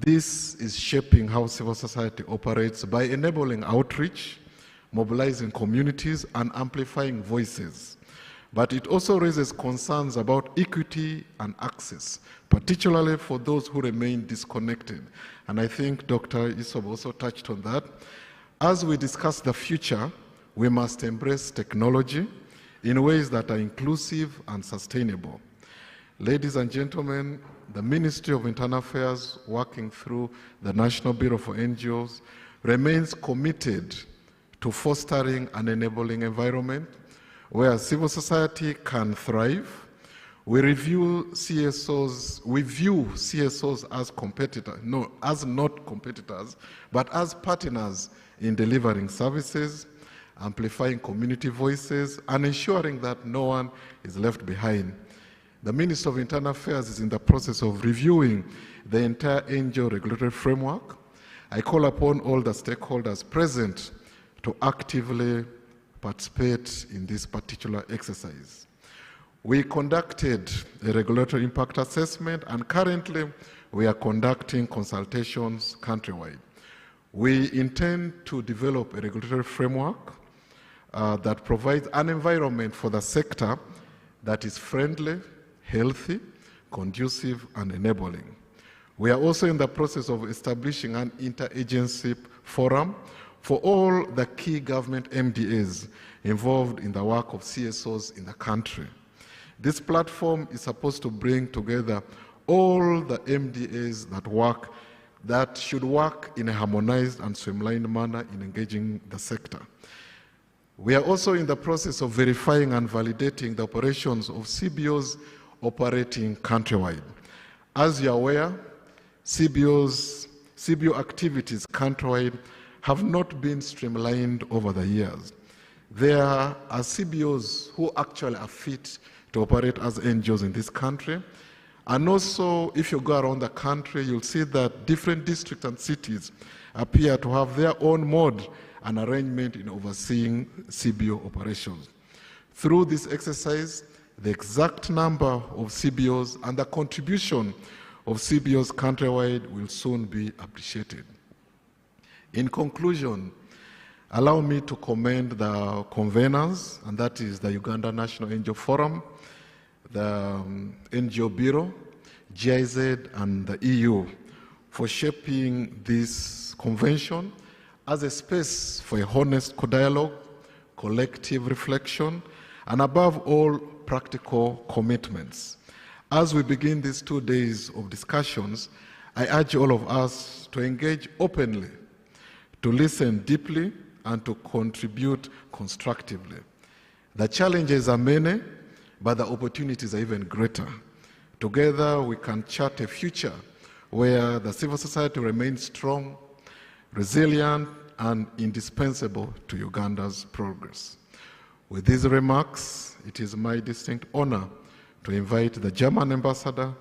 This is shaping how civil society operates by enabling outreach, mobilizing communities, and amplifying voices. But it also raises concerns about equity and access, particularly for those who remain disconnected. And I think Dr. Isob also touched on that. As we discuss the future, we must embrace technology in ways that are inclusive and sustainable. Ladies and gentlemen, the Ministry of Internal Affairs, working through the National Bureau for NGOs, remains committed to fostering an enabling environment where civil society can thrive. We view CSOs as competitors, as not competitors, but as partners in delivering services, amplifying community voices, and ensuring that no one is left behind. The Ministry of Internal Affairs is in the process of reviewing the entire NGO regulatory framework. I call upon all the stakeholders present to actively participate in this particular exercise. We conducted a regulatory impact assessment, and currently we are conducting consultations countrywide. We intend to develop a regulatory framework that provides an environment for the sector that is friendly, healthy, conducive, and enabling. We are also in the process of establishing an interagency forum for all the key government MDAs involved in the work of CSOs in the country. This platform is supposed to bring together all the MDAs that should work in a harmonized and streamlined manner in engaging the sector. We are also in the process of verifying and validating the operations of CBOs operating countrywide. As you are aware, CBO activities countrywide have not been streamlined over the years. There are CBOs who actually are fit to operate as NGOs in this country. And also, if you go around the country, you'll see that different districts and cities appear to have their own mode and arrangement in overseeing CBO operations. Through this exercise, the exact number of CBOs and the contribution of CBOs countrywide will soon be appreciated. In conclusion, allow me to commend the conveners, and that is the Uganda National NGO Forum, the NGO Bureau, GIZ, and the EU for shaping this convention as a space for a honest dialogue, collective reflection, and above all, practical commitments. As we begin these 2 days of discussions, I urge all of us to engage openly, to listen deeply, and to contribute constructively. The challenges are many, but the opportunities are even greater. Together, we can chart a future where the civil society remains strong, resilient, and indispensable to Uganda's progress. With these remarks, it is my distinct honor to invite the German ambassador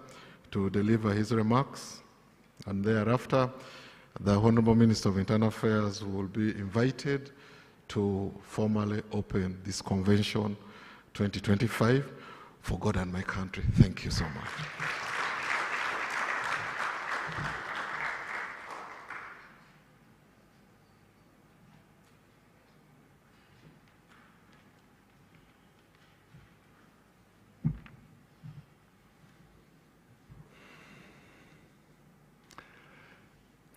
to deliver his remarks, and thereafter, the Honorable Minister of Internal Affairs will be invited to formally open this convention 2025 for God and my country. Thank you so much.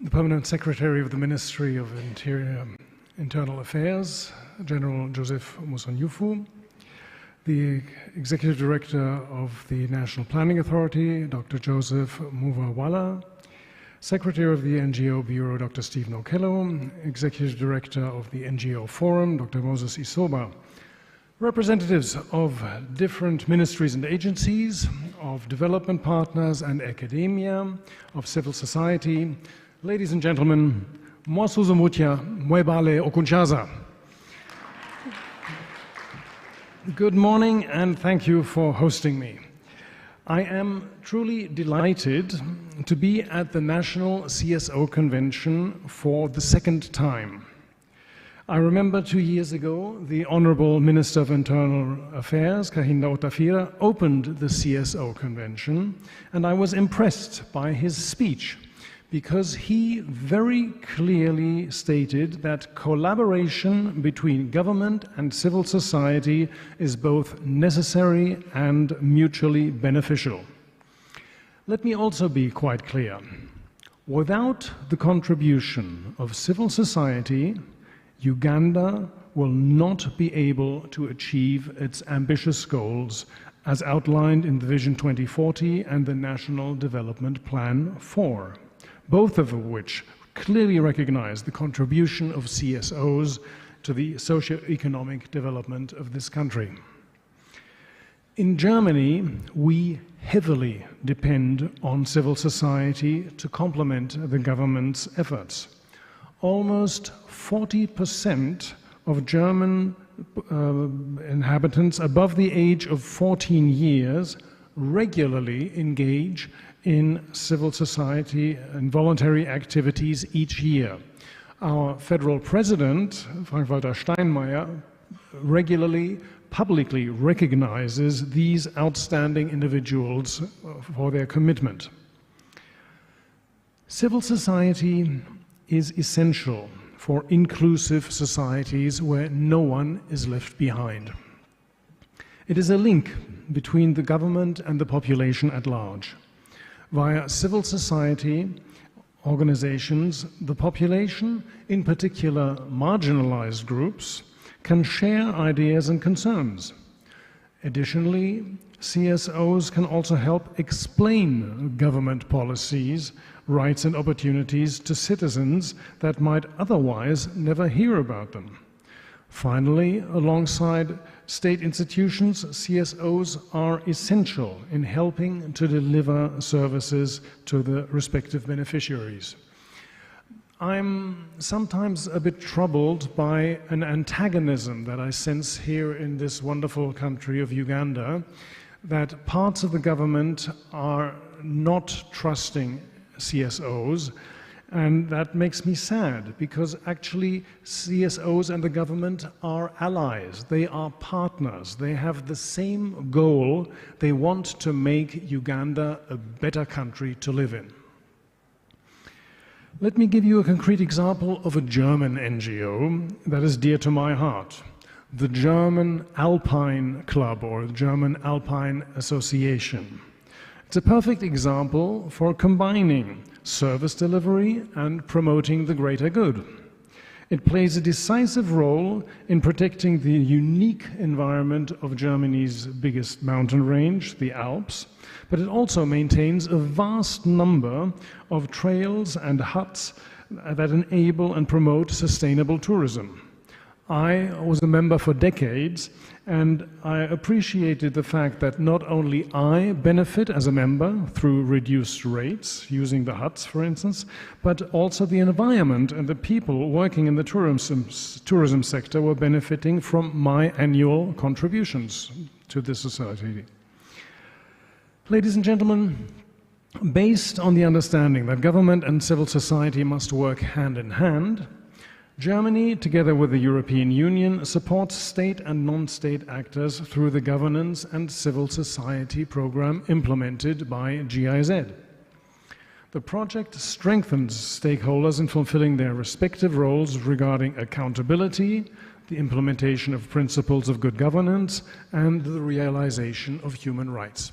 The Permanent Secretary of the Ministry of Internal Affairs, General Joseph Musonyufu, the Executive Director of the National Planning Authority, Dr. Joseph Muvawala, Secretary of the NGO Bureau, Dr. Stephen Okello, Executive Director of the NGO Forum, Dr. Moses Isoba, representatives of different ministries and agencies, of development partners and academia, of civil society. Ladies and gentlemen, Mwasuzo Mutya Mwebale Okunchaza. Good morning and thank you for hosting me. I am truly delighted to be at the National CSO Convention for the second time. I remember 2 years ago, the Honorable Minister of Internal Affairs, Kahinda Otafira, opened the CSO Convention, and I was impressed by his speech, because he very clearly stated that collaboration between government and civil society is both necessary and mutually beneficial. Let me also be quite clear. Without the contribution of civil society, Uganda will not be able to achieve its ambitious goals as outlined in the Vision 2040 and the National Development Plan 4, both of which clearly recognize the contribution of CSOs to the socio-economic development of this country. In Germany, we heavily depend on civil society to complement the government's efforts. Almost 40% of German inhabitants above the age of 14 years regularly engage in civil society and voluntary activities each year. Our federal president, Frank-Walter Steinmeier, regularly publicly recognizes these outstanding individuals for their commitment. Civil society is essential for inclusive societies where no one is left behind. It is a link between the government and the population at large. Via civil society organizations, the population, in particular marginalized groups, can share ideas and concerns. Additionally, CSOs can also help explain government policies, rights and opportunities to citizens that might otherwise never hear about them. Finally, alongside state institutions, CSOs are essential in helping to deliver services to the respective beneficiaries. I'm sometimes a bit troubled by an antagonism that I sense here in this wonderful country of Uganda, that parts of the government are not trusting CSOs, and that makes me sad, because actually CSOs and the government are allies, they are partners, they have the same goal, they want to make Uganda a better country to live in. Let me give you a concrete example of a German NGO that is dear to my heart, the German Alpine Club, or the German Alpine Association. It's a perfect example for combining service delivery and promoting the greater good. It plays a decisive role in protecting the unique environment of Germany's biggest mountain range, the Alps, but it also maintains a vast number of trails and huts that enable and promote sustainable tourism. I was a member for decades, and I appreciated the fact that not only I benefit as a member through reduced rates, using the huts, for instance, but also the environment and the people working in the tourism sector were benefiting from my annual contributions to this society. Ladies and gentlemen, based on the understanding that government and civil society must work hand in hand, Germany, together with the European Union, supports state and non-state actors through the governance and civil society program implemented by GIZ. The project strengthens stakeholders in fulfilling their respective roles regarding accountability, the implementation of principles of good governance, and the realization of human rights.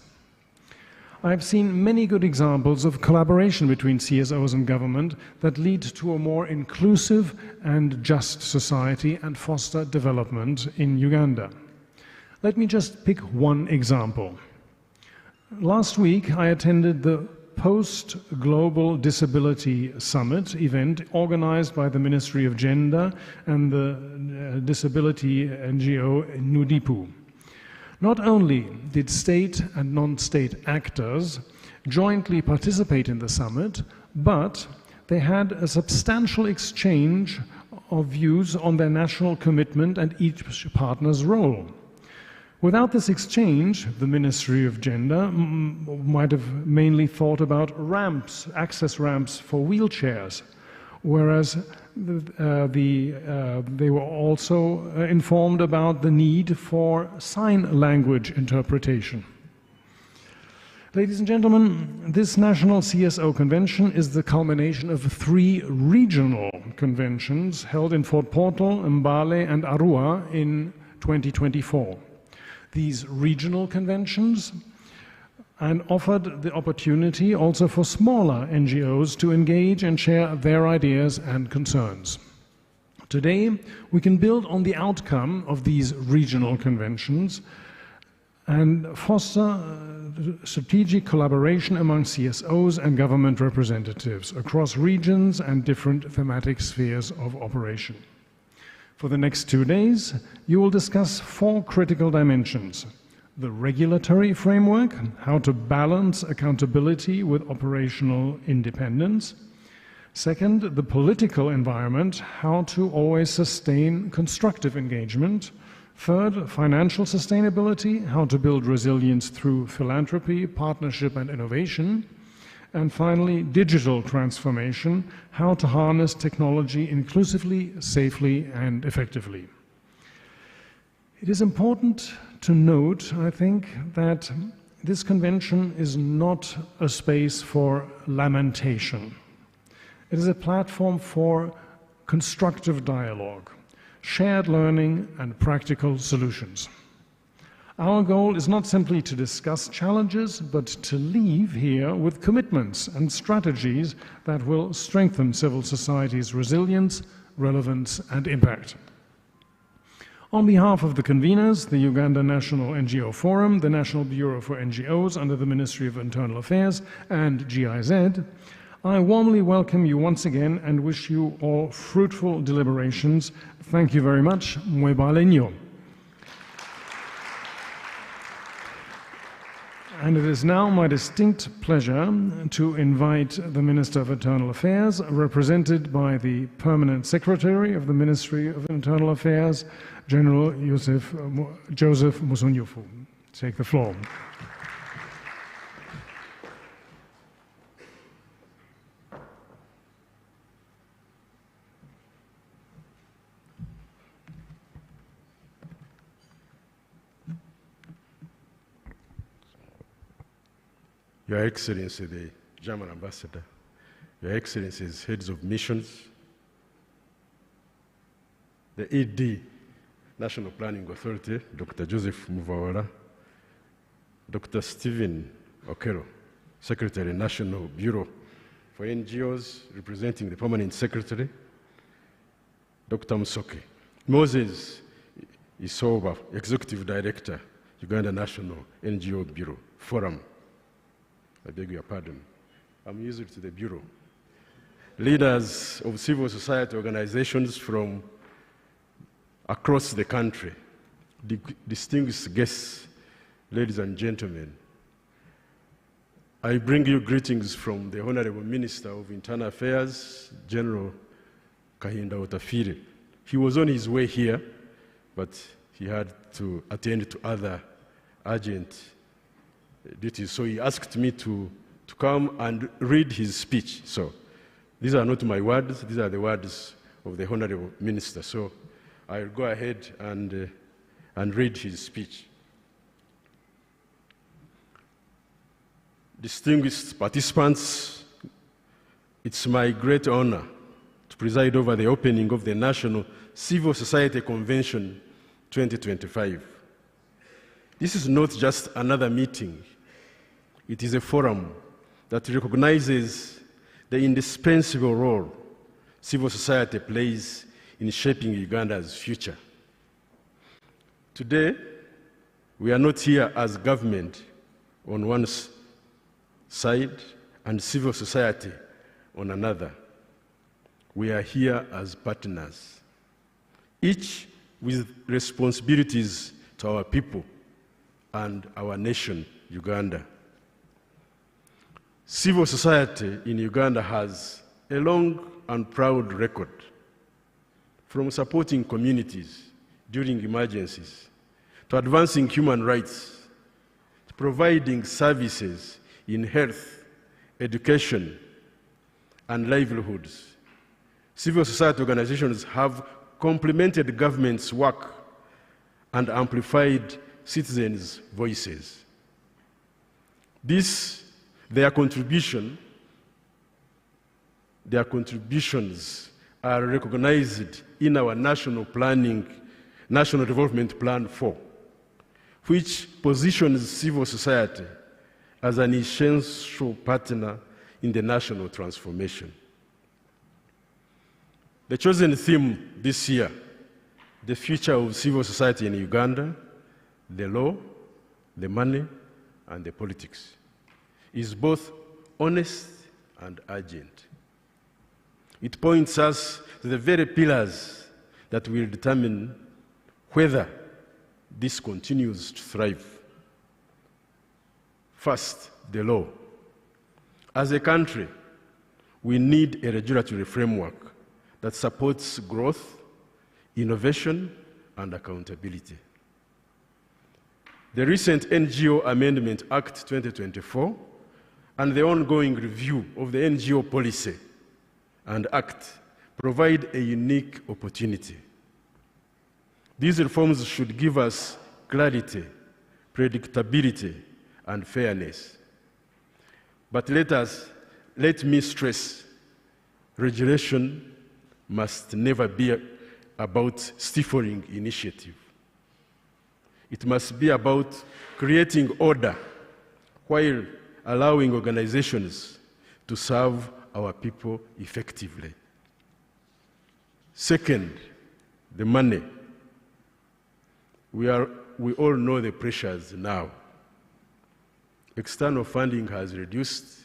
I've seen many good examples of collaboration between CSOs and government that lead to a more inclusive and just society and foster development in Uganda. Let me just pick one example. Last week, I attended the Post-Global Disability Summit event organized by the Ministry of Gender and the disability NGO Nudipu. Not only did state and non-state actors jointly participate in the summit, but they had a substantial exchange of views on their national commitment and each partner's role. Without this exchange, the Ministry of Gender might have mainly thought about ramps, access ramps for wheelchairs, whereas they were also informed about the need for sign language interpretation. Ladies and gentlemen, this National CSO Convention is the culmination of 3 regional conventions held in Fort Portal, Mbale, and Arua in 2024. These regional conventions and offered the opportunity also for smaller NGOs to engage and share their ideas and concerns. Today, we can build on the outcome of these regional conventions and foster strategic collaboration among CSOs and government representatives across regions and different thematic spheres of operation. For the next 2 days, you will discuss 4 critical dimensions: the regulatory framework, how to balance accountability with operational independence; second, the political environment, how to always sustain constructive engagement; third, financial sustainability, how to build resilience through philanthropy, partnership, and innovation; and finally, digital transformation, how to harness technology inclusively, safely, and effectively. It is important to note, I think, that this convention is not a space for lamentation. It is a platform for constructive dialogue, shared learning, and practical solutions. Our goal is not simply to discuss challenges, but to leave here with commitments and strategies that will strengthen civil society's resilience, relevance, and impact. On behalf of the conveners, the Uganda National NGO Forum, the National Bureau for NGOs under the Ministry of Internal Affairs, and GIZ, I warmly welcome you once again and wish you all fruitful deliberations. Thank you very much. Mwebale nnyo. And it is now my distinct pleasure to invite the Minister of Internal Affairs, represented by the Permanent Secretary of the Ministry of Internal Affairs, General Joseph Musonyufu. Take the floor. Your Excellency, the German Ambassador, Your Excellencies, Heads of Missions, the ED, National Planning Authority, Dr. Joseph Muvawala, Dr. Stephen Okero, Secretary, National Bureau for NGOs, representing the Permanent Secretary, Dr. Musoke, Moses Isoba, Executive Director, Uganda National NGO Bureau, Forum. I beg your pardon. I'm used to the Bureau. Leaders of civil society organizations from across the country, distinguished guests, ladies and gentlemen, I bring you greetings from the Honorable Minister of Internal Affairs, General Kahinda Otafire. He was on his way here, but he had to attend to other urgent duties, so he asked me to come and read his speech. So these are not my words, these are the words of the Honorable Minister. So I'll go ahead and read his speech. Distinguished participants, it's my great honor to preside over the opening of the National Civil Society Convention 2025. This is not just another meeting. It is a forum that recognizes the indispensable role civil society plays in shaping Uganda's future. Today, we are not here as government on one side and civil society on another. We are here as partners, each with responsibilities to our people and our nation, Uganda. Civil society in Uganda has a long and proud record, from supporting communities during emergencies, to advancing human rights, to providing services in health, education, and livelihoods. Civil society organizations have complemented government's work and amplified citizens' voices. Their contributions are recognized in our National Development Plan 4, which positions civil society as an essential partner in the national transformation. The chosen theme this year, the future of civil society in Uganda, the law, the money, and the politics, is both honest and urgent. It points us to the very pillars that will determine whether this continues to thrive. First, the law. As a country, we need a regulatory framework that supports growth, innovation, and accountability. The recent NGO Amendment Act 2024 and the ongoing review of the NGO policy and Act provide a unique opportunity. These reforms should give us clarity, predictability, and fairness. But let me stress, regulation must never be about stifling initiative. It must be about creating order while allowing organizations to serve our people effectively. Second, the money. We all know the pressures now. External funding has reduced,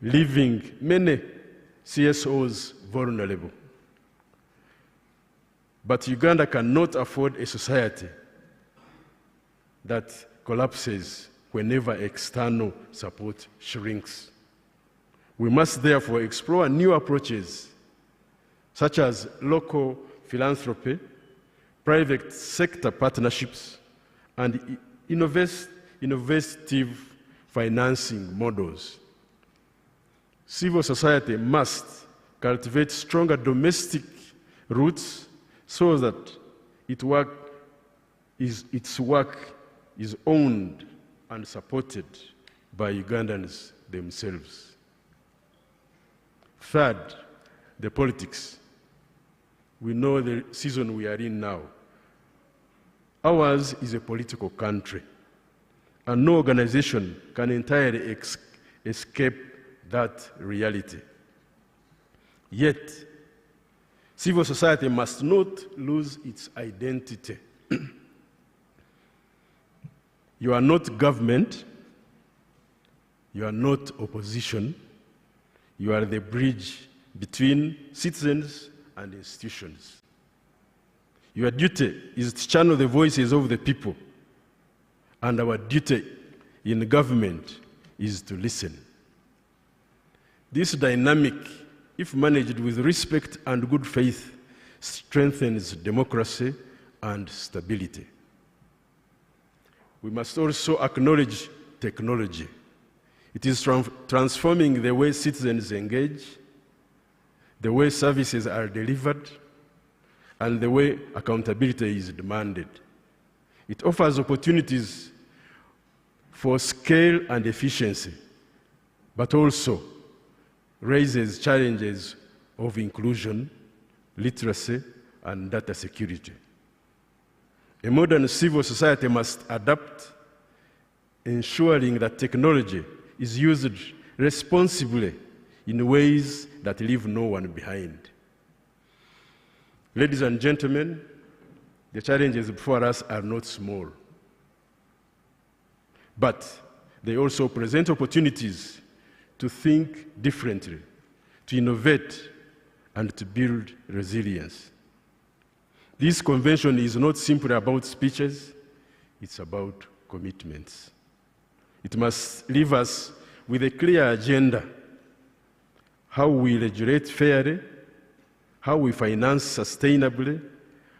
leaving many CSOs vulnerable. But Uganda cannot afford a society that collapses whenever external support shrinks. We must therefore explore new approaches, such as local philanthropy, private sector partnerships, and innovative financing models. Civil society must cultivate stronger domestic roots so that its work is owned and supported by Ugandans themselves. Third, the politics. We know the season we are in now. Ours is a political country, and no organization can entirely escape that reality. Yet, civil society must not lose its identity. You are not government, you are not opposition, you are the bridge between citizens and institutions. Your duty is to channel the voices of the people, and our duty in government is to listen. This dynamic, if managed with respect and good faith, strengthens democracy and stability. We must also acknowledge technology. It is transforming the way citizens engage, the way services are delivered, and the way accountability is demanded. It offers opportunities for scale and efficiency, but also raises challenges of inclusion, literacy, and data security. A modern civil society must adapt, ensuring that technology is used responsibly in ways that leave no one behind. Ladies and gentlemen, the challenges before us are not small, but they also present opportunities to think differently, to innovate, and to build resilience. This convention is not simply about speeches, it's about commitments. It must leave us with a clear agenda: how we regulate fairly, how we finance sustainably,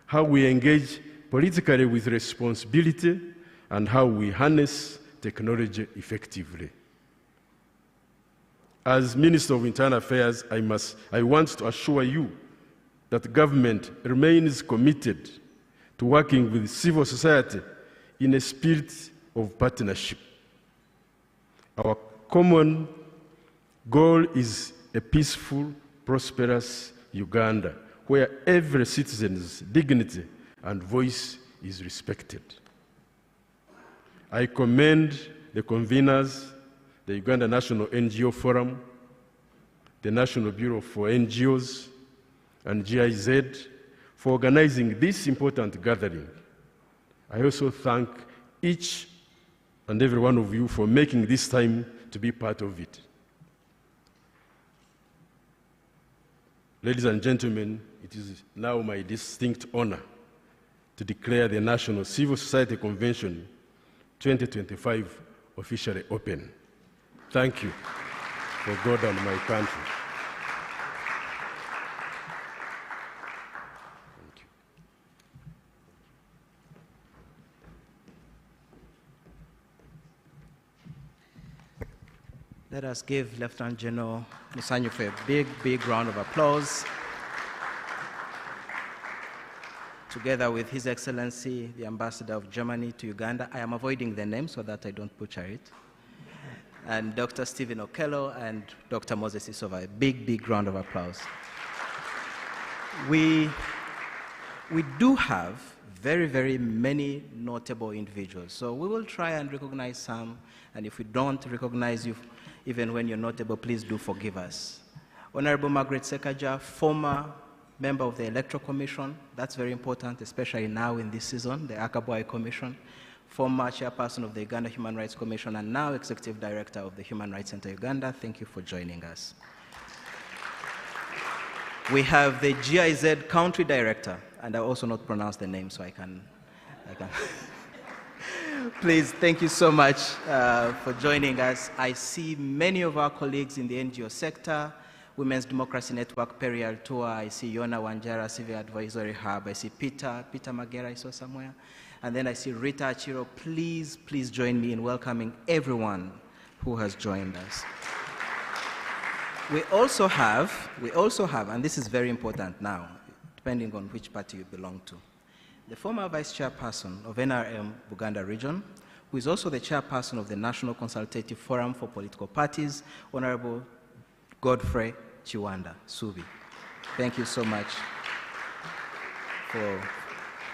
how we engage politically with responsibility, and how we harness technology effectively. As Minister of Internal Affairs, I want to assure you that the government remains committed to working with civil society in a spirit of partnership. Our common goal is a peaceful, prosperous Uganda, where every citizen's dignity and voice is respected. I commend the conveners, the Uganda National NGO Forum, the National Bureau for NGOs, and GIZ for organizing this important gathering. I also thank each and every one of you for making this time to be part of it. Ladies and gentlemen, it is now my distinct honor to declare the National Civil Society Convention 2025 officially open. Thank you for God and my country. Thank you. Let us give Lieutenant General Nsambya a big, big round of applause. Together with His Excellency, the Ambassador of Germany to Uganda. I am avoiding the name so that I don't butcher it. And Dr. Stephen Okello and Dr. Moses Isova. A big, big round of applause. We do have very, very many notable individuals. So we will try and recognize some. And if we don't recognize you, even when you're notable, please do forgive us. Honorable Margaret Sekaja, former member of the Electoral Commission. That's very important, especially now in this season, the Akabwai Commission. Former chairperson of the Uganda Human Rights Commission and now executive director of the Human Rights Center Uganda. Thank you for joining us. We have the GIZ country director, and I also not pronounce the name, so I can. Please, thank you so much for joining us. I see many of our colleagues in the NGO sector, Women's Democracy Network, Perial Tour. I see Yona Wanjara, Civil Advisory Hub. I see Peter Magera, I saw somewhere. And then I see Rita Achiro. Please, please join me in welcoming everyone who has joined us. We also have, and this is very important now, depending on which party you belong to, the former vice chairperson of NRM Buganda region, who is also the chairperson of the National Consultative Forum for Political Parties, Honorable Godfrey Chiwanda Subi. Thank you so much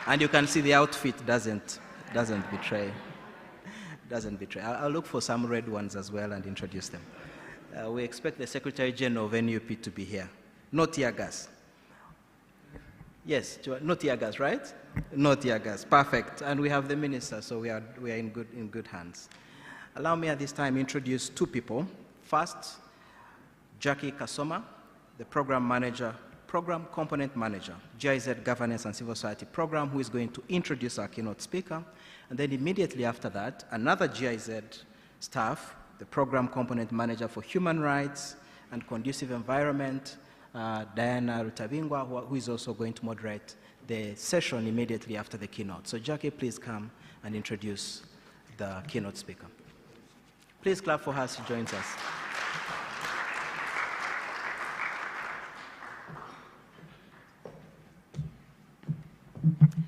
and you can see the outfit doesn't betray. I'll look for some red ones as well and introduce them. We expect the Secretary General of NUP to be here. No tear gas. Yes, no tear gas, right? No tear gas, perfect. And we have the minister, so we are in good hands. Allow me at this time to introduce two people. First, Jackie Kasoma, the program component manager, GIZ Governance and Civil Society Program, who is going to introduce our keynote speaker. And then immediately after that, another GIZ staff, the program component manager for human rights and conducive environment, Diana Rutabingwa, who is also going to moderate the session immediately after the keynote. So Jackie, please come and introduce the keynote speaker. Please clap for her as she joins us.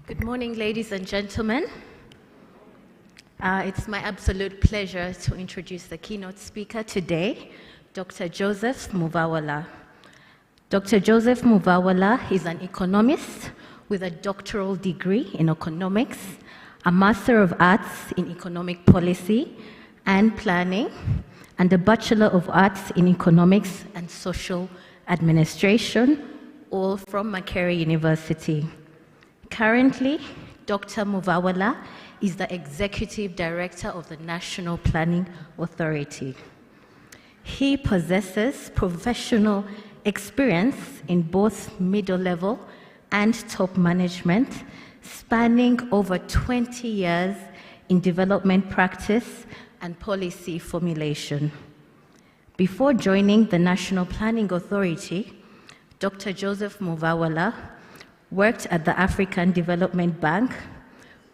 Good morning, ladies and gentlemen. It's my absolute pleasure to introduce the keynote speaker today, Dr. Joseph Muvawala. Dr. Joseph Muvawala is an economist with a doctoral degree in economics, a Master of Arts in Economic Policy and Planning, and a Bachelor of Arts in Economics and Social Administration, all from Makerere University. Currently, Dr. Muvawala is the Executive Director of the National Planning Authority. He possesses professional experience in both middle level and top management, spanning over 20 years in development practice and policy formulation. Before joining the National Planning Authority, Dr. Joseph Muvawala worked at the African Development Bank,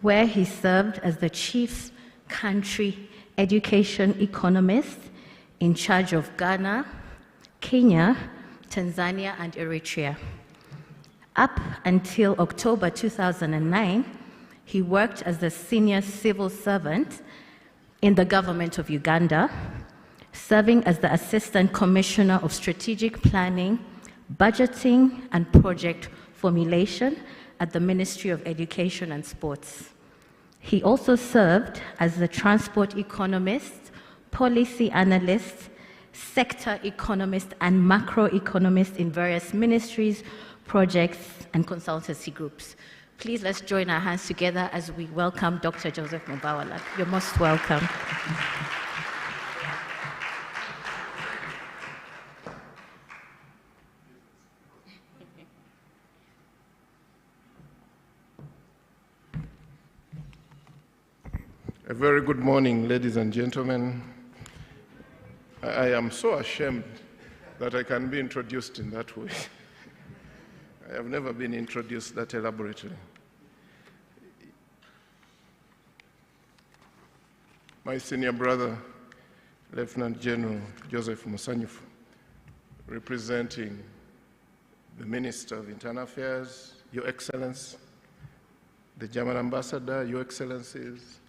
where he served as the chief country education economist in charge of Ghana, Kenya, Tanzania, and Eritrea. Up until October 2009, he worked as the senior civil servant in the government of Uganda, serving as the Assistant Commissioner of Strategic Planning, Budgeting, and Project Formulation at the Ministry of Education and Sports. He also served as the Transport Economist, Policy Analyst, Sector Economist, and Macroeconomist in various ministries, projects, and consultancy groups. Please let's join our hands together as we welcome Dr. Joseph Mubawala. You're most welcome. A very good morning, ladies and gentlemen. I am so ashamed that I can be introduced in that way. I have never been introduced that elaborately. My senior brother, Lieutenant General Joseph Musanyufu, representing the Minister of Internal Affairs, Your Excellency, the German Ambassador, Your Excellencies,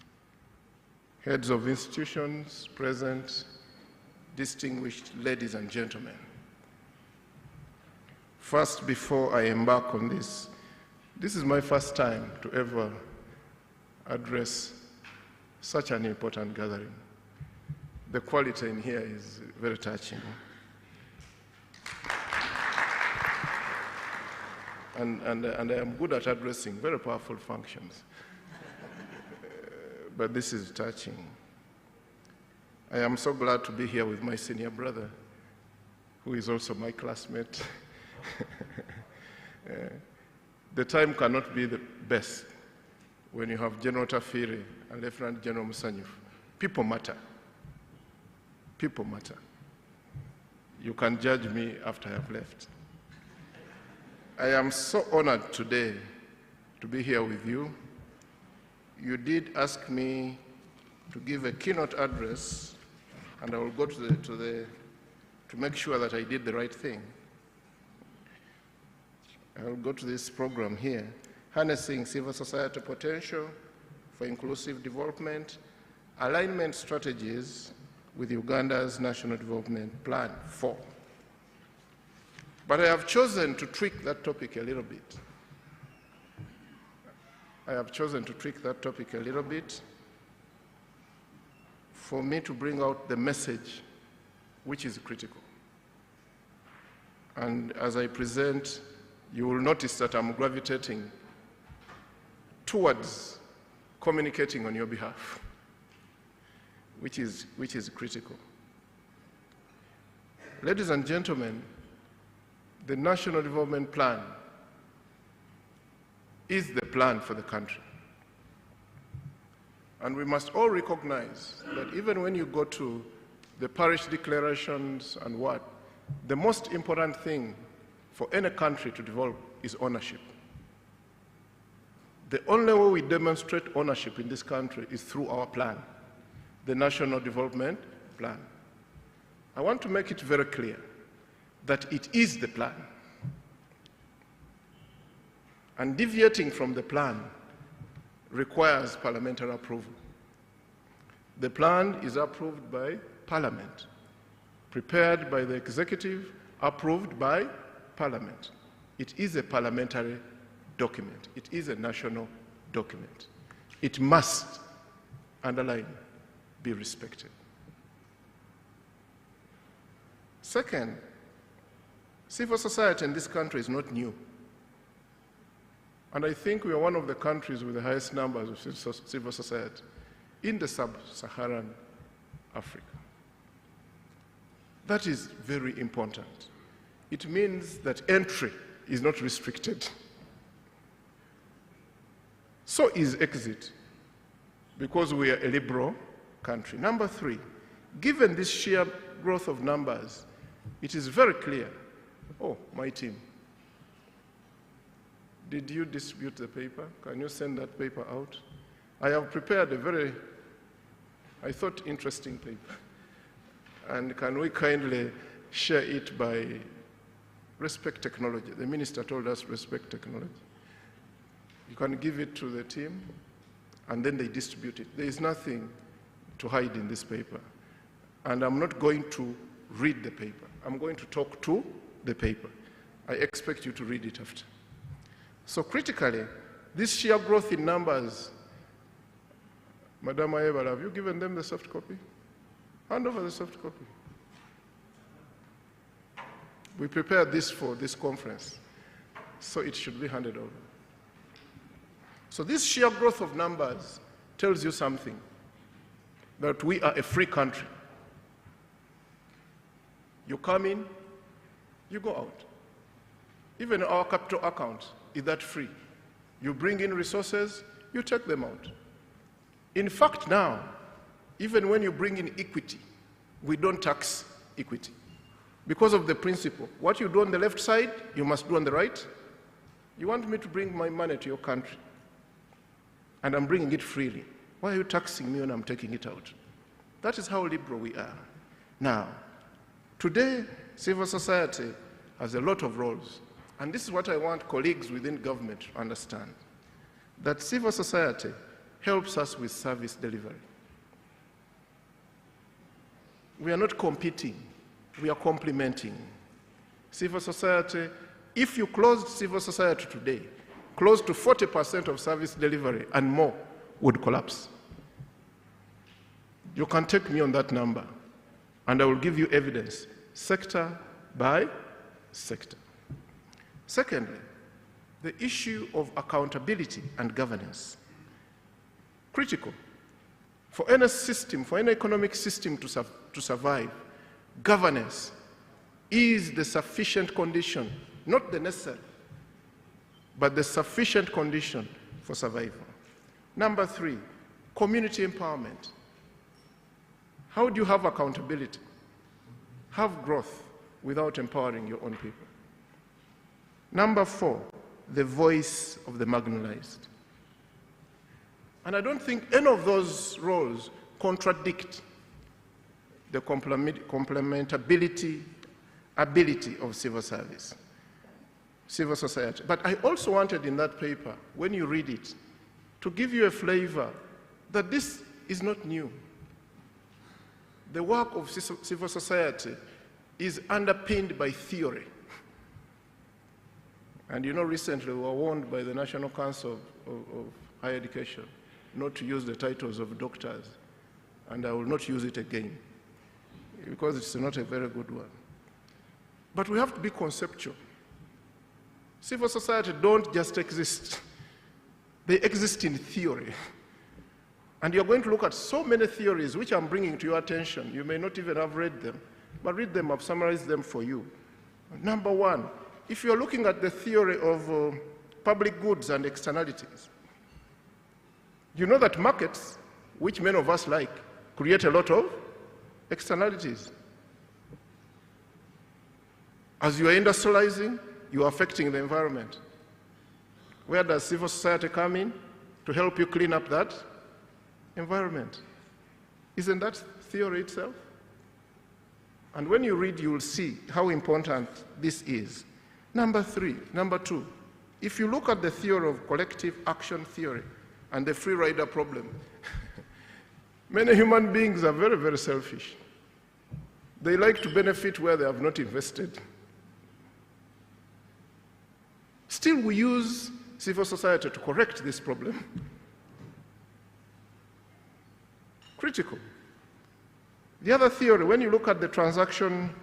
heads of institutions present, distinguished ladies and gentlemen. First, before I embark on this is my first time to ever address such an important gathering. The quality in here is very touching. And I am good at addressing very powerful functions. But this is touching. I am so glad to be here with my senior brother, who is also my classmate. The time cannot be the best when you have General Tafiri and Lieutenant General Musanyufu. People matter. People matter. You can judge me after I have left. I am so honored today to be here with you. You did ask me to give a keynote address, and I will go to make sure that I did the right thing. I will go to this program here, Harnessing Civil Society Potential for Inclusive Development, Alignment Strategies with Uganda's National Development Plan 4. But I have chosen to tweak that topic a little bit. I have chosen to tweak that topic a little bit for me to bring out the message which is critical. And as I present, you will notice that I'm gravitating towards communicating on your behalf, which is critical. Ladies and gentlemen, the National Development Plan is the plan for the country. And we must all recognize that even when you go to the parish declarations and what, the most important thing for any country to develop is ownership. The only way we demonstrate ownership in this country is through our plan, the National Development Plan. I want to make it very clear that it is the plan. And deviating from the plan requires parliamentary approval. The plan is approved by Parliament, prepared by the executive, approved by Parliament. It is a parliamentary document. It is a national document. It must, underline, be respected. Second, civil society in this country is not new. And I think we are one of the countries with the highest numbers of civil society in the sub-Saharan Africa. That is very important. It means that entry is not restricted. So is exit, because we are a liberal country. Number three, given this sheer growth of numbers, it is very clear. Oh, my team. Did you distribute the paper? Can you send that paper out? I have prepared a very, I thought, interesting paper. And can we kindly share it by respect technology? The minister told us respect technology. You can give it to the team, and then they distribute it. There is nothing to hide in this paper. and I'm not going to read the paper. I'm going to talk to the paper. I expect you to read it after. So critically, this sheer growth in numbers, Madam Ayebala, have you given them the soft copy? Hand over the soft copy. We prepared this for this conference, so it should be handed over. So this sheer growth of numbers tells you something, that we are a free country. You come in, you go out. Even our capital account is that free. You bring in resources, you take them out. In fact, now, even when you bring in equity, we don't tax equity. Because of the principle, what you do on the left side, you must do on the right. You want me to bring my money to your country, and I'm bringing it freely. Why are you taxing me when I'm taking it out? That is how liberal we are. Now, today, civil society has a lot of roles. And this is what I want colleagues within government to understand, that civil society helps us with service delivery. We are not competing, we are complementing. Civil society, if you closed civil society today, close to 40% of service delivery and more would collapse. You can take me on that number, and I will give you evidence, sector by sector. Secondly, the issue of accountability and governance. Critical. For any system, for any economic system to survive, governance is the sufficient condition, not the necessary, but the sufficient condition for survival. Number three, community empowerment. How do you have accountability, have growth without empowering your own people? Number four, the voice of the marginalized. And I don't think any of those roles contradict the complementability ability of civil service, civil society. But I also wanted in that paper, when you read it, to give you a flavor that this is not new. The work of civil society is underpinned by theory. And you know, recently we were warned by the National Council of Higher Education not to use the titles of doctors, and I will not use it again, because it's not a very good one. But we have to be conceptual. Civil society don't just exist. They exist in theory. And you're going to look at so many theories which I'm bringing to your attention. You may not even have read them, but read them, I've summarized them for you. Number one, if you're looking at the theory of public goods and externalities, you know that markets, which many of us like, create a lot of externalities. As you are industrializing, you are affecting the environment. Where does civil society come in to help you clean up that environment? Isn't that theory itself? And when you read, you will see how important this is. Number two, if you look at the theory of collective action theory and the free rider problem, many human beings are very, very selfish. They like to benefit where they have not invested. Still, we use civil society to correct this problem. Critical. The other theory, when you look at the transaction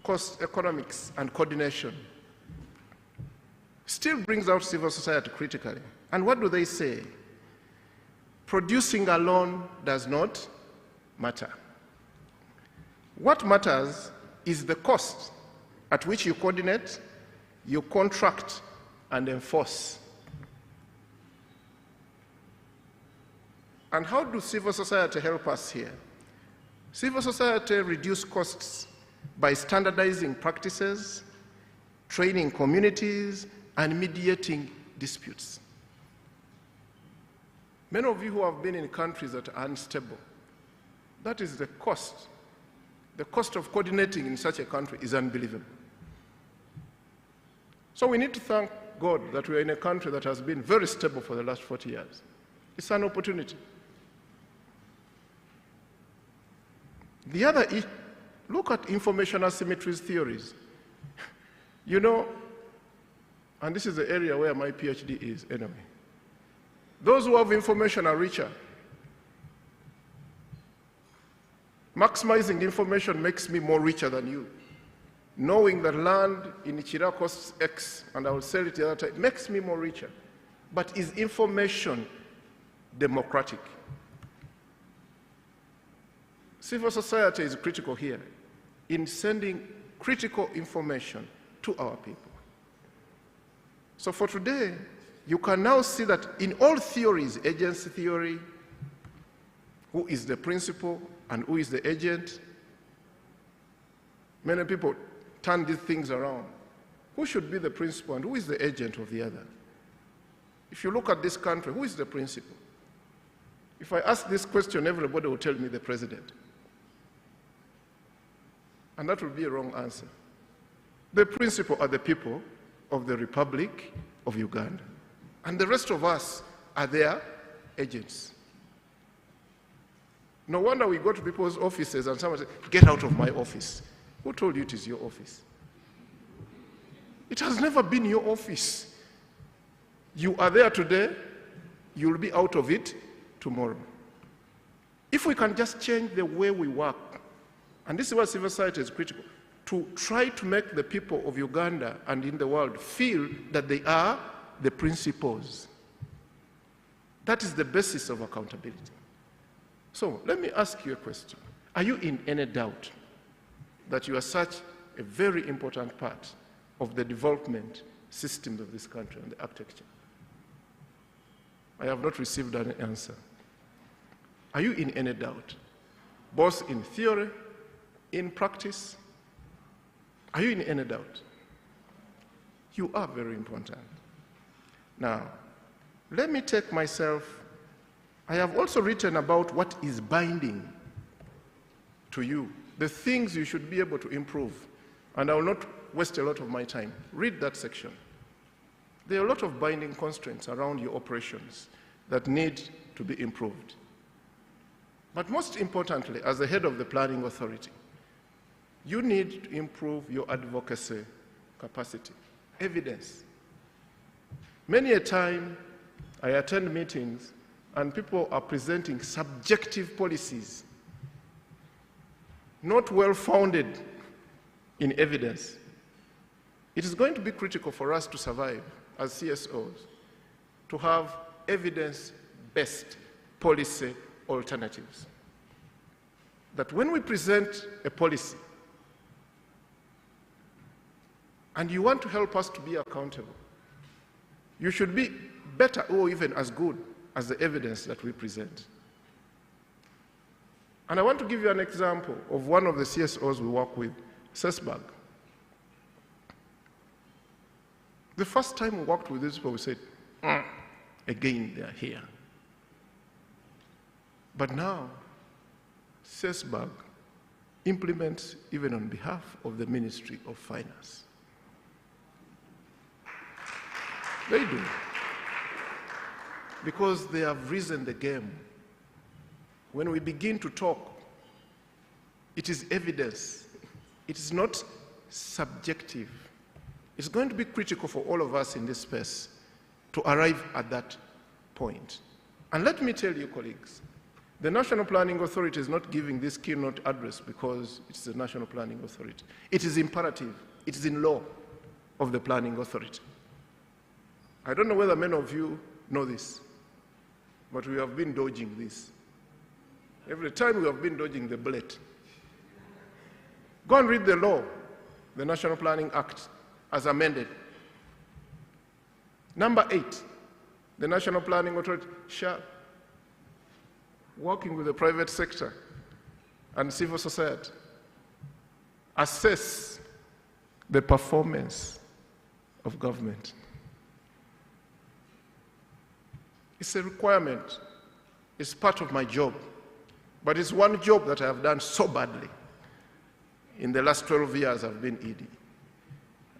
cost economics and coordination, still brings out civil society critically. And what do they say? Producing alone does not matter. What matters is the cost at which you coordinate, you contract, and enforce. And how do civil society help us here? Civil society reduces costs by standardizing practices, training communities, and mediating disputes. Many of you who have been in countries that are unstable, that is the cost. The cost of coordinating in such a country is unbelievable. So we need to thank God that we are in a country that has been very stable for the last 40 years. It's an opportunity. The other is, look at information asymmetries theories. You know, and this is the area where my PhD is anyway. Those who have information are richer. Maximizing information makes me more richer than you. Knowing that land in Ichira costs X and I will sell it the other time makes me more richer. But is information democratic? Civil society is critical here in sending critical information to our people. So for today, you can now see that in all theories, agency theory, who is the principal and who is the agent, many people turn these things around. Who should be the principal and who is the agent of the other? If you look at this country, who is the principal? If I ask this question, everybody will tell me the president. And that will be a wrong answer. The principal are the people of the Republic of Uganda. And the rest of us are their agents. No wonder we go to people's offices and someone says, "Get out of my office." Who told you it is your office? It has never been your office. You are there today, you will be out of it tomorrow. If we can just change the way we work, and this is why civil society is critical, to try to make the people of Uganda and in the world feel that they are the principals. That is the basis of accountability. So let me ask you a question. Are you in any doubt that you are such a very important part of the development systems of this country and the architecture? I have not received an answer. Are you in any doubt, both in theory, in practice? Are you in any doubt? You are very important. Now, let me take myself, I have also written about what is binding to you, the things you should be able to improve, and I will not waste a lot of my time. Read that section. There are a lot of binding constraints around your operations that need to be improved. But most importantly, as the head of the planning authority, you need to improve your advocacy capacity, evidence. Many a time, I attend meetings and people are presenting subjective policies, not well-founded in evidence. It is going to be critical for us to survive as CSOs, to have evidence-based policy alternatives. That when we present a policy, and you want to help us to be accountable, you should be better or even as good as the evidence that we present. And I want to give you an example of one of the CSOs we work with, Sesbag. The first time we worked with these people, we said, again, they are here. But now, Sesbag implements even on behalf of the Ministry of Finance. They do. Because they have risen the game. When we begin to talk, it is evidence. It is not subjective. It's going to be critical for all of us in this space to arrive at that point. And let me tell you, colleagues, the National Planning Authority is not giving this keynote address because it's the National Planning Authority. It is imperative. It is in law of the Planning Authority. I don't know whether many of you know this, but we have been dodging this. Every time we have been dodging the bullet. Go and read the law, the National Planning Act, as amended. Number 8, the National Planning Authority shall, working with the private sector and civil society, assess the performance of government. It's a requirement. It's part of my job. But it's one job that I have done so badly. In the last 12 years, I've been ED.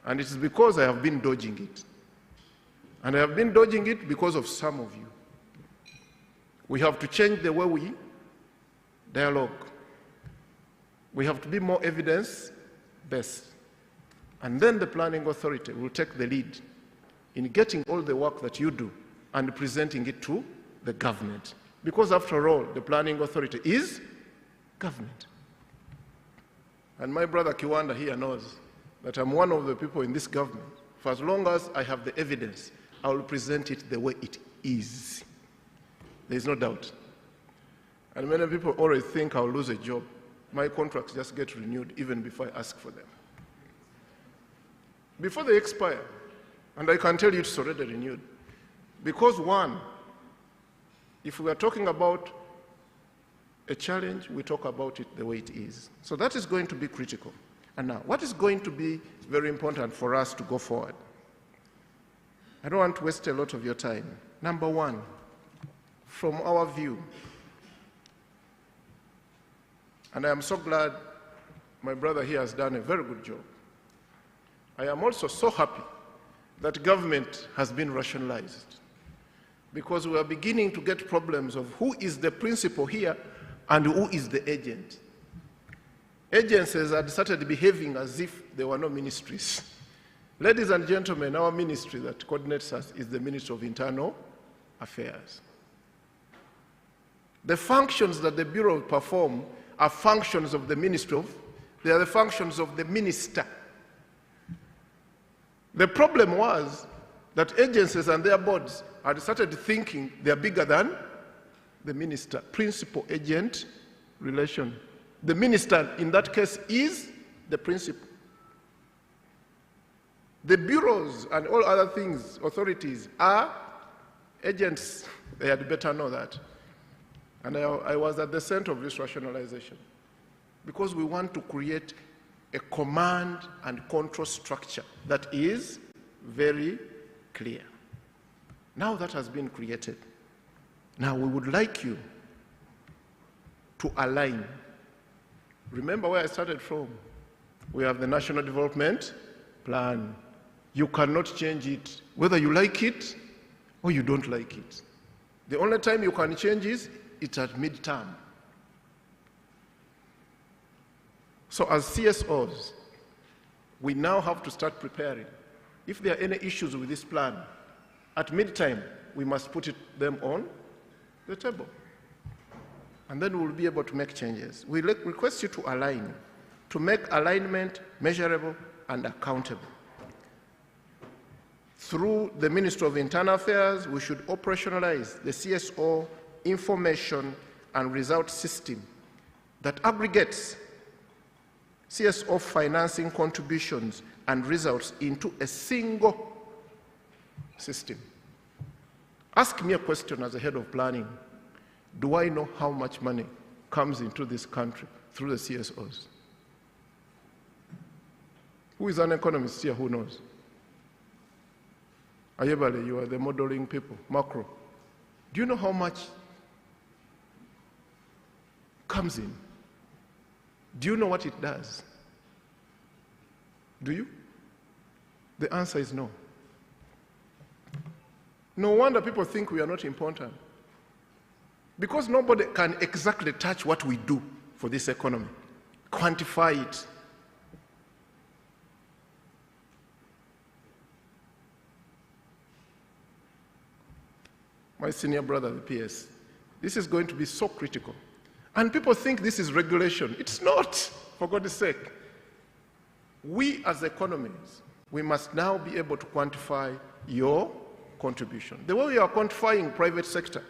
And it is because I have been dodging it. And I have been dodging it because of some of you. We have to change the way we dialogue. We have to be more evidence-based. And then the planning authority will take the lead in getting all the work that you do and presenting it to the government. Because after all, the planning authority is government. And my brother Kiwanda here knows that I'm one of the people in this government. For as long as I have the evidence, I will present it the way it is. There is no doubt. And many people always think I'll lose a job. My contracts just get renewed even before I ask for them. Before they expire, and I can tell you it's already renewed. Because one, if we are talking about a challenge, we talk about it the way it is. So that is going to be critical. And now, what is going to be very important for us to go forward? I don't want to waste a lot of your time. Number one, from our view, and I am so glad my brother here has done a very good job. I am also so happy that government has been rationalized, because we are beginning to get problems of who is the principal here and who is the agent. Agencies had started behaving as if there were no ministries. Ladies and gentlemen, our ministry that coordinates us is the Ministry of Internal Affairs. The functions that the Bureau perform are functions of the Ministry of, they are the functions of the minister. The problem was that agencies and their boards had started thinking they are bigger than the minister, principal-agent relation. The minister, in that case, is the principal. The bureaus and all other things, authorities, are agents. They had better know that. And I was at the center of this rationalization, because we want to create a command and control structure that is very clear. Now that has been created. Now we would like you to align. Remember where I started from. We have the National Development Plan. You cannot change it, whether you like it or you don't like it. The only time you can change is it's at midterm. So as CSOs, we now have to start preparing. If there are any issues with this plan, at midtime, we must put them on the table. And then we'll be able to make changes. We request you to align, to make alignment measurable and accountable. Through the Ministry of Internal Affairs, we should operationalize the CSO information and result system that aggregates CSO financing contributions and results into a single system. Ask me a question as a head of planning. Do I know how much money comes into this country through the CSOs? Who is an economist here who knows? Ayebale, you are the modeling people. Macro. Do you know how much comes in? Do you know what it does? Do you? The answer is no. No wonder people think we are not important. Because nobody can exactly touch what we do for this economy, quantify it. My senior brother, the PS, this is going to be so critical. And people think this is regulation. It's not, for God's sake. We as economies, we must now be able to quantify your contribution. The way we are quantifying private sector.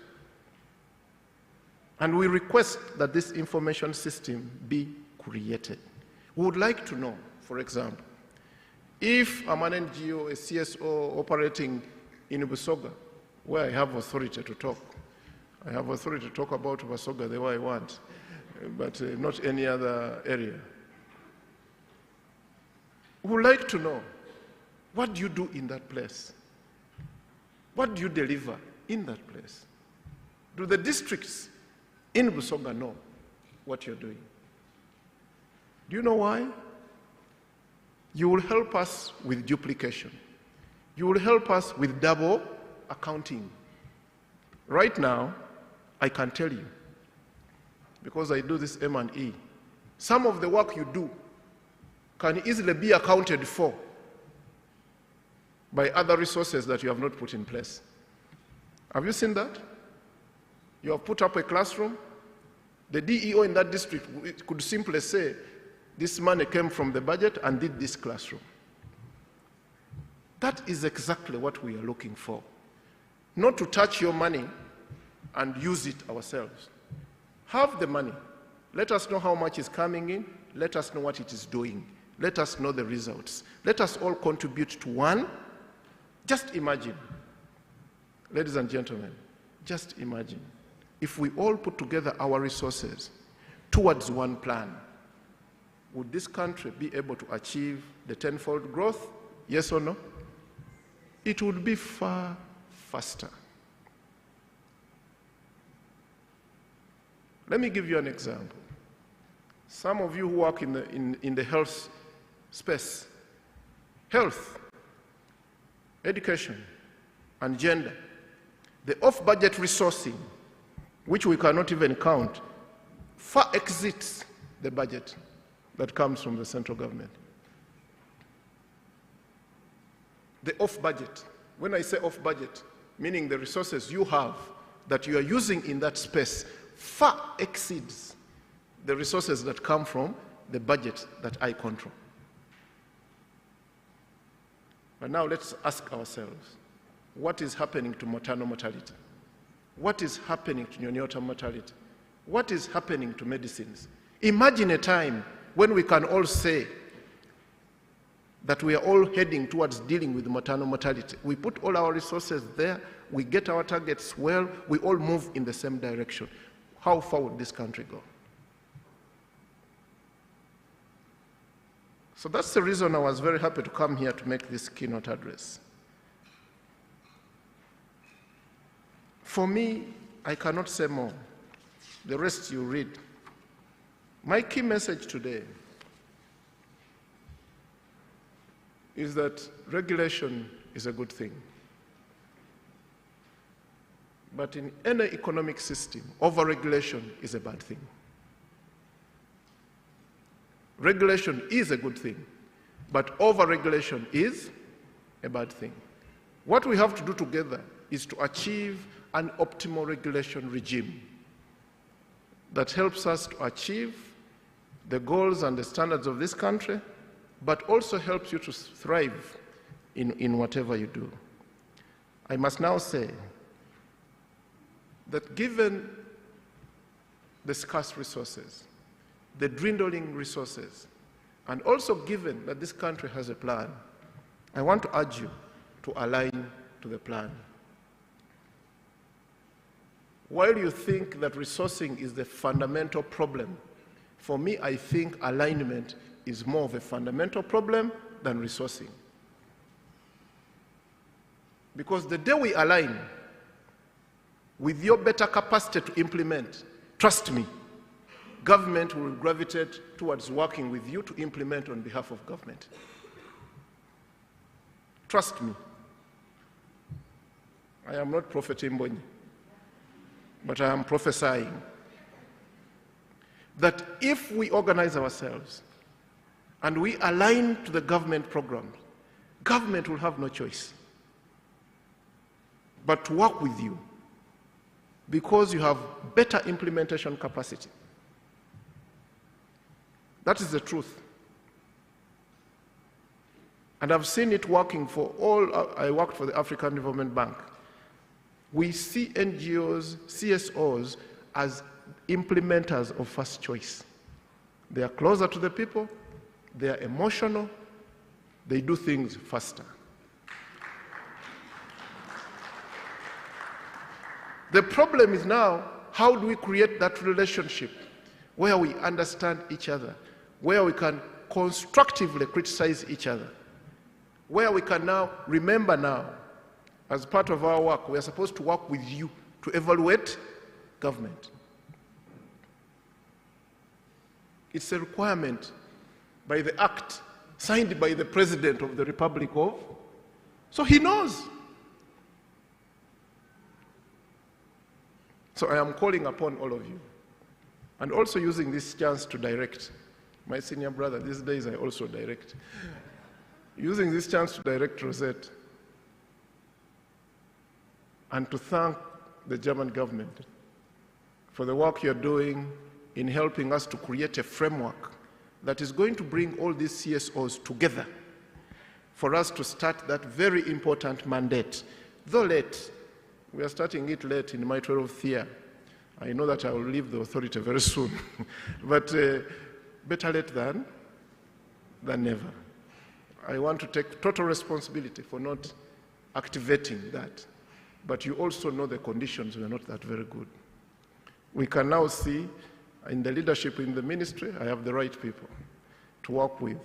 And we request that this information system be created. We would like to know, for example, if I'm an NGO, a CSO operating in Busoga, where I have authority to talk. I have authority to talk about Busoga the way I want, but not any other area. We would like to know, what do you do in that place? What do you deliver in that place? Do the districts in Busoga know what you're doing? Do you know why? You will help us with duplication. You will help us with double accounting. Right now, I can tell you, because I do this M&E, some of the work you do can easily be accounted for by other resources that you have not put in place. Have you seen that? You have put up a classroom. The DEO in that district could simply say, this money came from the budget and did this classroom. That is exactly what we are looking for. Not to touch your money and use it ourselves. Have the money. Let us know how much is coming in. Let us know what it is doing. Let us know the results. Let us all contribute to one. Just imagine, ladies and gentlemen, just imagine if we all put together our resources towards one plan. Would this country be able to achieve the tenfold growth? Yes or no? It would be far faster. Let me give you an example. Some of you who work in the health space, health, education, and gender, the off-budget resourcing, which we cannot even count, far exceeds the budget that comes from the central government. The off-budget, when I say off-budget, meaning the resources you have that you are using in that space far exceeds the resources that come from the budget that I control. But now let's ask ourselves, what is happening to maternal mortality? What is happening to neonatal mortality? What is happening to medicines? Imagine a time when we can all say that we are all heading towards dealing with maternal mortality. We put all our resources there, we get our targets well, we all move in the same direction. How far would this country go? So that's the reason I was very happy to come here to make this keynote address. For me, I cannot say more. The rest you read. My key message today is that regulation is a good thing. But in any economic system, over-regulation is a bad thing. Regulation is a good thing, but over-regulation is a bad thing. What we have to do together is to achieve an optimal regulation regime that helps us to achieve the goals and the standards of this country, but also helps you to thrive in whatever you do. I must now say that given the scarce resources, the dwindling resources, and also given that this country has a plan, I want to urge you to align to the plan. While you think that resourcing is the fundamental problem, for me, I think alignment is more of a fundamental problem than resourcing. Because the day we align with your better capacity to implement, trust me, government will gravitate towards working with you to implement on behalf of government. Trust me. I am not Prophet Mbonyi, but I am prophesying that if we organize ourselves and we align to the government programs, government will have no choice but to work with you because you have better implementation capacity. That is the truth. And I've seen it working for all. I worked for the African Development Bank. We see NGOs, CSOs as implementers of first choice. They are closer to the people, they are emotional, they do things faster. The problem is now, how do we create that relationship where we understand each other, where we can constructively criticize each other, where we can now remember now, as part of our work, we are supposed to work with you to evaluate government. It's a requirement by the act signed by the President of the Republic of, so he knows. So I am calling upon all of you, and also using this chance to direct My senior brother, these days I also direct. Using this chance to direct Rosette and to thank the German government for the work you're doing in helping us to create a framework that is going to bring all these CSOs together for us to start that very important mandate. Though late, we are starting it late in my 12th year. I know that I will leave the authority very soon, but better late than never. I want to take total responsibility for not activating that, but you also know the conditions were not that very good. We can now see in the leadership in the ministry, I have the right people to work with.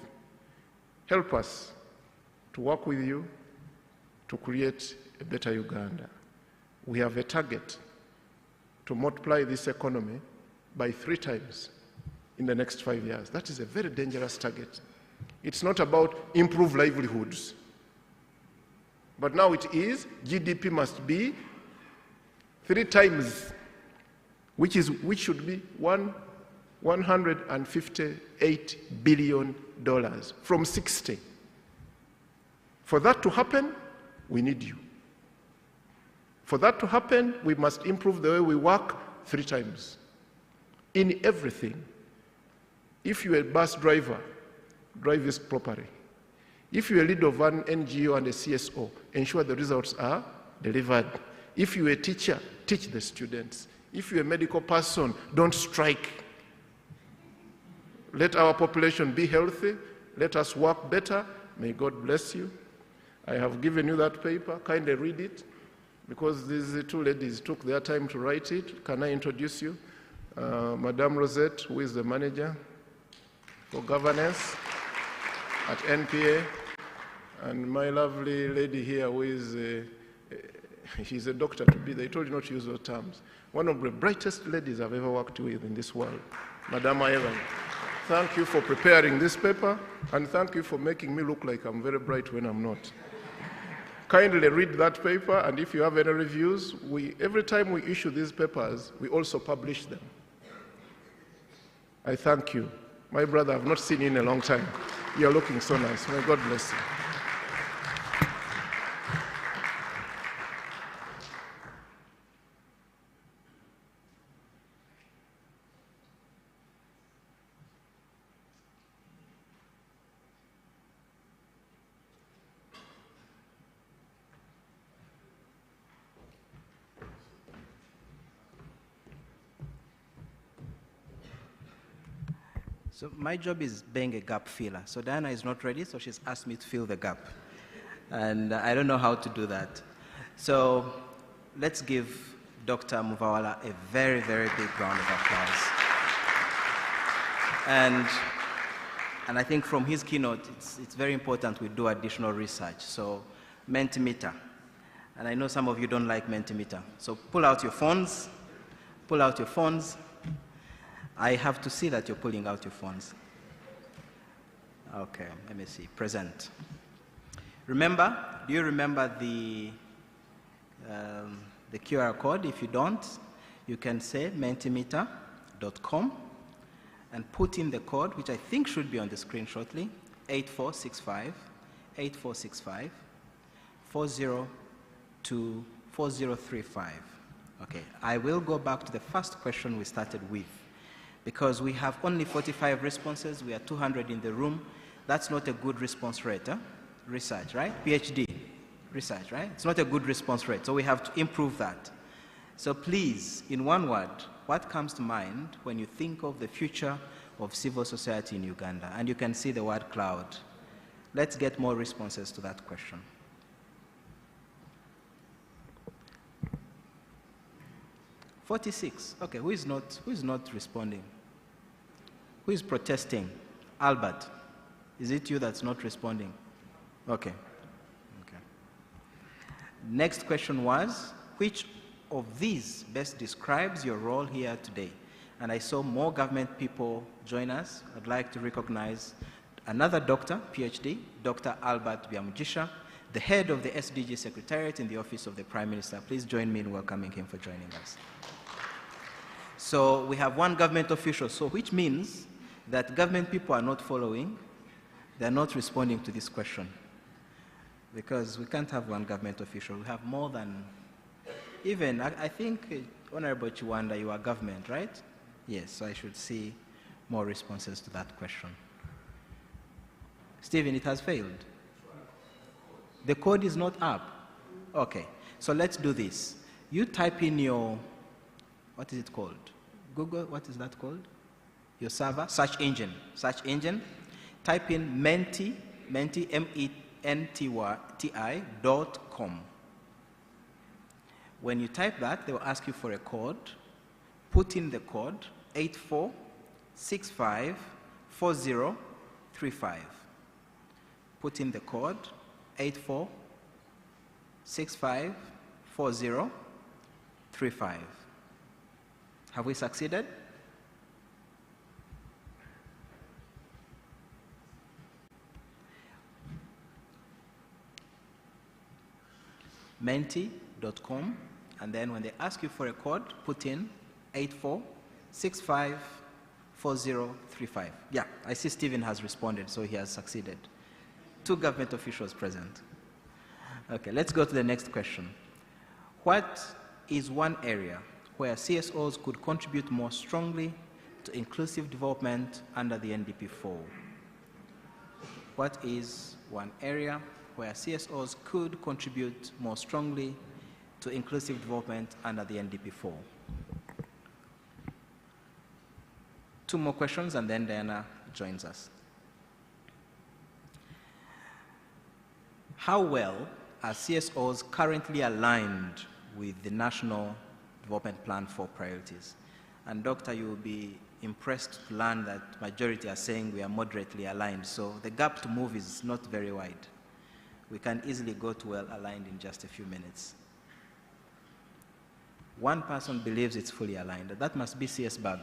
Help us to work with you to create a better Uganda. We have a target to multiply this economy by 3 times in the next 5 years. That is a very dangerous target. It's not about improved livelihoods. But now it is, GDP must be 3 times, which should be $158 billion from 60. For that to happen, we need you. For that to happen, we must improve the way we work 3 times. In everything. If you're a bus driver, drive this properly. If you're a leader of an NGO and a CSO, ensure the results are delivered. If you're a teacher, teach the students. If you're a medical person, don't strike. Let our population be healthy. Let us work better. May God bless you. I have given you that paper. Kindly read it, because these 2 ladies took their time to write it. Can I introduce you? Madame Rosette, who is the manager for governance at NPA, and my lovely lady here, who is she's a doctor to be. They told you not to use those terms. One of the brightest ladies I've ever worked with in this world, Madame Evan. Thank you for preparing this paper, and thank you for making me look like I'm very bright when I'm not. Kindly read that paper, and if you have any reviews, every time we issue these papers, we also publish them. I thank you. My brother, I've not seen you in a long time. You're looking so nice. May God bless you. So my job is being a gap filler. So Diana is not ready, so she's asked me to fill the gap. And I don't know how to do that. So let's give Dr. Muvawala a very, very big round of applause. And I think from his keynote, it's very important we do additional research. So Mentimeter. And I know some of you don't like Mentimeter. So pull out your phones. Pull out your phones. I have to see that you're pulling out your phones. Okay, let me see. Present. Remember, do you remember the QR code? If you don't, you can say mentimeter.com and put in the code, which I think should be on the screen shortly, 8465 8465 402 4035. Okay, I will go back to the first question we started with. Because we have only 45 responses, we are 200 in the room. That's not a good response rate, huh? Research, right? PhD, research, right? It's not a good response rate, so we have to improve that. So please, in one word, what comes to mind when you think of the future of civil society in Uganda? And you can see the word cloud. Let's get more responses to that question. (46). Okay, who is not responding? Who is protesting? Albert, is it you that's not responding? Okay. Okay. Next question was, which of these best describes your role here today? And I saw more government people join us. I'd like to recognize another doctor, PhD, Dr. Albert Byamujisha, the head of the SDG Secretariat in the Office of the Prime Minister. Please join me in welcoming him for joining us. So we have one government official, so which means that government people are not following, they're not responding to this question. Because we can't have one government official, we have more than, even, I think, Honorable Chiwanda, you are government, right? Yes, so I should see more responses to that question. Stephen, it has failed. The code is not up. Okay, so let's do this. You type in your, what is it called? Google, what is that called? Your server, search engine. Type in Menti, MENTI.com. When you type that, they will ask you for a code. Put in the code 84654035. Put in the code 84654035. Have we succeeded? Menti.com, and then when they ask you for a code, put in 84654035. Yeah, I see Stephen has responded, so he has succeeded. 2 government officials present. Okay, let's go to the next question. What is one area where CSOs could contribute more strongly to inclusive development under the NDP4? What is one area where CSOs could contribute more strongly to inclusive development under the NDP4? 2 more questions, and then Diana joins us. How well are CSOs currently aligned with the National Development Plan for priorities? And Doctor, you will be impressed to learn that majority are saying we are moderately aligned, so the gap to move is not very wide. We can easily go to well aligned in just a few minutes. One person believes it's fully aligned. That must be CS Bag.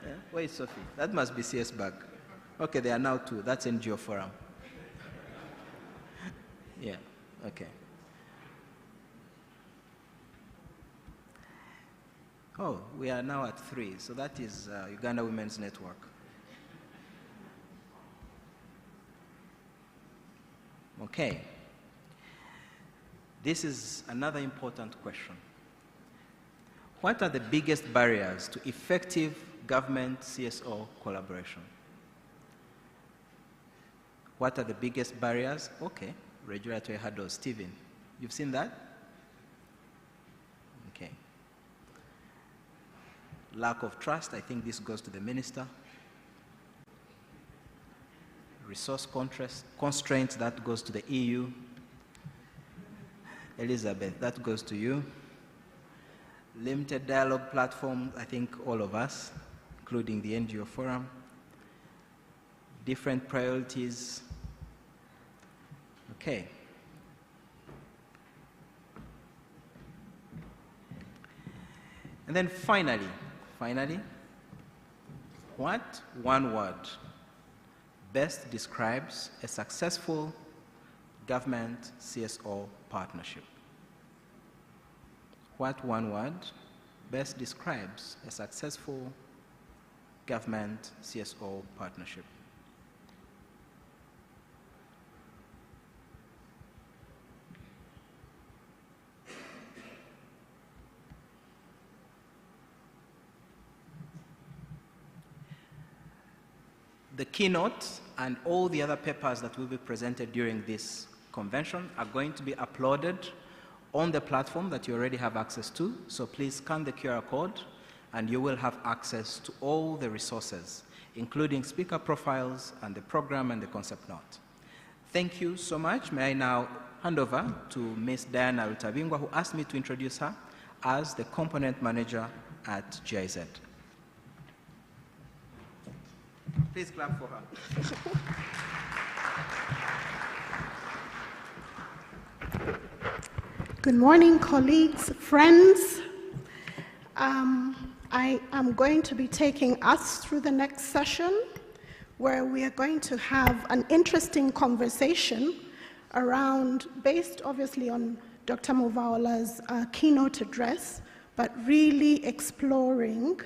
Yeah? Where is Sophie? That must be CS Bag. Okay, there are now 2. That's NGO Forum. Yeah, okay. Oh, we are now at 3, so that is Uganda Women's Network. Okay. This is another important question. What are the biggest barriers to effective government CSO collaboration? What are the biggest barriers? Okay, regulatory hurdles. Stephen, you've seen that? Okay. Lack of trust, I think this goes to the minister. Resource constraints, that goes to the EU. Elizabeth, that goes to you. Limited dialogue platform, I think all of us, including the NGO Forum. Different priorities. Okay. And then finally, what one word best describes a successful government CSO partnership? What one word best describes a successful government CSO partnership? The keynote and all the other papers that will be presented during this convention are going to be uploaded on the platform that you already have access to. So please scan the QR code and you will have access to all the resources, including speaker profiles and the program and the concept note. Thank you so much. May I now hand over to Ms. Diana Rutabingwa, who asked me to introduce her as the component manager at GIZ. Please clap for her. Good morning, colleagues, friends. I am going to be taking us through the next session, where we are going to have an interesting conversation around, based obviously on Dr. Muvawala's keynote address, but really exploring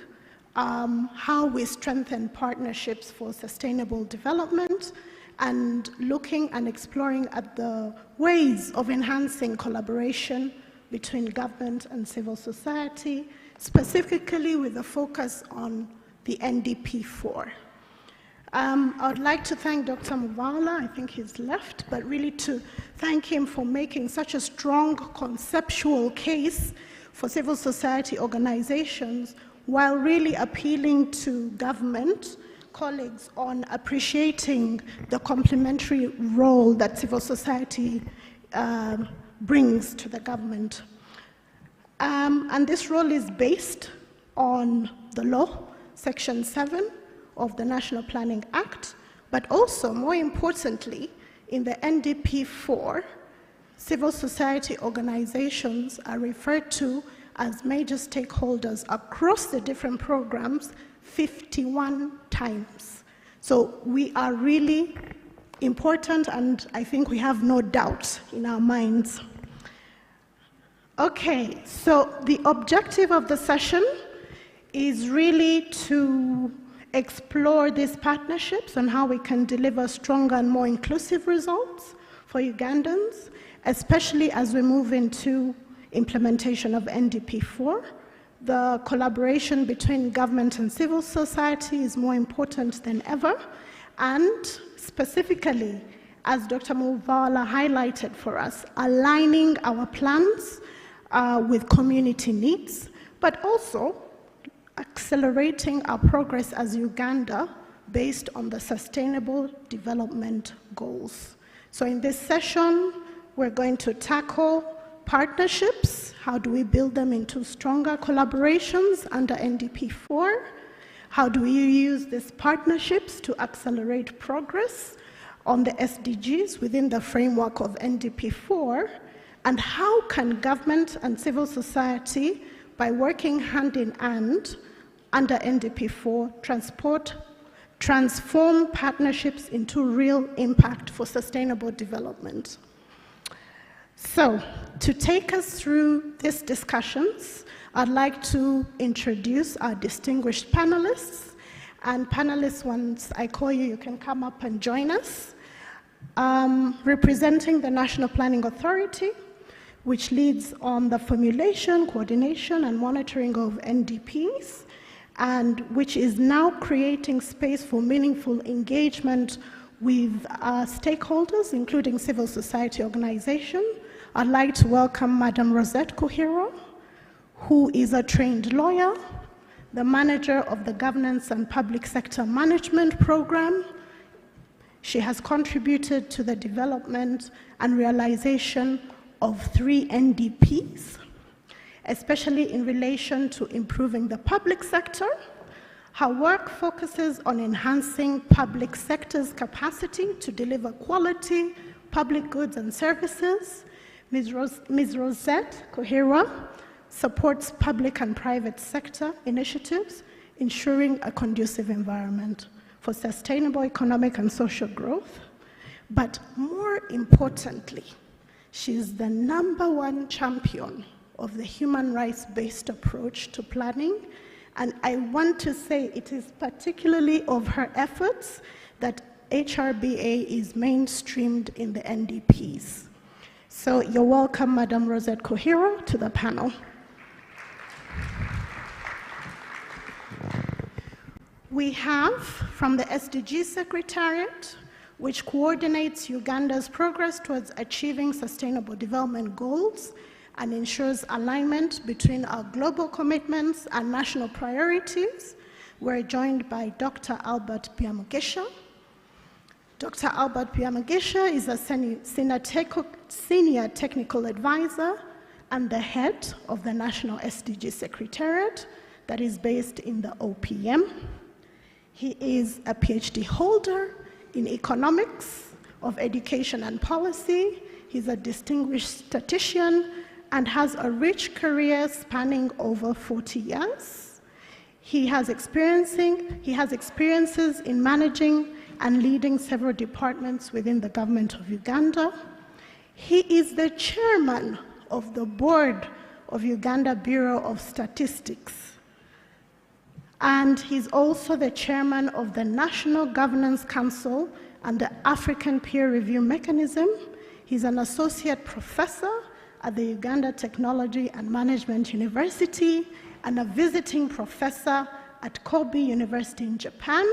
how we strengthen partnerships for sustainable development, and looking and exploring at the ways of enhancing collaboration between government and civil society, specifically with a focus on the NDP4. I would like to thank Dr. Muvala, I think he's left, but really to thank him for making such a strong conceptual case for civil society organizations while really appealing to government colleagues on appreciating the complementary role that civil society brings to the government. And this role is based on the law, Section 7 of the National Planning Act, but also, more importantly, in the NDP4, civil society organizations are referred to as major stakeholders across the different programs 51 times. So we are really important, and I think we have no doubt in our minds. Okay, so the objective of the session is really to explore these partnerships and how we can deliver stronger and more inclusive results for Ugandans, especially as we move into implementation of NDP4. The collaboration between government and civil society is more important than ever, and specifically, as Dr. Muvala highlighted for us, aligning our plans with community needs, but also accelerating our progress as Uganda based on the Sustainable Development Goals. So in this session, we're going to tackle partnerships. How do we build them into stronger collaborations under NDP4? How do we use these partnerships to accelerate progress on the SDGs within the framework of NDP4? And how can government and civil society, by working hand in hand under NDP4, transform partnerships into real impact for sustainable development? So, to take us through these discussions, I'd like to introduce our distinguished panelists. And panelists, once I call you, you can come up and join us. Representing the National Planning Authority, which leads on the formulation, coordination, and monitoring of NDPs, and which is now creating space for meaningful engagement with stakeholders, including civil society organizations. I'd like to welcome Madam Rosette Kuhiro, who is a trained lawyer, the manager of the Governance and Public Sector Management Program. She has contributed to the development and realization of 3 NDPs, especially in relation to improving the public sector. Her work focuses on enhancing public sector's capacity to deliver quality public goods and services. Ms. Rosette Kuhiro supports public and private sector initiatives, ensuring a conducive environment for sustainable economic and social growth. But more importantly, she is the #1 champion of the human rights-based approach to planning, and I want to say it is particularly of her efforts that HRBA is mainstreamed in the NDPs. So you're welcome, Madam Rosette Kuhiro, to the panel. We have from the SDG Secretariat, which coordinates Uganda's progress towards achieving sustainable development goals and ensures alignment between our global commitments and national priorities. We're joined by Dr. Albert Byamagesha. Dr. Albert Byamagesha is a senior technical advisor and the head of the National SDG Secretariat that is based in the OPM. He is a PhD holder in economics of education and policy. He's a distinguished statistician and has a rich career spanning over 40 years. He has experiences in managing and leading several departments within the government of Uganda. He is the chairman of the board of Uganda Bureau of Statistics. and he's also the chairman of the National Governance Council and the African Peer Review Mechanism. He's an associate professor at the Uganda Technology and Management University and a visiting professor at Kobe University in Japan.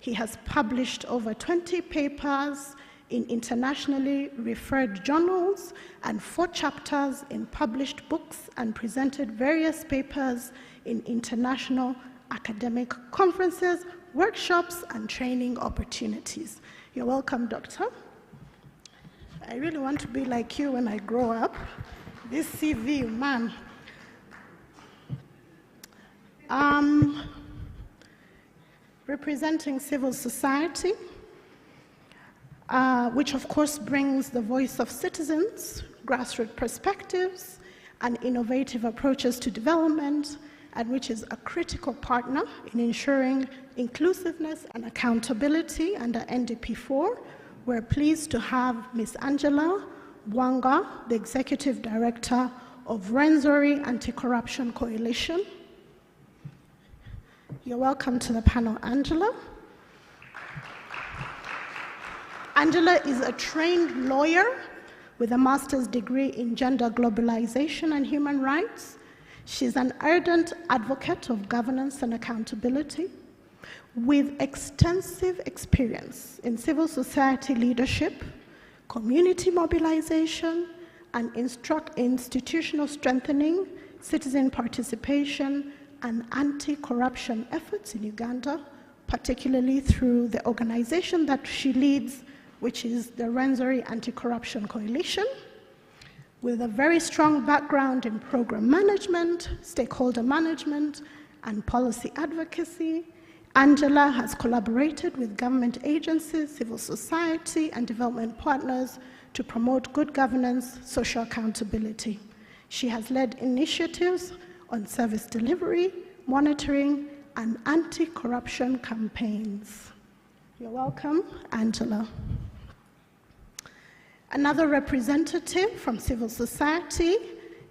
He has published over 20 papers in internationally referred journals and 4 chapters in published books, and presented various papers in international academic conferences, workshops, and training opportunities. You're welcome, Doctor. I really want to be like you when I grow up. This CV, man. Representing civil society, which of course brings the voice of citizens, grassroots perspectives, and innovative approaches to development, and which is a critical partner in ensuring inclusiveness and accountability under NDP4. We're pleased to have Ms. Angela Bwanga, the Executive Director of Rwenzori Anti-Corruption Coalition. You're welcome to the panel, Angela. Angela is a trained lawyer with a master's degree in gender globalization and human rights. She's an ardent advocate of governance and accountability with extensive experience in civil society leadership, community mobilization, and institutional strengthening, citizen participation, and anti-corruption efforts in Uganda, particularly through the organization that she leads, which is the Rwenzori Anti-Corruption Coalition. With a very strong background in program management, stakeholder management, and policy advocacy, Angela has collaborated with government agencies, civil society, and development partners to promote good governance, social accountability. She has led initiatives on service delivery, monitoring, and anti-corruption campaigns. You're welcome, Angela. Another representative from civil society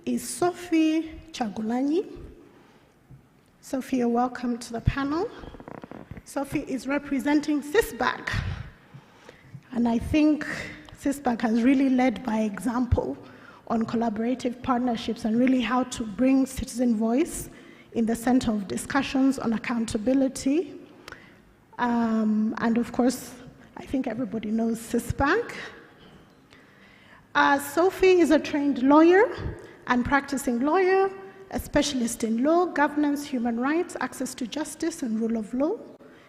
is Sophie Chagulanyi. Sophie, you're welcome to the panel. Sophie is representing CISBAC, and I think CISBAC has really led by example on collaborative partnerships and really how to bring citizen voice in the center of discussions on accountability. And of course, I think everybody knows CISBAC. Sophie is a trained lawyer and practicing lawyer, a specialist in law, governance, human rights, access to justice, and rule of law.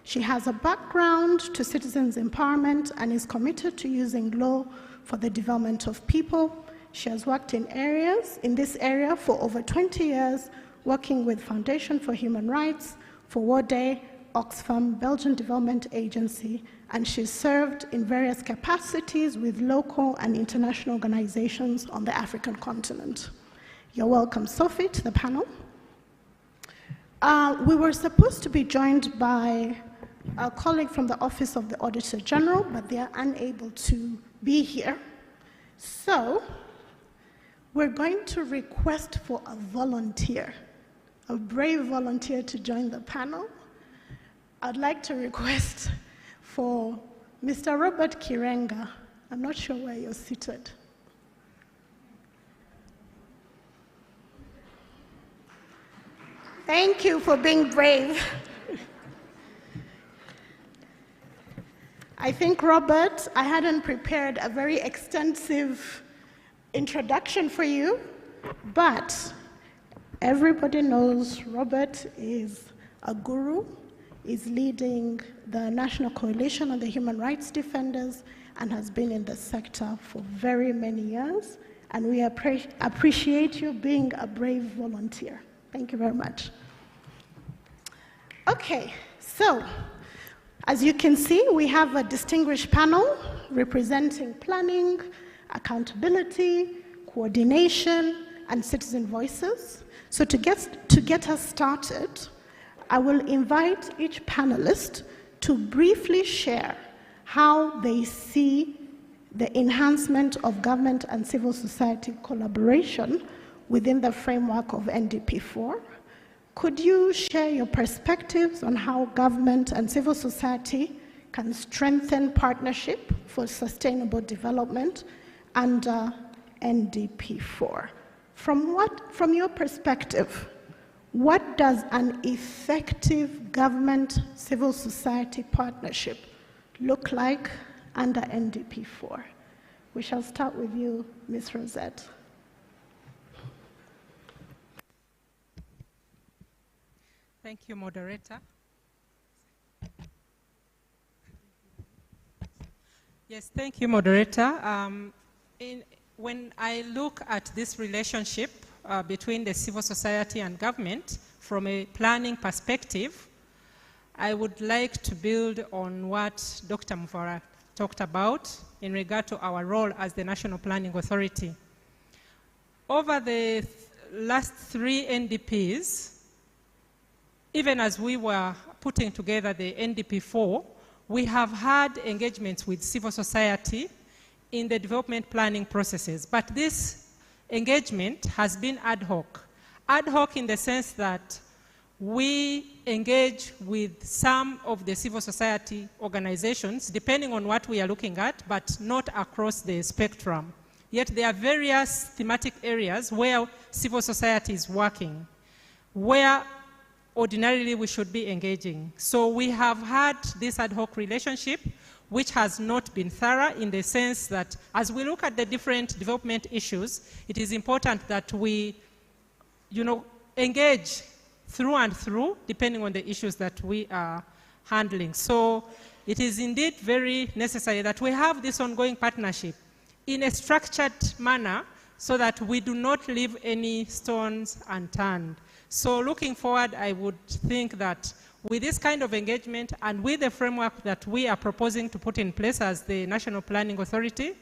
She has a background to citizens' empowerment and is committed to using law for the development of people. She has worked in this area for over 20 years, working with Foundation for Human Rights, Forward, Oxfam, Belgian Development Agency, and she's served in various capacities with local and international organizations on the African continent. You're welcome, Sophie, to the panel. We were supposed to be joined by a colleague from the Office of the Auditor General, but they are unable to be here. So, we're going to request for a volunteer, a brave volunteer to join the panel. I'd like to request for Mr. Robert Kirenga. I'm not sure where you're seated. Thank you for being brave. I think, Robert, I hadn't prepared a very extensive introduction for you, but everybody knows Robert is a guru, is leading the National Coalition of the Human Rights Defenders, and has been in the sector for very many years, and we appreciate you being a brave volunteer. Thank you very much. Okay, so as you can see, we have a distinguished panel representing planning, accountability, coordination, and citizen voices. So to get us started, I will invite each panelist to briefly share how they see the enhancement of government and civil society collaboration within the framework of NDP4, Could you share your perspectives on how government and civil society can strengthen partnership for sustainable development under NDP4? From your perspective, what does an effective government-civil society partnership look like under NDP4? We shall start with you, Ms. Rosette. Thank you, moderator. Yes, thank you, moderator. When I look at this relationship between the civil society and government from a planning perspective, I would like to build on what Dr. Muvara talked about in regard to our role as the National Planning Authority. Over the last 3 NDPs, even as we were putting together the NDP4, we have had engagements with civil society in the development planning processes. But this engagement has been ad hoc. Ad hoc in the sense that we engage with some of the civil society organizations, depending on what we are looking at, but not across the spectrum. Yet there are various thematic areas where civil society is working, where ordinarily we should be engaging. So we have had this ad hoc relationship, which has not been thorough in the sense that as we look at the different development issues, it is important that we, engage through and through, depending on the issues that we are handling. So it is indeed very necessary that we have this ongoing partnership in a structured manner so that we do not leave any stones unturned. So looking forward, I would think that with this kind of engagement and with the framework that we are proposing to put in place as the National Planning Authority,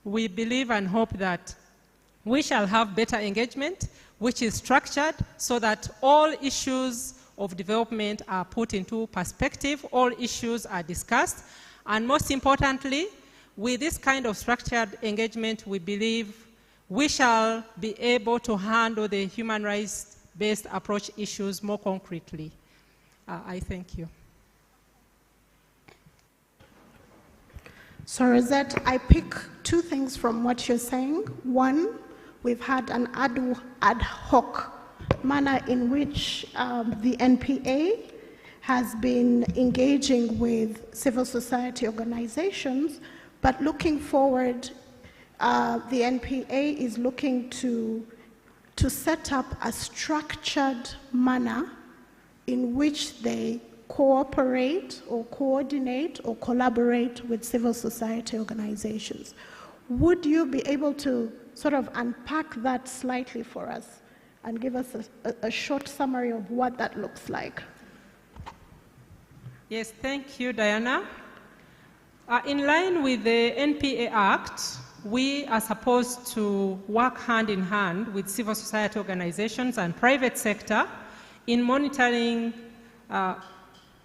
we believe and hope that we shall have better engagement, which is structured so that all issues of development are put into perspective, all issues are discussed, and most importantly, with this kind of structured engagement, we believe we shall be able to handle the human rights-based approach issues more concretely. I thank you. So Rosette, I pick 2 things from what you're saying. One, we've had an ad hoc manner in which the NPA has been engaging with civil society organizations, but looking forward, the NPA is looking to set up a structured manner in which they cooperate or coordinate or collaborate with civil society organizations. Would you be able to sort of unpack that slightly for us and give us a short summary of what that looks like? Yes, thank you, Diana. In line with the NPA Act, we are supposed to work hand in hand with civil society organizations and private sector in monitoring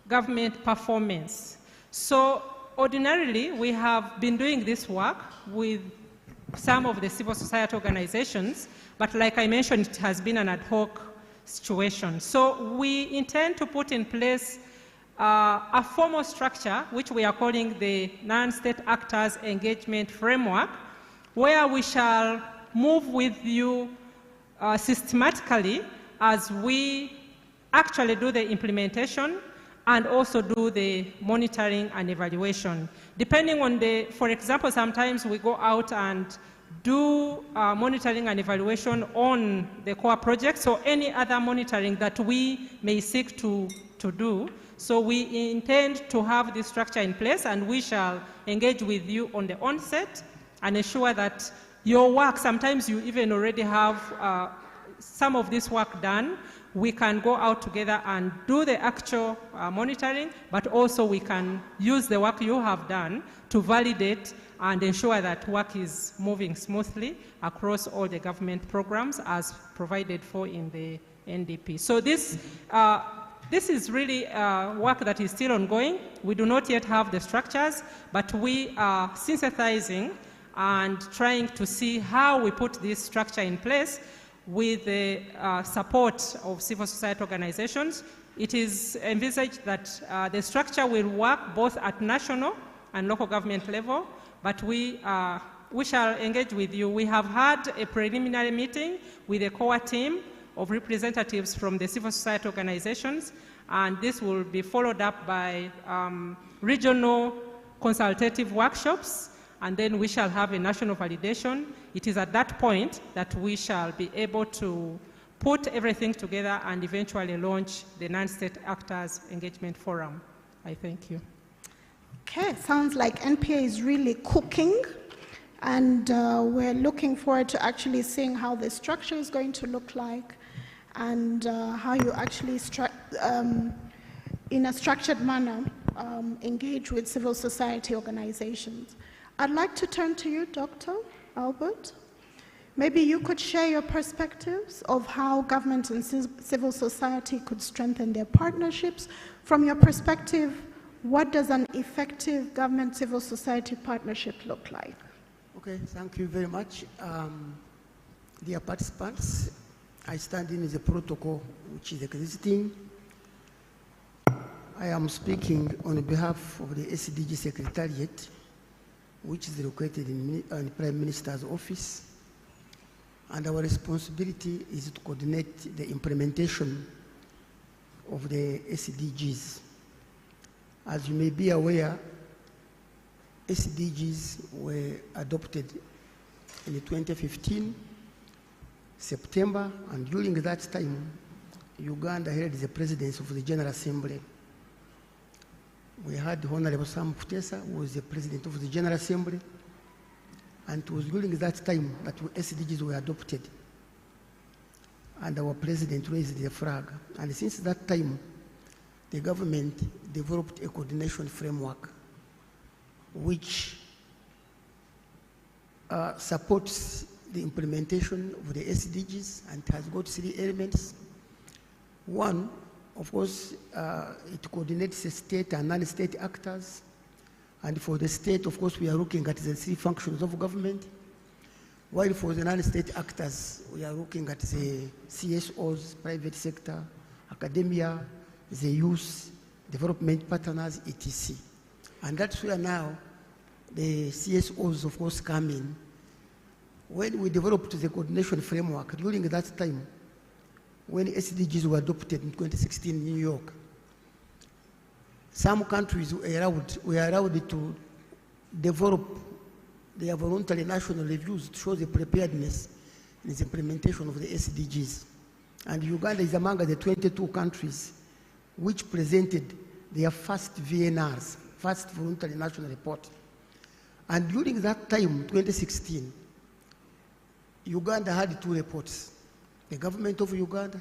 government performance. So ordinarily, we have been doing this work with some of the civil society organizations, but like I mentioned, it has been an ad hoc situation. So we intend to put in place a formal structure, which we are calling the Non-State Actors Engagement Framework, where we shall move with you systematically as we actually do the implementation and also do the monitoring and evaluation. Depending on for example, sometimes we go out and do monitoring and evaluation on the core projects or any other monitoring that we may seek to do. So we intend to have this structure in place, and we shall engage with you on the onset and ensure that your work, sometimes you even already have some of this work done. We can go out together and do the actual monitoring, but also we can use the work you have done to validate and ensure that work is moving smoothly across all the government programs as provided for in the NDP. So this is really work that is still ongoing. We do not yet have the structures, but we are synthesizing and trying to see how we put this structure in place with the support of civil society organizations. It is envisaged that the structure will work both at national and local government level, but we shall engage with you. We have had a preliminary meeting with a core team of representatives from the civil society organizations, and this will be followed up by regional consultative workshops, and then we shall have a national validation. It is at that point that we shall be able to put everything together and eventually launch the non-state actors engagement forum. I thank you. Okay, sounds like NPA is really cooking, and we're looking forward to actually seeing how the structure is going to look like, and how you actually, in a structured manner, engage with civil society organizations. I'd like to turn to you, Dr. Albert. Maybe you could share your perspectives of how government and civil society could strengthen their partnerships. From your perspective, what does an effective government-civil society partnership look like? Okay, thank you very much. Dear participants, I stand in the protocol which is existing. I am speaking on behalf of the SDG Secretariat, which is located in the Prime Minister's office. And our responsibility is to coordinate the implementation of the SDGs. As you may be aware, SDGs were adopted in 2015, September, and during that time, Uganda held the presidency of the General Assembly. We had Honorable Sam Kutesa, who was the president of the General Assembly, and it was during that time that SDGs were adopted, and our president raised the flag. And since that time, the government developed a coordination framework which supports the implementation of the SDGs, and has got 3 elements. One, of course, it coordinates the state and non-state actors. And for the state, of course, we are looking at the 3 functions of government. While for the non-state actors, we are looking at the CSOs, private sector, academia, the youth, development partners, etc. And that's where now the CSOs, of course, come in. When we developed the coordination framework, during that time, when SDGs were adopted in 2016 in New York, some countries were allowed to develop their voluntary national reviews to show the preparedness in the implementation of the SDGs. And Uganda is among the 22 countries which presented their first VNRs, first voluntary national report. And during that time, 2016, Uganda had 2 reports. The government of Uganda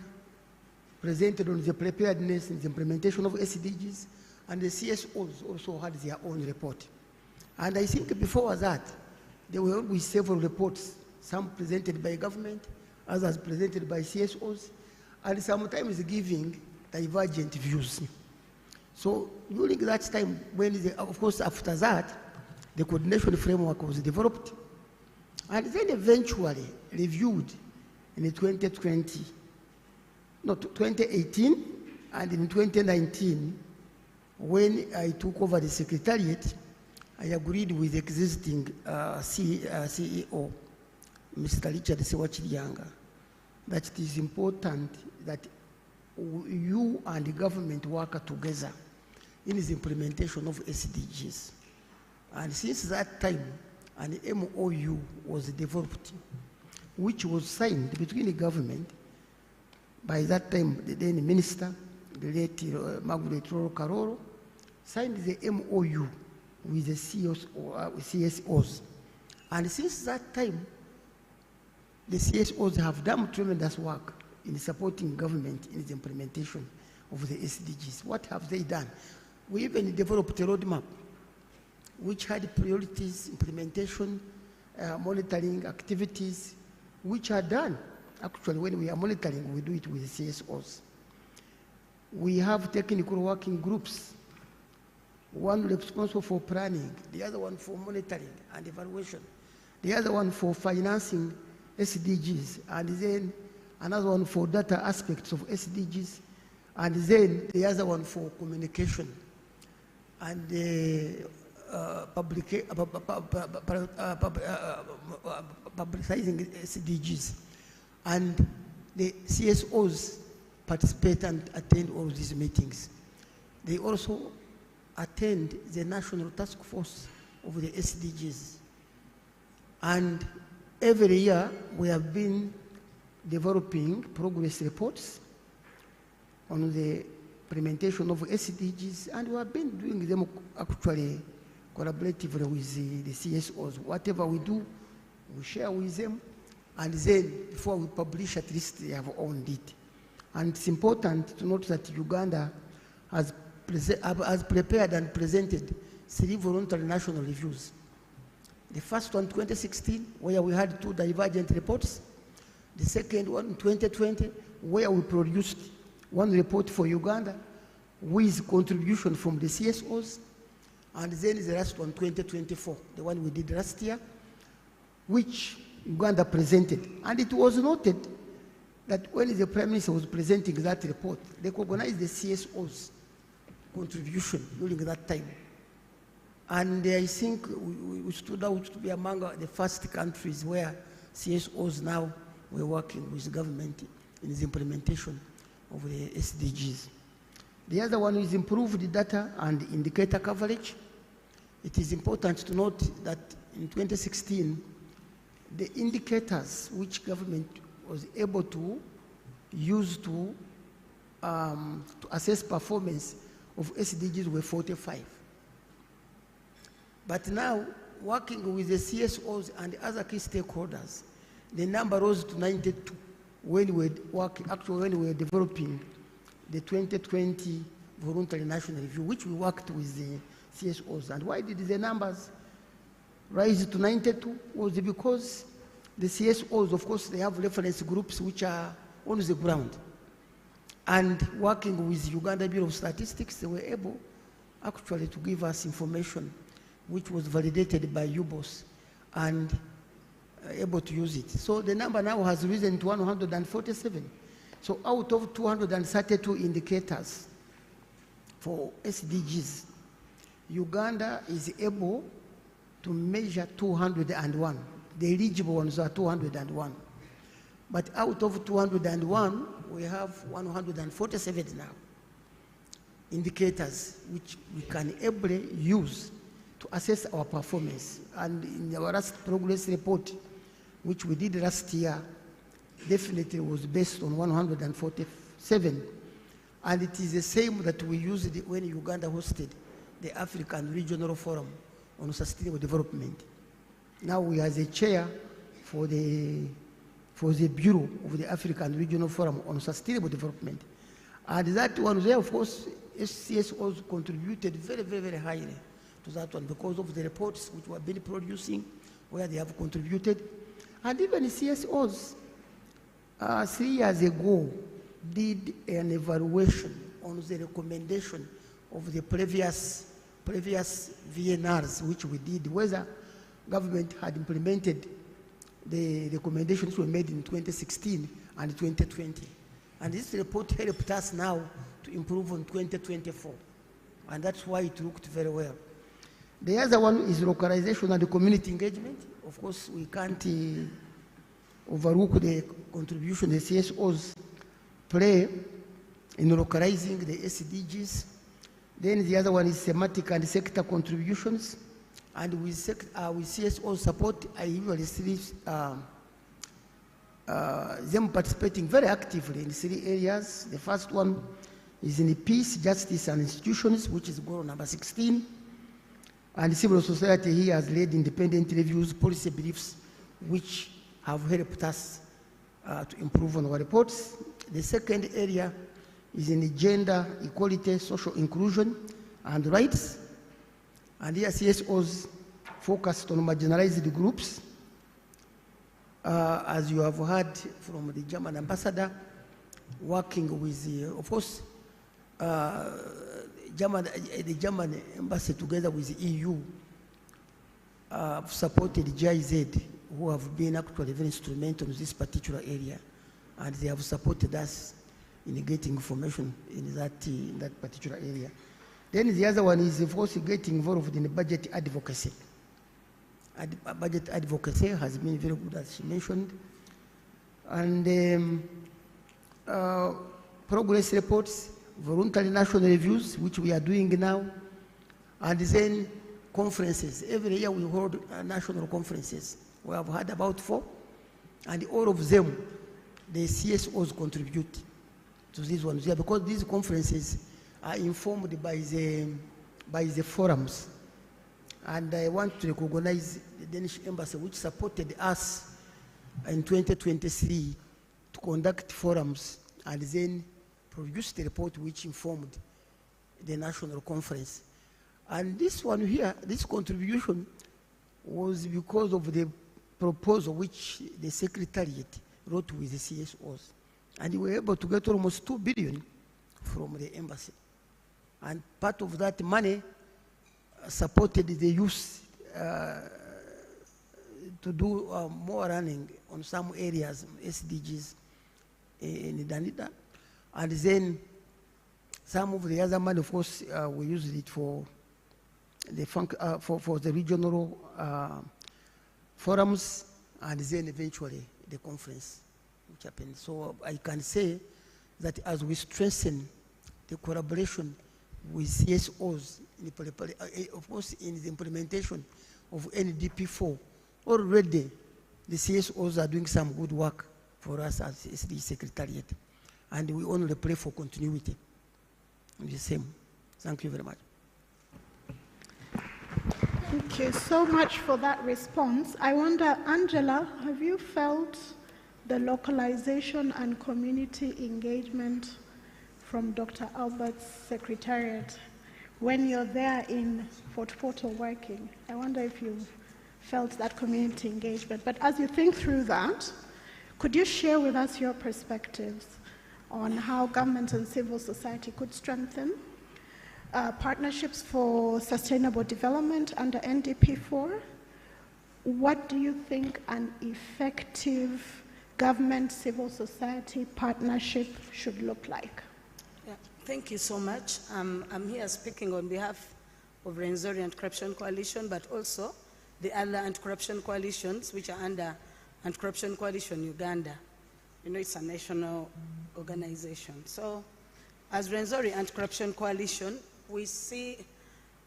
presented on the preparedness and the implementation of SDGs, and the CSOs also had their own report. And I think before that, there were always several reports, some presented by government, others presented by CSOs, and sometimes giving divergent views. So during that time, of course, after that, the coordination framework was developed, and then eventually reviewed in 2018, and in 2019, when I took over the secretariat, I agreed with the existing CEO, Mr. Richard Sewachirianga, that it is important that you and the government work together in the implementation of SDGs. And since that time, an MOU was developed, which was signed between the government, by that time, the then minister, the late Margaret Karoro, signed the MOU with the CSOs. And since that time, the CSOs have done tremendous work in supporting government in the implementation of the SDGs. What have they done? We even developed a roadmap which had priorities, implementation, monitoring activities, which are done. Actually, when we are monitoring, we do it with the CSOs. We have technical working groups, one responsible for planning, the other one for monitoring and evaluation, the other one for financing SDGs, and then another one for data aspects of SDGs, and then the other one for communication and publicizing SDGs. And the CSOs participate and attend all these meetings. They also attend the National Task Force of the SDGs. And every year we have been developing progress reports on the implementation of SDGs, and we have been doing them actually collaboratively with the CSOs. Whatever we do, we share with them, and then before we publish, at least they have owned it. And it's important to note that Uganda has prepared and presented 3 voluntary national reviews. The first one, 2016, where we had 2 divergent reports. The second one, 2020, where we produced 1 report for Uganda with contribution from the CSOs. And then the last one, 2024, the one we did last year, which Uganda presented. And it was noted that when the Prime Minister was presenting that report, they recognized the CSOs' contribution during that time. And I think we stood out to be among the first countries where CSOs now were working with the government in the implementation of the SDGs. The other one is improved data and indicator coverage. It is important to note that in 2016, the indicators which government was able to use to assess performance of SDGs were 45. But now, working with the CSOs and other key stakeholders, the number rose to 92 when we were developing the 2020 voluntary national review, which we worked with the CSOs. And why did the numbers rise to 92? Was because the CSOs, of course, they have reference groups which are on the ground. And working with Uganda Bureau of Statistics, they were able actually to give us information which was validated by UBOS and able to use it. So the number now has risen to 147. So out of 232 indicators for SDGs, Uganda is able to measure 201. The eligible ones are 201. But out of 201, we have 147 now indicators which we can ably use to assess our performance. And in our last progress report, which we did last year, definitely was based on 147. And it is the same that we used when Uganda hosted the African Regional Forum on Sustainable Development. Now we have a chair for the Bureau of the African Regional Forum on Sustainable Development. And that one there, of course, CSOs contributed very, very, very highly to that one because of the reports which we have been producing, where they have contributed. And even CSOs, 3 years ago, did an evaluation on the recommendation of the previous VNRs, which we did, whether government had implemented the recommendations were made in 2016 and 2020. And this report helped us now to improve on 2024. And that's why it looked very well. The other one is localization and community engagement. Of course, we can't overlook the contribution the CSOs play in localizing the SDGs. Then the other one is thematic and sector contributions. And with CSO support, I usually see them participating very actively in 3 areas. The first one is in peace, justice, and institutions, which is goal number 16. And civil society here has led independent reviews, policy briefs, which have helped us to improve on our reports. The second area is in gender equality, social inclusion, and rights. And here CSOs focused on marginalized groups. As you have heard from the German ambassador, working with, of course, the German embassy together with the EU supported GIZ, who have been actually very instrumental in this particular area. and they have supported us in getting information in that particular area. Then the other one is, of course, getting involved in budget advocacy. Budget advocacy has been very good, as she mentioned. And progress reports, voluntary national reviews, which we are doing now, and then conferences. Every year we hold national conferences. We have had about 4, and all of them, the CSOs contribute to these ones here, because these conferences are informed by the forums. And I want to recognize the Danish Embassy, which supported us in 2023 to conduct forums and then produce the report which informed the national conference. And this one here, this contribution was because of the proposal which the Secretariat wrote with the CSOs. And we were able to get almost 2 billion from the embassy. And part of that money supported the youth to do more running on some areas, SDGs in Danida. And then some of the other money, of course, we used it for the regional forums, and then eventually the conference which happened. So I can say that as we strengthen the collaboration with CSOs, of course, in the implementation of NDP4, already the CSOs are doing some good work for us as the Secretariat. And we only pray for continuity. The same. Thank you very much. Thank you so much for that response. I wonder, Angela, have you felt the localization and community engagement from Dr. Albert's Secretariat when you're there in Fort Portal working? I wonder if you've felt that community engagement. But as you think through that, could you share with us your perspectives on how government and civil society could strengthen partnerships for sustainable development under NDP4? What do you think an effective government-civil society partnership should look like? Yeah, thank you so much. I'm here speaking on behalf of Renzori Anti-Corruption Coalition, but also the other anti-corruption coalitions which are under Anti-Corruption Coalition Uganda. You know, it's a national organization. So as Renzori Anti-Corruption Coalition, we see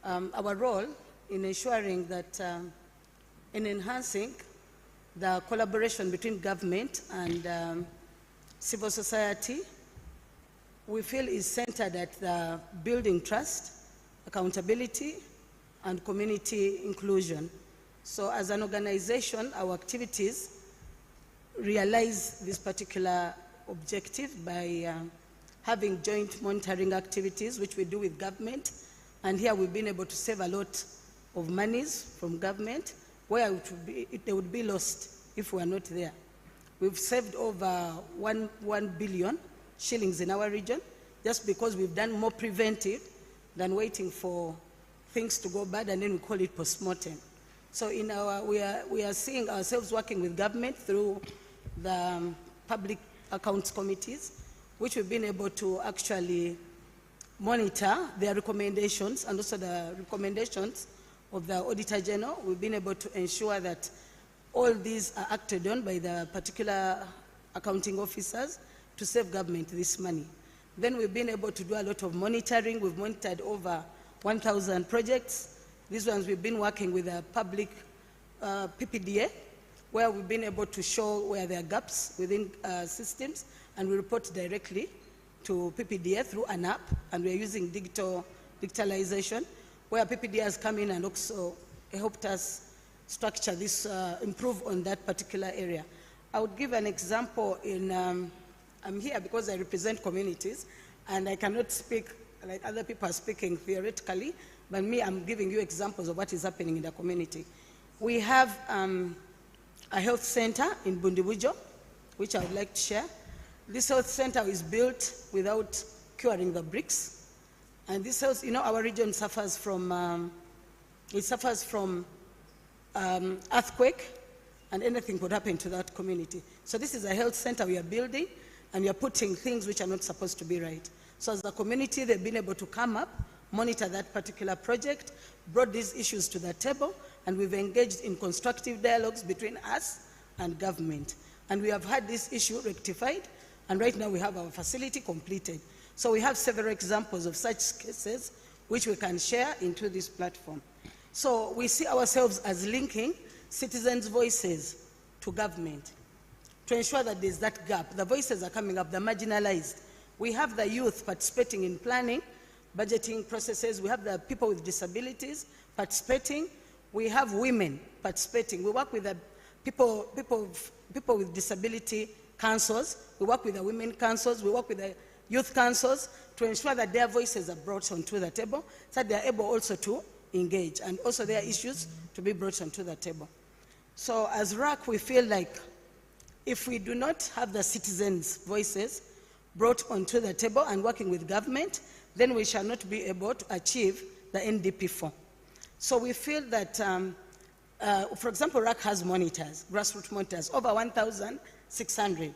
our role in ensuring that, in enhancing the collaboration between government and civil society, we feel is centered at the building trust, accountability, and community inclusion. So as an organization, our activities realize this particular objective by having joint monitoring activities, which we do with government. And here we've been able to save a lot of monies from government, where they would be lost if we are not there. We've saved over 1 billion shillings in our region, just because we've done more preventive than waiting for things to go bad, and then we call it post-mortem. So we are seeing ourselves working with government through the public accounts committees, which we've been able to actually monitor their recommendations and also the recommendations of the Auditor General. We've been able to ensure that all these are acted on by the particular accounting officers to save government this money. Then we've been able to do a lot of monitoring. We've monitored over 1,000 projects. These ones we've been working with a public PPDA, where we've been able to show where there are gaps within systems, and we report directly to PPDA through an app, and we're using digitalization, where PPDA has come in and also helped us structure this, improve on that particular area. I would give an example in, I'm here because I represent communities, and I cannot speak like other people are speaking theoretically, but me, I'm giving you examples of what is happening in the community. We have a health center in Bundibujo, which I would like to share. This health center is built without curing the bricks. And this health, you know, our region suffers from, earthquake, and anything could happen to that community. So this is a health center we are building, and you're putting things which are not supposed to be right. So as a community, they've been able to come up, monitor that particular project, brought these issues to the table, and we've engaged in constructive dialogues between us and government. And we have had this issue rectified, and right now we have our facility completed. So we have several examples of such cases which we can share into this platform. So we see ourselves as linking citizens' voices to government to ensure that there's that gap. The voices are coming up, they're marginalized. We have the youth participating in planning, budgeting processes. We have the people with disabilities participating. We have women participating. We work with the people with disability councils. We work with the women councils. We work with the youth councils to ensure that their voices are brought onto the table, so that they are able also to engage, and also their issues to be brought onto the table. So as RAC, we feel like if we do not have the citizens' voices brought onto the table and working with government, then we shall not be able to achieve the NDP4. So we feel that, for example, RAC has monitors, grassroots monitors, over 1,600.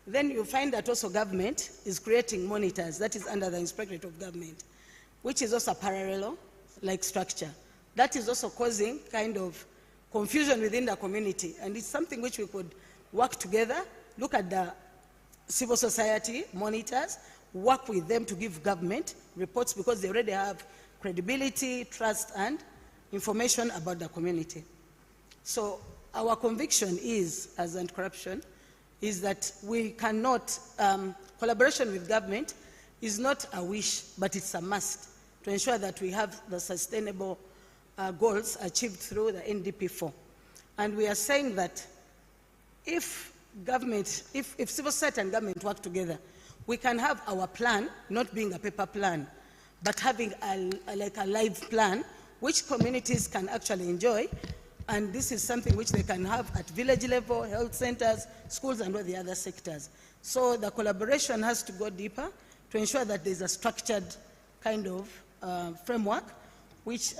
Then you find that also government is creating monitors, that is under the Inspectorate of Government, which is also a parallel-like structure. That is also causing kind of confusion within the community, and it's something which we could work together, look at the civil society monitors, work with them to give government reports, because they already have credibility, trust, and information about the community. So our conviction is, as anti-corruption, is that we cannot, collaboration with government is not a wish, but it's a must to ensure that we have the sustainable goals achieved through the NDP4. And we are saying that if government, if civil society and government work together, we can have our plan not being a paper plan, but having like a live plan which communities can actually enjoy. And this is something which they can have at village level, health centers, schools, and all the other sectors. So the collaboration has to go deeper to ensure that there's a structured kind of framework, which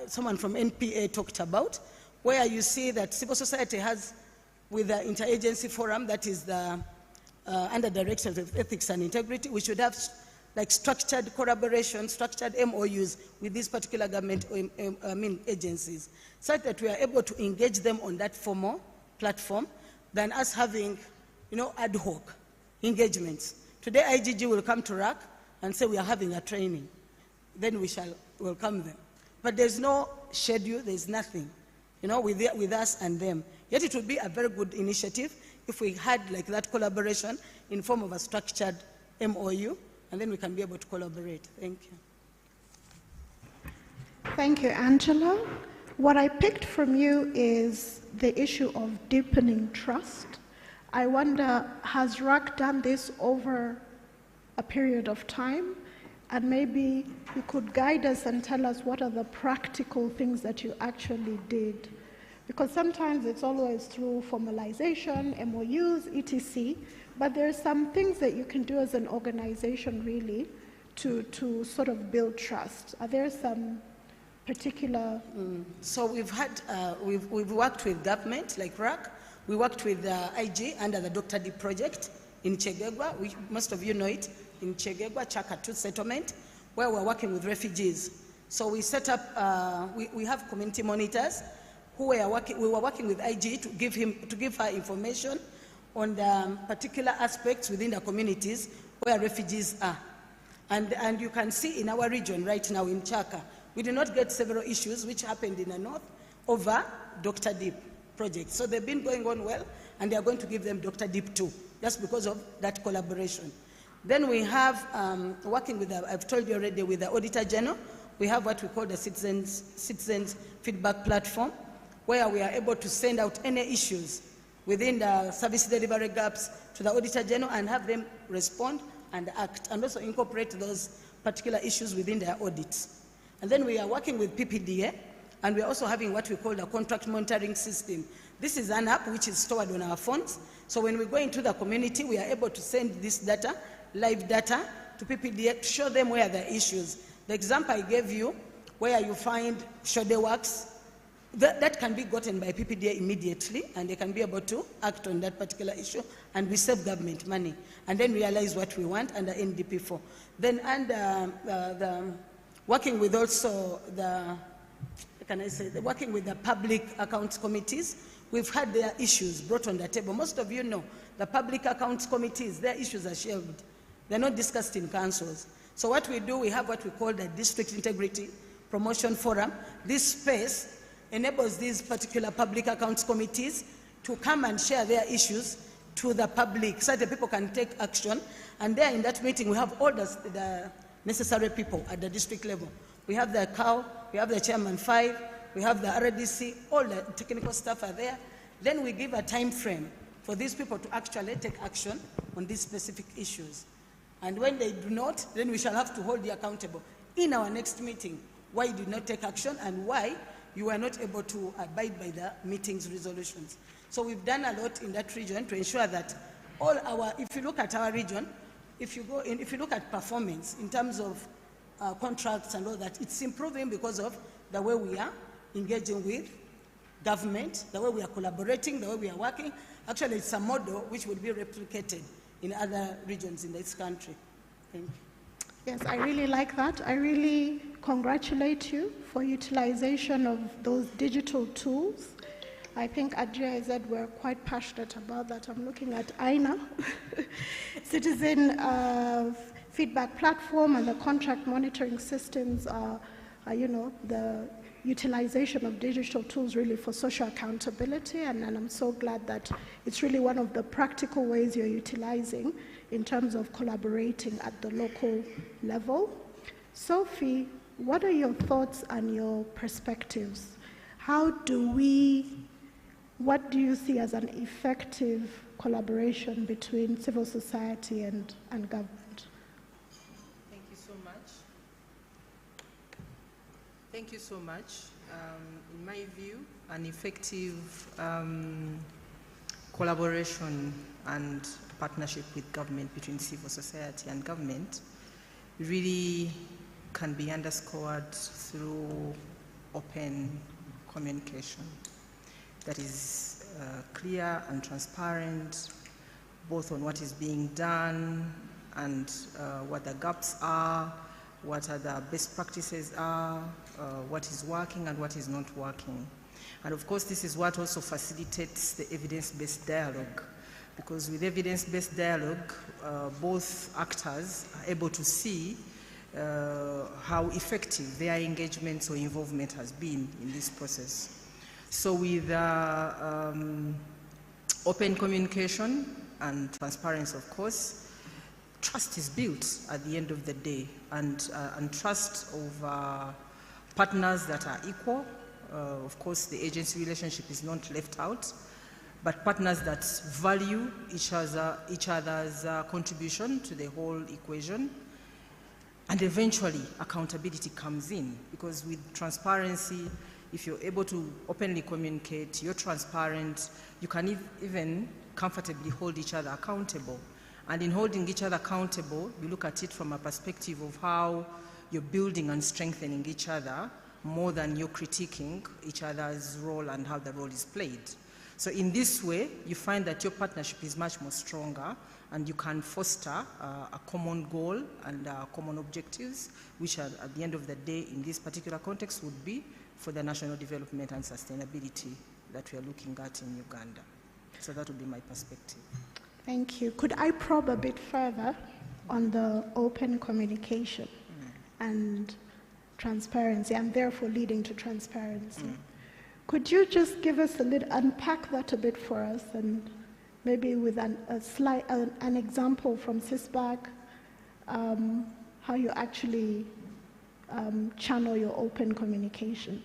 someone from NPA talked about, where you see that civil society has, with the interagency forum, that is the under direction of ethics and integrity, we should have like structured collaboration, structured MOUs with these particular government agencies, so that we are able to engage them on that formal platform than us having, ad hoc engagements. Today, IGG will come to RAC and say we are having a training. Then we shall welcome them. But there's no schedule, there's nothing, with us and them. Yet it would be a very good initiative if we had like that collaboration in form of a structured MOU, and then we can be able to collaborate. Thank you. Thank you, Angela. What I picked from you is the issue of deepening trust. I wonder, has RAC done this over a period of time? And maybe you could guide us and tell us what are the practical things that you actually did. Because sometimes it's always through formalization, MOUs, etc. But there are some things that you can do as an organization really to sort of build trust. Are there some particular? So we've had, we've worked with government like RAC. We worked with IG under the Dr. D project in Chegegwa. Most of you know it, in Chegegwa, Chakatu settlement, where we're working with refugees. So we set up, we have community monitors who were working, we were working with IG to give her information on the particular aspects within the communities where refugees are. And you can see in our region right now in Chaka, we did not get several issues which happened in the north over Dr. Deep project. So they've been going on well, and they are going to give them Dr. Deep too, just because of that collaboration. Then we have, working with, I've told you already, with the Auditor General, we have what we call the Citizens Feedback Platform, where we are able to send out any issues within the service delivery gaps to the Auditor General and have them respond and act, and also incorporate those particular issues within their audits. And then we are working with PPDA, and we are also having what we call the contract monitoring system. This is an app which is stored on our phones. So when we go into the community, we are able to send this data, live data, to PPDA to show them where the issues. The example I gave you, where you find Shode Works, that can be gotten by PPDA immediately, and they can be able to act on that particular issue, and we save government money, and then realize what we want under NDP4. Then under working with also working with the public accounts committees, we've had their issues brought on the table. Most of you know the public accounts committees, their issues are shelved. They're not discussed in councils. So what we do, we have what we call the District Integrity Promotion Forum. This space enables these particular public accounts committees to come and share their issues to the public so that people can take action. And there in that meeting, we have all the necessary people at the district level. We have the COW, we have the Chairman 5, we have the RDC, all the technical staff are there. Then we give a time frame for these people to actually take action on these specific issues. And when they do not, then we shall have to hold you accountable in our next meeting. Why you did not take action and why you were not able to abide by the meeting's resolutions. So we've done a lot in that region to ensure that all our, if you look at our region, if you look at performance in terms of contracts and all that, it's improving because of the way we are engaging with government, the way we are collaborating, the way we are working. Actually, it's a model which will be replicated in other regions in this country. Thank you. Yes, I really like that. I really congratulate you for utilization of those digital tools. I think at GIZ we're quite passionate about that. I'm looking at Aina, citizen feedback platform, and the contract monitoring systems are the utilization of digital tools really for social accountability, and I'm so glad that it's really one of the practical ways you're utilizing in terms of collaborating at the local level. Sophie, what are your thoughts and your perspectives? What do you see as an effective collaboration between civil society and government? Thank you so much. Thank you so much. In my view, an effective collaboration and partnership with government, between civil society and government, really can be underscored through open communication that is clear and transparent, both on what is being done and what the gaps are, what are the best practices are, what is working and what is not working. And of course, this is what also facilitates the evidence-based dialogue, because with evidence-based dialogue, both actors are able to see how effective their engagement or involvement has been in this process. So with open communication and transparency, of course, trust is built at the end of the day, and trust of partners that are equal. Of course, the agency relationship is not left out, but partners that value each other's contribution to the whole equation. And eventually, accountability comes in, because with transparency, if you're able to openly communicate, you're transparent, you can even comfortably hold each other accountable. And in holding each other accountable, you look at it from a perspective of how you're building and strengthening each other more than you're critiquing each other's role and how the role is played. So in this way, you find that your partnership is much more stronger, and you can foster a common goal and common objectives, which are, at the end of the day, in this particular context, would be for the national development and sustainability that we are looking at in Uganda. So that would be my perspective. Thank you. Could I probe a bit further on the open communication and transparency, and therefore leading to transparency? Could you just give us unpack that a bit for us, and maybe with an example from CISBAC, how you actually channel your open communication?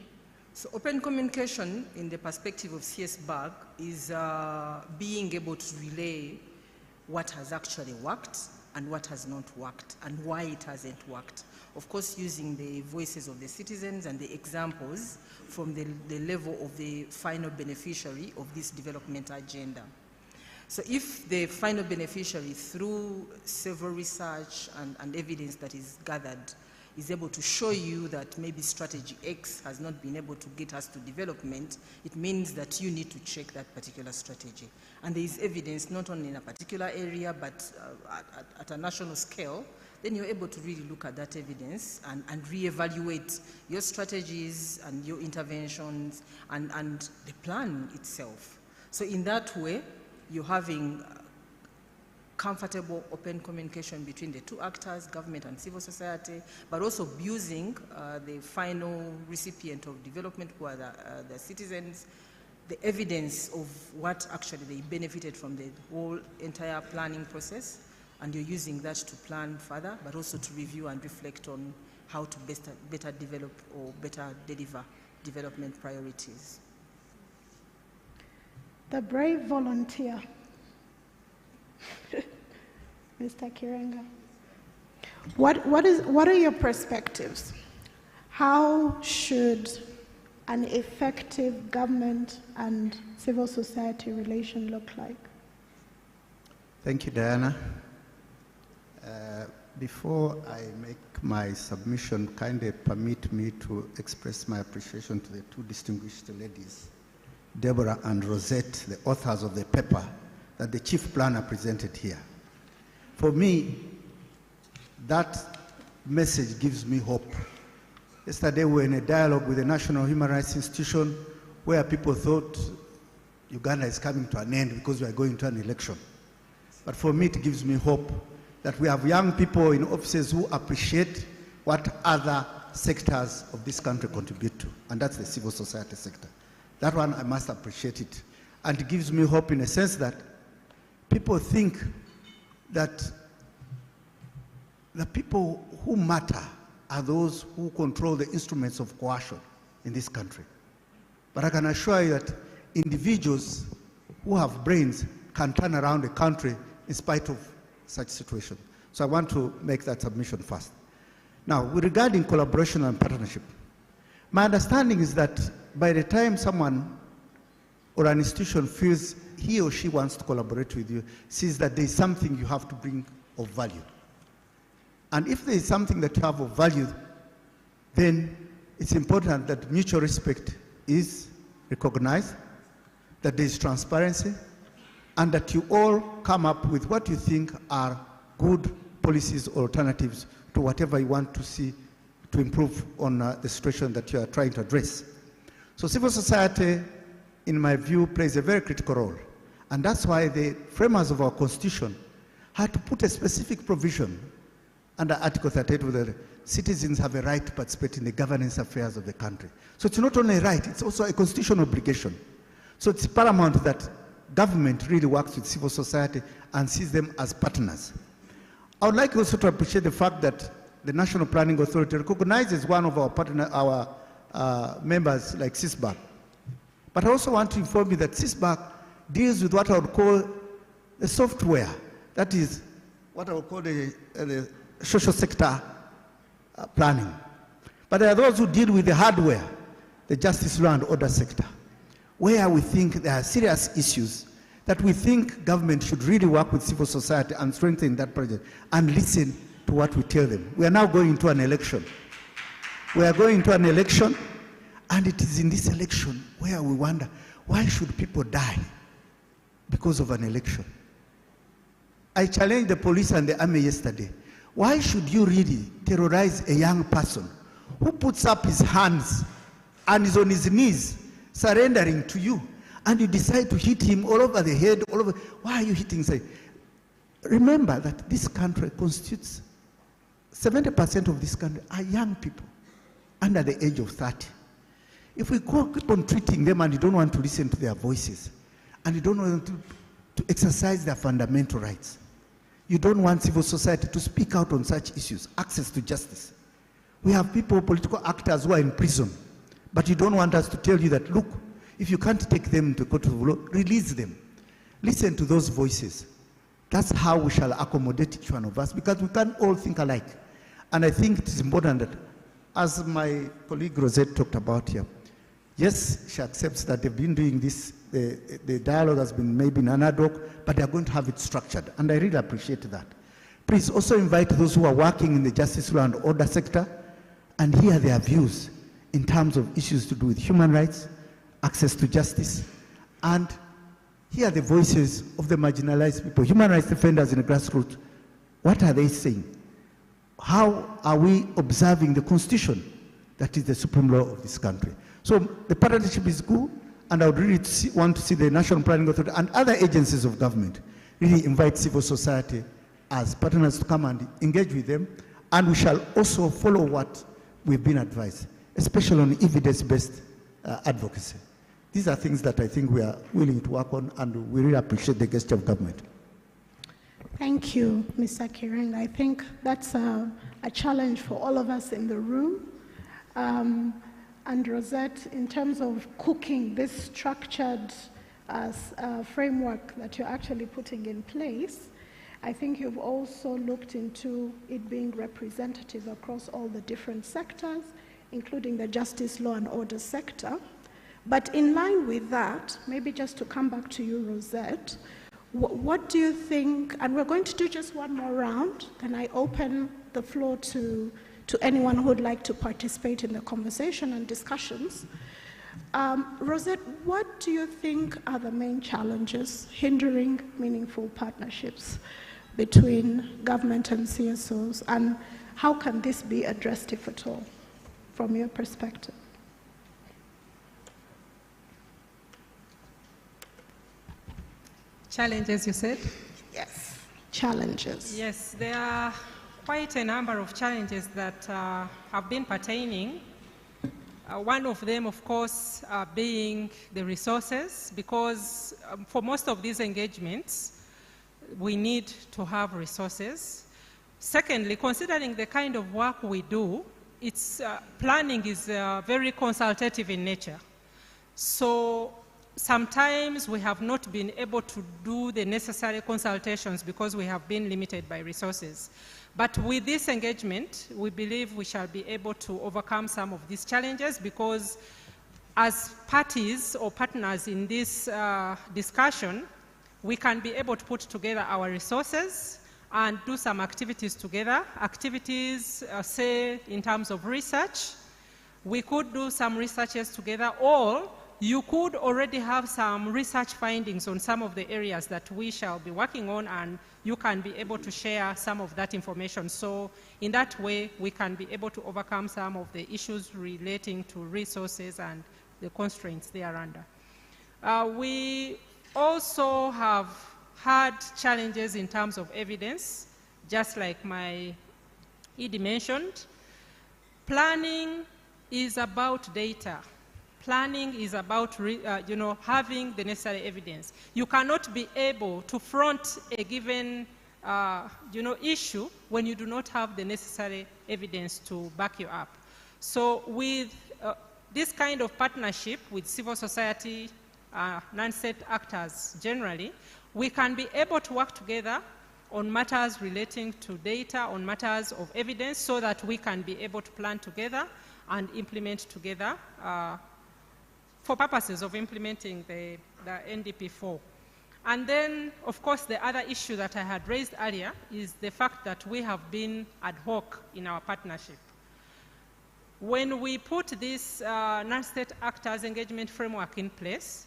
So open communication in the perspective of CSBAC is being able to relay what has actually worked and what has not worked and why it hasn't worked. Of course, using the voices of the citizens and the examples from the level of the final beneficiary of this development agenda. So if the final beneficiary, through several research and evidence that is gathered, is able to show you that maybe strategy X has not been able to get us to development, it means that you need to check that particular strategy. And there is evidence not only in a particular area, but at a national scale, then you're able to really look at that evidence and reevaluate your strategies and your interventions and the plan itself. So in that way, you're having comfortable open communication between the two actors, government and civil society, but also using the final recipient of development, who are the citizens, the evidence of what actually they benefited from the whole entire planning process, and you're using that to plan further, but also to review and reflect on how to better develop or better deliver development priorities. The brave volunteer. Mr. Kirenga, what are your perspectives? How should an effective government and civil society relation look like? Thank you, Diana. Before I make my submission, kindly permit me to express my appreciation to the two distinguished ladies, Deborah and Rosette, the authors of the paper that the chief planner presented here. For me, that message gives me hope. Yesterday we were in a dialogue with the National Human Rights Institution where people thought Uganda is coming to an end because we are going to an election. But for me, it gives me hope that we have young people in offices who appreciate what other sectors of this country contribute to, and that's the civil society sector. That one, I must appreciate it. And it gives me hope in a sense that people think that the people who matter are those who control the instruments of coercion in this country. But I can assure you that individuals who have brains can turn around the country in spite of such situation. So I want to make that submission first. Now, regarding collaboration and partnership, my understanding is that by the time someone or an institution feels he or she wants to collaborate with you, sees that there is something you have to bring of value. And if there is something that you have of value, then it's important that mutual respect is recognized, that there is transparency, and that you all come up with what you think are good policies or alternatives to whatever you want to see to improve on the situation that you are trying to address. So civil society, in my view, plays a very critical role. And that's why the framers of our constitution had to put a specific provision under Article 38 where the citizens have a right to participate in the governance affairs of the country. So it's not only a right, it's also a constitutional obligation. So it's paramount that government really works with civil society and sees them as partners. I would like also to appreciate the fact that the National Planning Authority recognizes one of our members like CISBAC. But I also want to inform you that CISBAC deals with what I would call the software, that is what I would call the social sector planning. But there are those who deal with the hardware, the justice, law and order sector, where we think there are serious issues that we think government should really work with civil society and strengthen that project and listen to what we tell them. We are now going into an election. We are going into an election, and it is in this election where we wonder, why should people die because of an election? I challenged the police and the army yesterday. Why should you really terrorize a young person who puts up his hands and is on his knees surrendering to you, and you decide to hit him all over the head, all over? Why are you hitting? Say, remember that this country constitutes 70% of this country are young people under the age of 30. If we keep on treating them and you don't want to listen to their voices, and you don't want to exercise their fundamental rights, you don't want civil society to speak out on such issues, access to justice. We have people, political actors who are in prison, but you don't want us to tell you that, look, if you can't take them to court of law, release them. Listen to those voices. That's how we shall accommodate each one of us, because we can't all think alike. And I think it is important that, as my colleague Rosette talked about here, yes, she accepts that they've been doing this, the dialogue has been maybe ad hoc, but they're going to have it structured, and I really appreciate that. Please also invite those who are working in the justice, law and order sector and hear their views in terms of issues to do with human rights, access to justice, and hear the voices of the marginalized people, human rights defenders in the grassroots. What are they saying? How are we observing the Constitution that is the supreme law of this country? So the partnership is good, and I would really want to see the National Planning Authority and other agencies of government really invite civil society as partners to come and engage with them, and we shall also follow what we've been advised, especially on evidence-based advocacy. These are things that I think we are willing to work on, and we really appreciate the gesture of government. Thank you, Mr. Kiren. I think that's a challenge for all of us in the room. And Rosette, in terms of cooking this structured framework that you're actually putting in place, I think you've also looked into it being representative across all the different sectors, including the justice, law, and order sector. But in line with that, maybe just to come back to you, Rosette, what do you think, and we're going to do just one more round, then I open the floor to anyone who would like to participate in the conversation and discussions. Rosette, what do you think are the main challenges hindering meaningful partnerships between government and CSOs, and how can this be addressed, if at all, from your perspective? Challenges, you said? Yes, challenges. Yes, there are quite a number of challenges that have been pertaining. One of them, of course, being the resources, because for most of these engagements, we need to have resources. Secondly, considering the kind of work we do, its planning is very consultative in nature. So sometimes we have not been able to do the necessary consultations because we have been limited by resources. But with this engagement, we believe we shall be able to overcome some of these challenges, because as parties or partners in this discussion, we can be able to put together our resources and do some activities together. Activities, say, in terms of research. We could do some researches together, or you could already have some research findings on some of the areas that we shall be working on, and you can be able to share some of that information. So in that way, we can be able to overcome some of the issues relating to resources and the constraints they are under. We also have had challenges in terms of evidence, just like my ED mentioned. Planning is about data. Planning is about having the necessary evidence. You cannot be able to front a given issue when you do not have the necessary evidence to back you up. So with this kind of partnership with civil society, non-state actors generally, we can be able to work together on matters relating to data, on matters of evidence, so that we can be able to plan together and implement together for purposes of implementing the NDP4. And then, of course, the other issue that I had raised earlier is the fact that we have been ad hoc in our partnership. When we put this non-state actors engagement framework in place,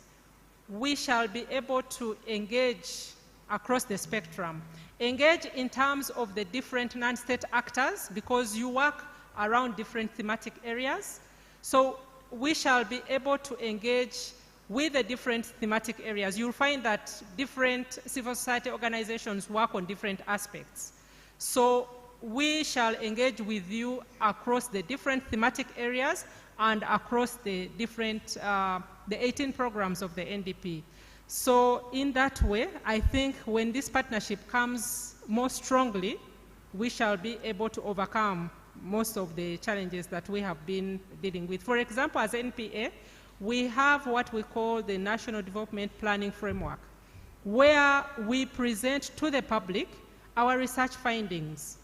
we shall be able to engage across the spectrum. Engage in terms of the different non-state actors, because you work around different thematic areas. So we shall be able to engage with the different thematic areas. You'll find that different civil society organizations work on different aspects. So we shall engage with you across the different thematic areas and across the different, the 18 programs of the NDP. So in that way, I think when this partnership comes more strongly, we shall be able to overcome most of the challenges that we have been dealing with. For example, as NPA, we have what we call the National Development Planning Framework, where we present to the public our research findings.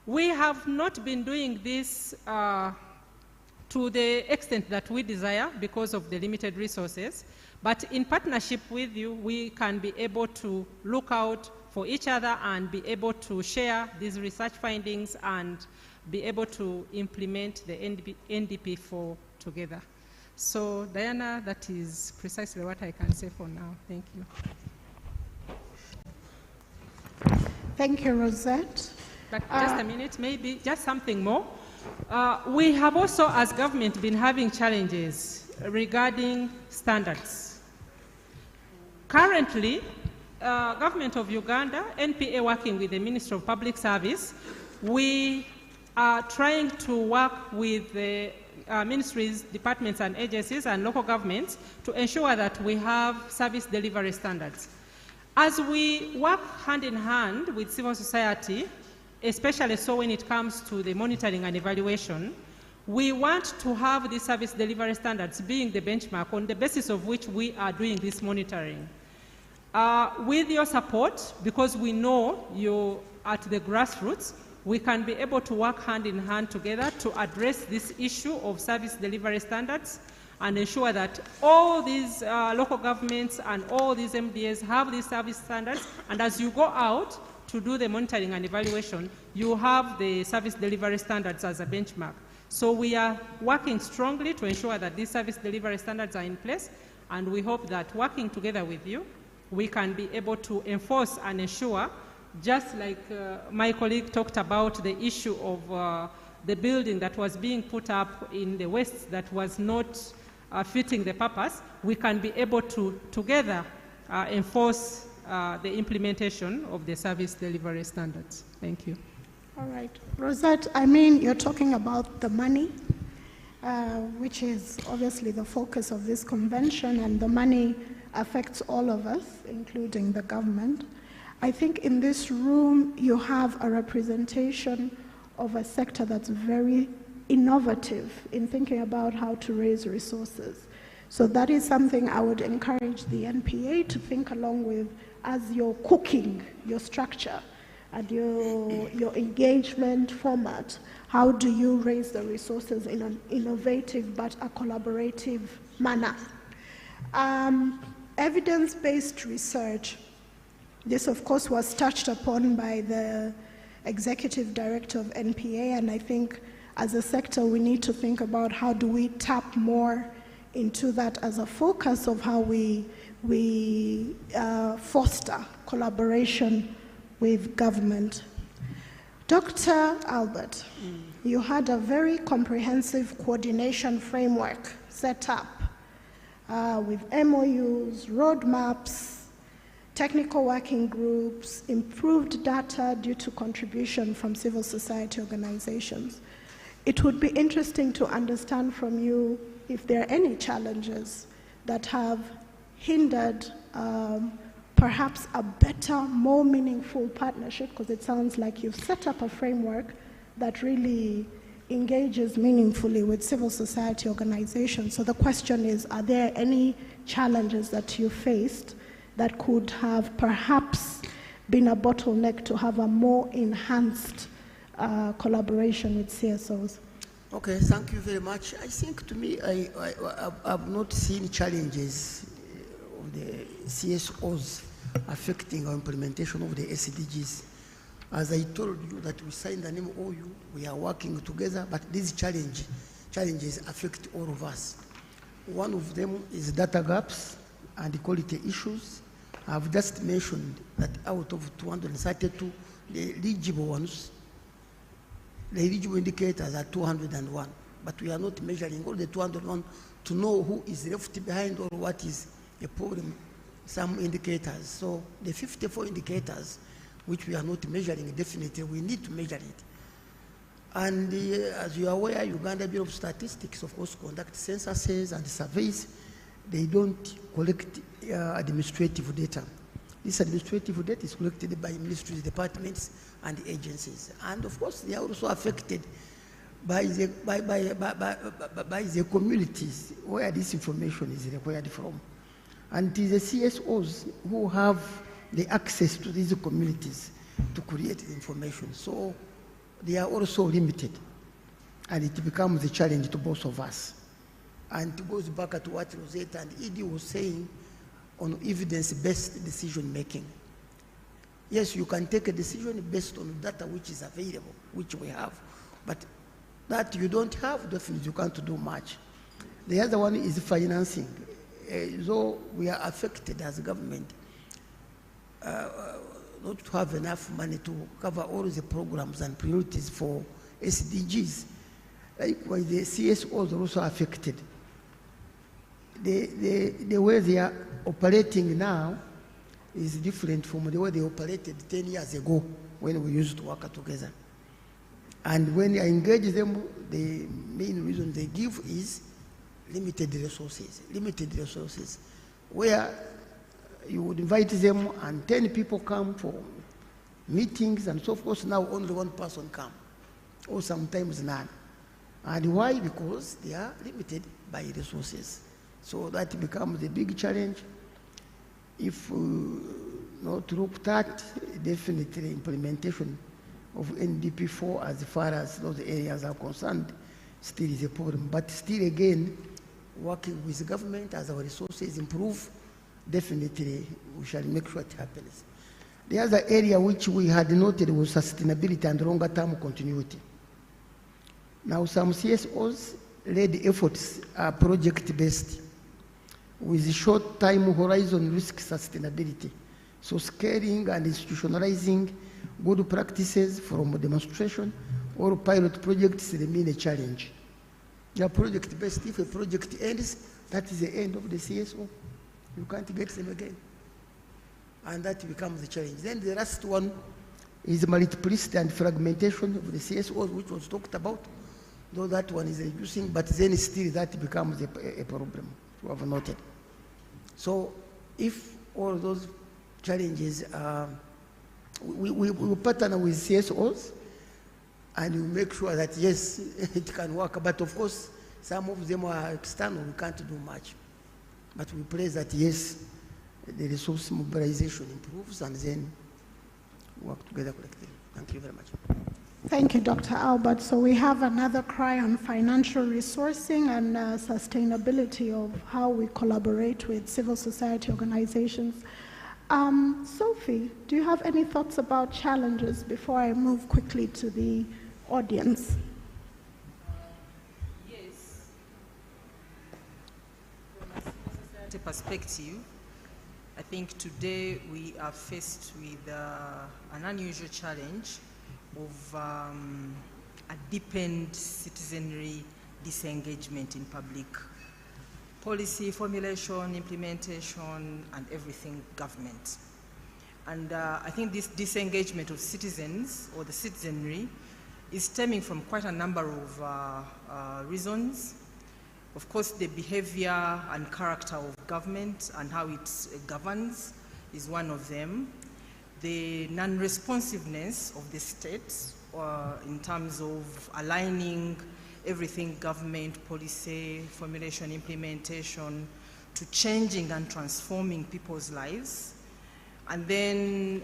We have not been doing this to the extent that we desire because of the limited resources, but in partnership with you, we can be able to look out for each other and be able to share these research findings and be able to implement the NDP4 together. So, Diana, that is precisely what I can say for now. Thank you. Thank you, Rosette. But just a minute, maybe just something more. We have also, as government, been having challenges regarding standards. Currently, government of Uganda, NPA working with the Ministry of Public Service, we are trying to work with the ministries, departments and agencies and local governments to ensure that we have service delivery standards. As we work hand in hand with civil society, especially so when it comes to the monitoring and evaluation, we want to have these service delivery standards being the benchmark on the basis of which we are doing this monitoring. With your support, because we know you're at the grassroots, we can be able to work hand in hand together to address this issue of service delivery standards and ensure that all these local governments and all these MDAs have these service standards, and as you go out to do the monitoring and evaluation, you have the service delivery standards as a benchmark. So we are working strongly to ensure that these service delivery standards are in place, and we hope that working together with you, we can be able to enforce and ensure, just like my colleague talked about the issue of the building that was being put up in the West that was not fitting the purpose, we can be able to together enforce the implementation of the service delivery standards. Thank you. All right. Rosette, I mean, you're talking about the money, which is obviously the focus of this convention, and the money affects all of us, including the government. I think in this room you have a representation of a sector that's very innovative in thinking about how to raise resources. So that is something I would encourage the NPA to think along with as you're cooking your structure and your engagement format. How do you raise the resources in an innovative but a collaborative manner? Evidence-based research. This, of course, was touched upon by the executive director of NPA, and I think as a sector we need to think about how do we tap more into that as a focus of how we foster collaboration with government. Dr. Albert, you had a very comprehensive coordination framework set up with MOUs, roadmaps, technical working groups, improved data due to contribution from civil society organizations. It would be interesting to understand from you if there are any challenges that have hindered perhaps a better, more meaningful partnership, because it sounds like you've set up a framework that really engages meaningfully with civil society organizations. So the question is, are there any challenges that you faced that could have perhaps been a bottleneck to have a more enhanced collaboration with CSOs? Okay, thank you very much. I think to me, I've not seen challenges of the CSOs affecting our implementation of the SDGs. As I told you that we signed an MOU, we are working together, but these challenges affect all of us. One of them is data gaps and quality issues. I've just mentioned that out of 232, the eligible ones, the eligible indicators are 201, but we are not measuring all the 201 to know who is left behind or what is a problem, some indicators. So the 54 indicators, which we are not measuring, definitely we need to measure it. And as you are aware, Uganda Bureau of Statistics, of course, conduct censuses and surveys. They don't collect administrative data. This administrative data is collected by ministries, departments, and agencies. And of course, they are also affected by the communities where this information is required from. And it is the CSOs who have the access to these communities to create the information. So they are also limited, and it becomes a challenge to both of us. And it goes back to what Rosetta and Edie was saying on evidence-based decision-making. Yes, you can take a decision based on data which is available, which we have. But that you don't have, definitely you can't do much. The other one is financing. Though we are affected as a government, not to have enough money to cover all the programs and priorities for SDGs. Likewise, the CSOs are also affected. The way they are operating now is different from the way they operated 10 years ago when we used to work together. And when I engage them, the main reason they give is limited resources, where you would invite them and 10 people come for meetings and so forth. Now only one person come, or sometimes none. And why? Because they are limited by resources. So that becomes a big challenge. If not looked at, definitely implementation of NDP4 as far as those areas are concerned still is a problem. But still again, working with the government as our resources improve, definitely we shall make sure it happens. The other area which we had noted was sustainability and longer term continuity. Now some CSOs led efforts are project-based with short time horizon risk sustainability. So scaling and institutionalizing good practices from demonstration or pilot projects remain a challenge. They are project-based. If a project ends, that is the end of the CSO. You can't get them again. And that becomes the challenge. Then the last one is multiplicity and fragmentation of the CSOs, which was talked about, though that one is reducing, but then still that becomes a problem, we have noted. So if all those challenges are, we partner with CSOs and we make sure that yes, it can work, but of course, some of them are external, we can't do much. But we pray that yes, the resource mobilization improves and then work together collectively. Thank you very much. Thank you, Dr. Albert. So we have another cry on financial resourcing and sustainability of how we collaborate with civil society organizations. Sophie, do you have any thoughts about challenges before I move quickly to the audience? Yes. From a civil society perspective, I think today we are faced with an unusual challenge of a deepened citizenry disengagement in public policy formulation, implementation, and everything government. And I think this disengagement of citizens or the citizenry is stemming from quite a number of reasons. Of course, the behavior and character of government and how it governs is one of them. The non-responsiveness of the state in terms of aligning everything government, policy, formulation, implementation to changing and transforming people's lives. And then,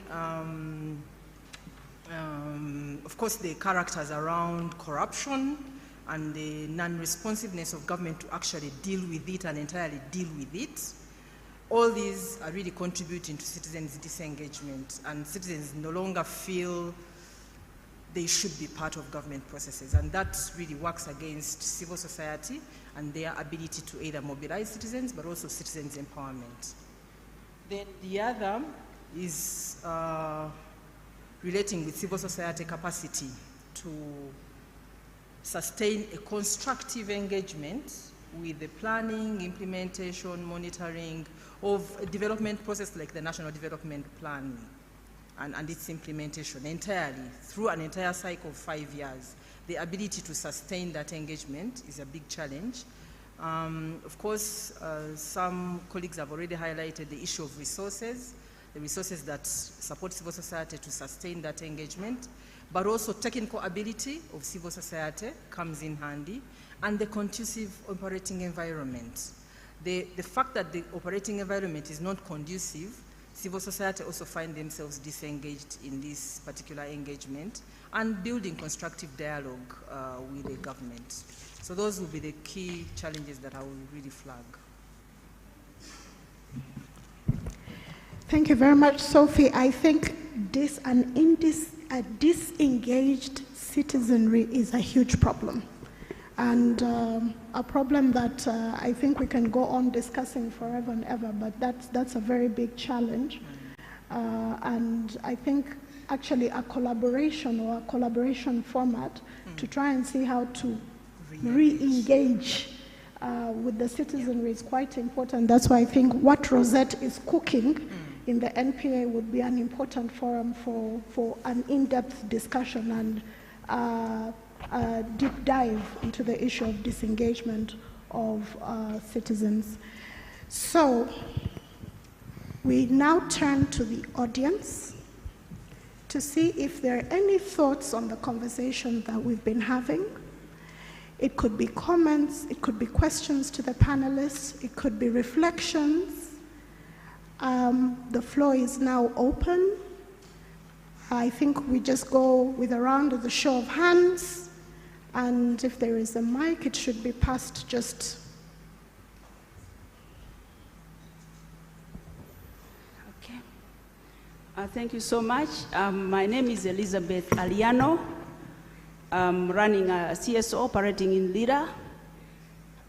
of course, the characters around corruption and the non-responsiveness of government to actually deal with it and entirely deal with it. All these are really contributing to citizens' disengagement, and citizens no longer feel they should be part of government processes, and that really works against civil society and their ability to either mobilize citizens but also citizens' empowerment. Then the other is relating with civil society capacity to sustain a constructive engagement with the planning, implementation, monitoring of a development process like the National Development Plan and its implementation entirely through an entire cycle of 5 years. The ability to sustain that engagement is a big challenge. Of course, some colleagues have already highlighted the issue of resources, the resources that support civil society to sustain that engagement, but also technical ability of civil society comes in handy, and the conducive operating environment. The fact that the operating environment is not conducive, civil society also find themselves disengaged in this particular engagement and building constructive dialogue with the government. So those will be the key challenges that I will really flag. Thank you very much, Sophie. I think a disengaged citizenry is a huge problem. And a problem that I think we can go on discussing forever and ever, but that's a very big challenge. And I think actually a collaboration or a collaboration format to try and see how to re-engage with the citizenry is quite important. That's why I think what Rosette is cooking in the NPA would be an important forum for an in-depth discussion and a deep dive into the issue of disengagement of citizens. So we now turn to the audience to see if there are any thoughts on the conversation that we've been having. It could be comments, it could be questions to the panelists, it could be reflections. The floor is now open. I think we just go with a round of the show of hands, and if there is a mic, it should be passed just. Okay. Thank you so much. My name is Elizabeth Aliano. I'm running a CSO operating in Lira.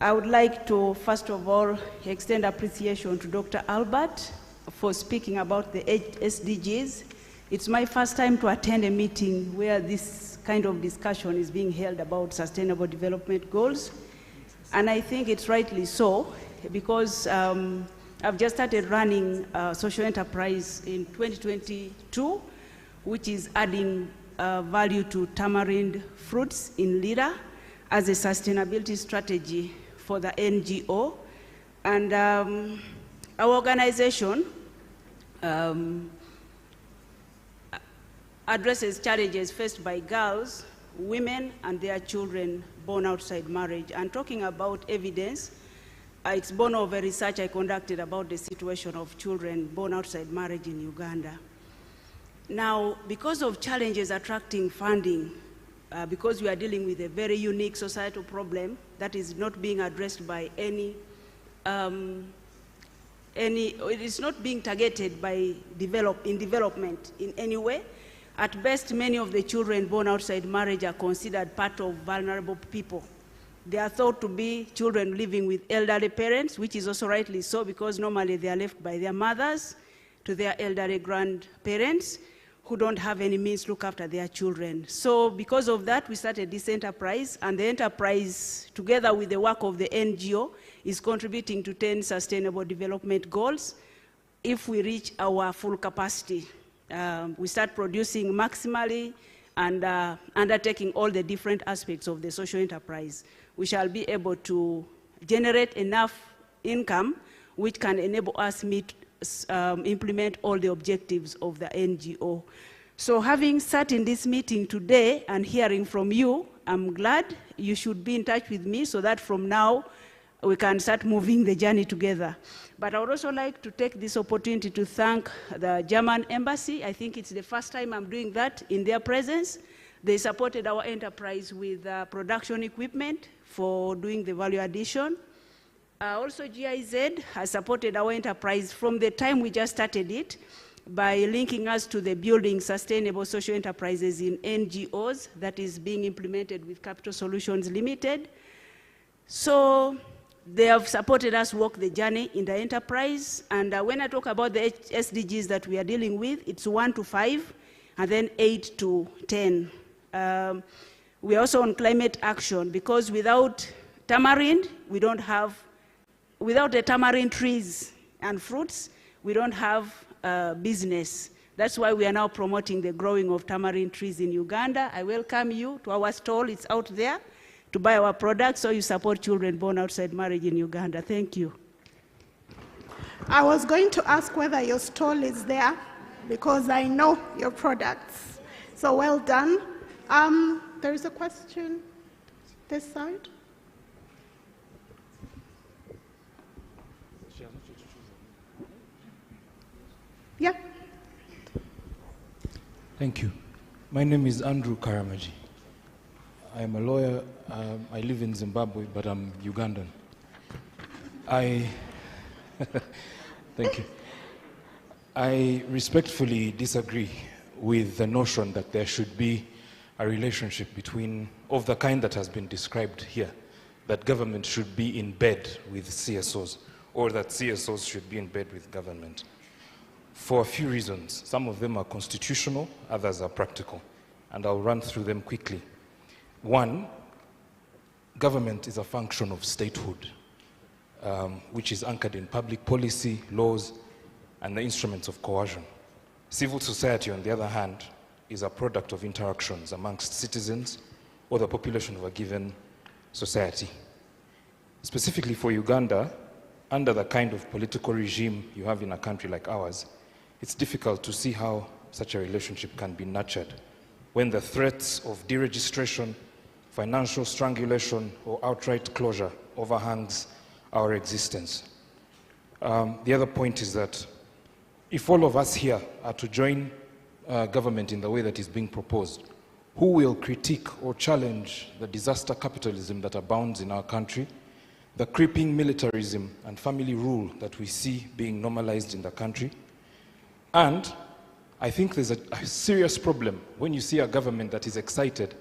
I would like to, first of all, extend appreciation to Dr. Albert for speaking about the SDGs. It's my first time to attend a meeting where this kind of discussion is being held about sustainable development goals. And I think it's rightly so, because I've just started running a social enterprise in 2022, which is adding value to tamarind fruits in Lira as a sustainability strategy for the NGO. And our organization addresses challenges faced by girls, women, and their children born outside marriage. And talking about evidence, it's born of a research I conducted about the situation of children born outside marriage in Uganda. Now, because of challenges attracting funding, because we are dealing with a very unique societal problem that is not being addressed by it is not being targeted by development in any way. At best, many of the children born outside marriage are considered part of vulnerable people. They are thought to be children living with elderly parents, which is also rightly so, because normally they are left by their mothers to their elderly grandparents who don't have any means to look after their children. So because of that, we started this enterprise, and the enterprise, together with the work of the NGO, is contributing to 10 sustainable development goals if we reach our full capacity. We start producing maximally and undertaking all the different aspects of the social enterprise. We shall be able to generate enough income which can enable us implement all the objectives of the NGO. So having sat in this meeting today and hearing from you, I'm glad you should be in touch with me so that from now we can start moving the journey together. But I would also like to take this opportunity to thank the German embassy. I think it's the first time I'm doing that in their presence. They supported our enterprise with production equipment for doing the value addition. Also, GIZ has supported our enterprise from the time we just started it by linking us to the Building Sustainable Social Enterprises in NGOs that is being implemented with Capital Solutions Limited. So they have supported us walk the journey in the enterprise. And when I talk about the SDGs that we are dealing with, it's 1 to 5 and then 8 to 10. We are also on climate action, because without tamarind, without the tamarind trees and fruits, we don't have business. That's why we are now promoting the growing of tamarind trees in Uganda. I welcome you to our stall. It's out there to buy our products, so you support children born outside marriage in Uganda. Thank you. I was going to ask whether your stall is there, because I know your products. So well done. There is a question this side. Yeah. Thank you. My name is Andrew Karamaji. I'm a lawyer. I live in Zimbabwe, but I'm Ugandan. Thank you. I respectfully disagree with the notion that there should be a relationship of the kind that has been described here, that government should be in bed with CSOs, or that CSOs should be in bed with government, for a few reasons. Some of them are constitutional, others are practical, and I'll run through them quickly. One, government is a function of statehood, which is anchored in public policy, laws, and the instruments of coercion. Civil society, on the other hand, is a product of interactions amongst citizens or the population of a given society. Specifically for Uganda, under the kind of political regime you have in a country like ours, it's difficult to see how such a relationship can be nurtured when the threats of deregistration, financial strangulation, or outright closure overhangs our existence. The other point is that if all of us here are to join government in the way that is being proposed, who will critique or challenge the disaster capitalism that abounds in our country, the creeping militarism and family rule that we see being normalized in the country? And I think there's a serious problem when you see a government that is excited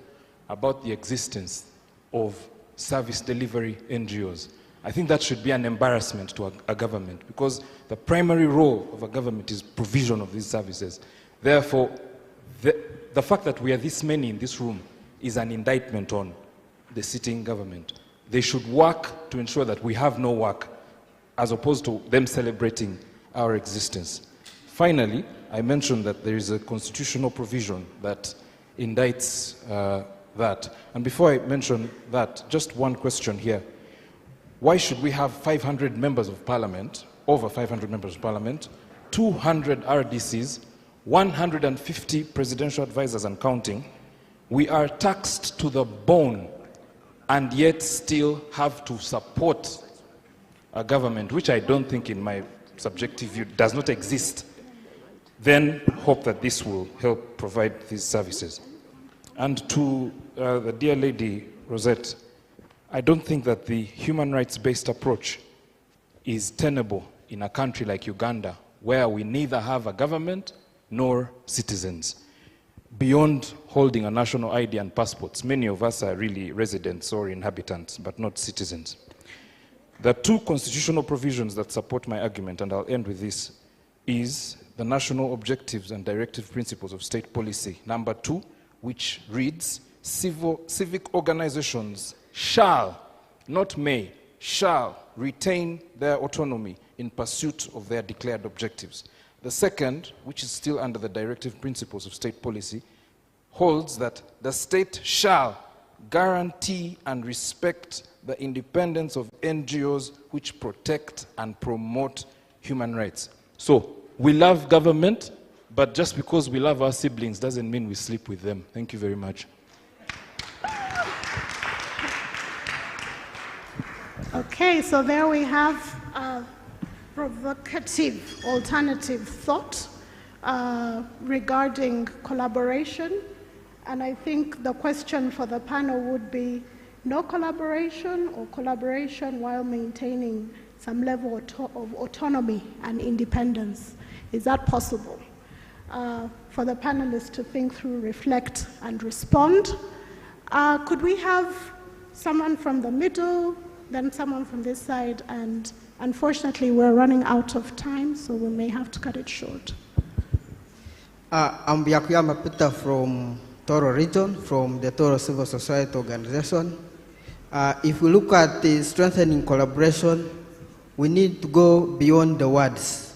about the existence of service delivery NGOs. I think that should be an embarrassment to a government, because the primary role of a government is provision of these services. Therefore, the fact that we are this many in this room is an indictment on the sitting government. They should work to ensure that we have no work, as opposed to them celebrating our existence. Finally, I mentioned that there is a constitutional provision that indicts that. And before I mention that, just one question here. Why should we have 500 members of parliament, over 500 members of parliament, 200 RDCs, 150 presidential advisors and counting? We are taxed to the bone and yet still have to support a government, which I don't think, in my subjective view, does not exist. Then hope that this will help provide these services. And to the dear lady Rosette, I don't think that the human rights-based approach is tenable in a country like Uganda, where we neither have a government nor citizens. Beyond holding a national ID and passports, many of us are really residents or inhabitants, but not citizens. The two constitutional provisions that support my argument, and I'll end with this, is the National Objectives and Directive Principles of State Policy, number 2, which reads, civic organizations shall, not may, shall retain their autonomy in pursuit of their declared objectives. The second, which is still under the Directive Principles of State Policy, holds that the state shall guarantee and respect the independence of NGOs which protect and promote human rights. So, we love government, but just because we love our siblings doesn't mean we sleep with them. Thank you very much. Okay, so there we have a provocative alternative thought regarding collaboration. And I think the question for the panel would be no collaboration or collaboration while maintaining some level of autonomy and independence. Is that possible? For the panelists to think through, reflect, and respond. Could we have someone from the middle, then someone from this side, and unfortunately we're running out of time, so we may have to cut it short. I'm Byakuyama Peter from Toro region, from the Toro Civil Society Organization. If we look at the strengthening collaboration, we need to go beyond the words.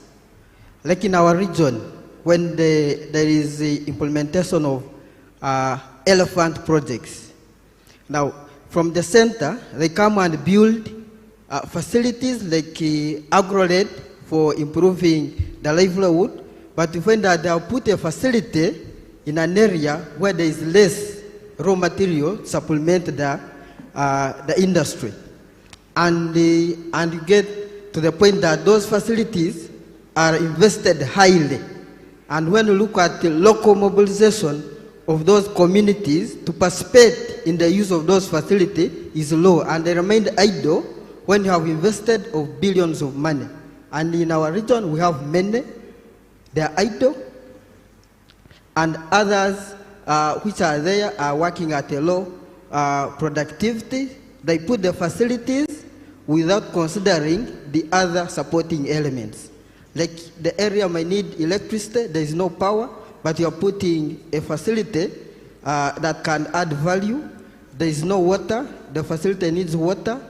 Like in our region, when there is the implementation of elephant projects. Now, from the center, they come and build facilities like agro-led for improving the livelihood, but you find that they have put a facility in an area where there is less raw material to supplement the industry. And you get to the point that those facilities are invested highly. And when you look at the local mobilization of those communities to participate in the use of those facilities is low, and they remain idle when you have invested of billions of money. And in our region, we have many, they are idle, and others which are there are working at a low productivity. They put the facilities without considering the other supporting elements. Like the area might need electricity, there is no power, but you are putting a facility that can add value. There is no water, the facility needs water.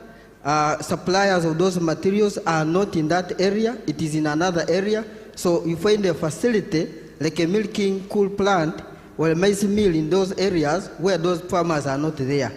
Suppliers of those materials are not in that area, it is in another area. So you find a facility like a milking cool plant or a maize mill in those areas where those farmers are not there.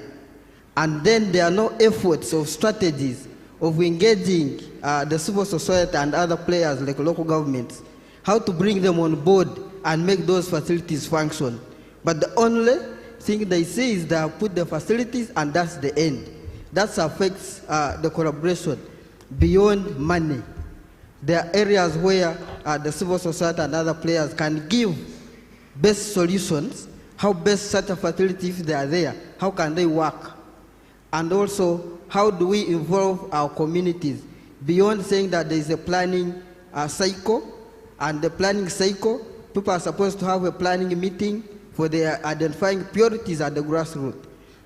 And then there are no efforts or strategies of engaging the civil society and other players like local governments, how to bring them on board and make those facilities function. But the only thing they see is they put the facilities and that's the end. That affects the collaboration beyond money. There are areas where the civil society and other players can give best solutions, how best such a facility, if they are there, how can they work? And also, how do we involve our communities? Beyond saying that there is a planning cycle, and the planning cycle, people are supposed to have a planning meeting for their identifying priorities at the grassroots.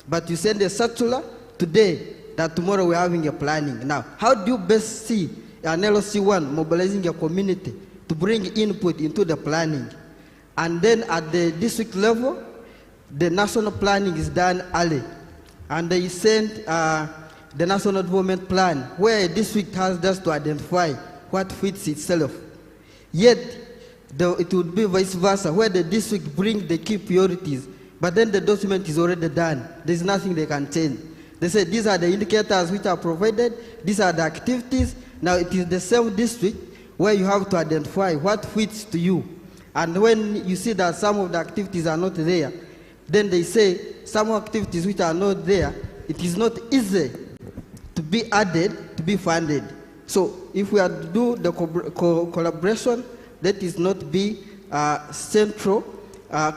But you send a circular today that tomorrow we're having a planning. Now, how do you best see an LOC1 mobilizing a community to bring input into the planning? And then at the district level, the national planning is done early. And they send the national development plan where a district has just to identify what fits itself. Yet, it would be vice versa, where the district brings the key priorities, but then the document is already done. There's nothing they can change. They say these are the indicators which are provided, these are the activities. Now it is the same district where you have to identify what fits to you. And when you see that some of the activities are not there, then they say some activities which are not there, it is not easy to be added, to be funded. So if we are to do the collaboration, that is not be central,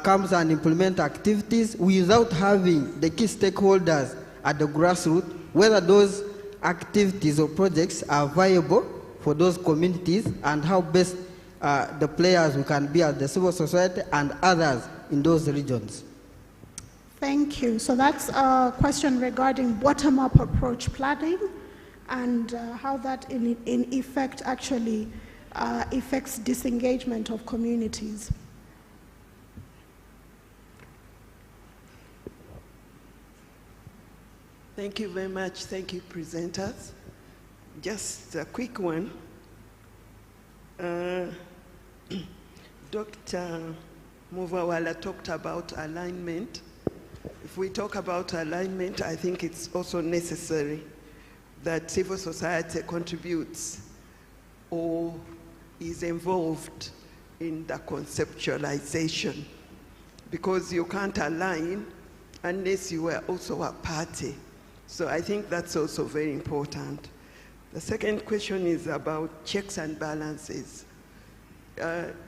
comes and implement activities without having the key stakeholders at the grassroots, whether those activities or projects are viable for those communities and how best the players who can be at the civil society and others in those regions. Thank you. So that's a question regarding bottom-up approach planning and how that in effect actually affects disengagement of communities. Thank you very much. Thank you, presenters. Just a quick one. Dr. Muvawala talked about alignment. If we talk about alignment, I think it's also necessary that civil society contributes or is involved in the conceptualization, because you can't align unless you are also a party. So I think that's also very important. The second question is about checks and balances.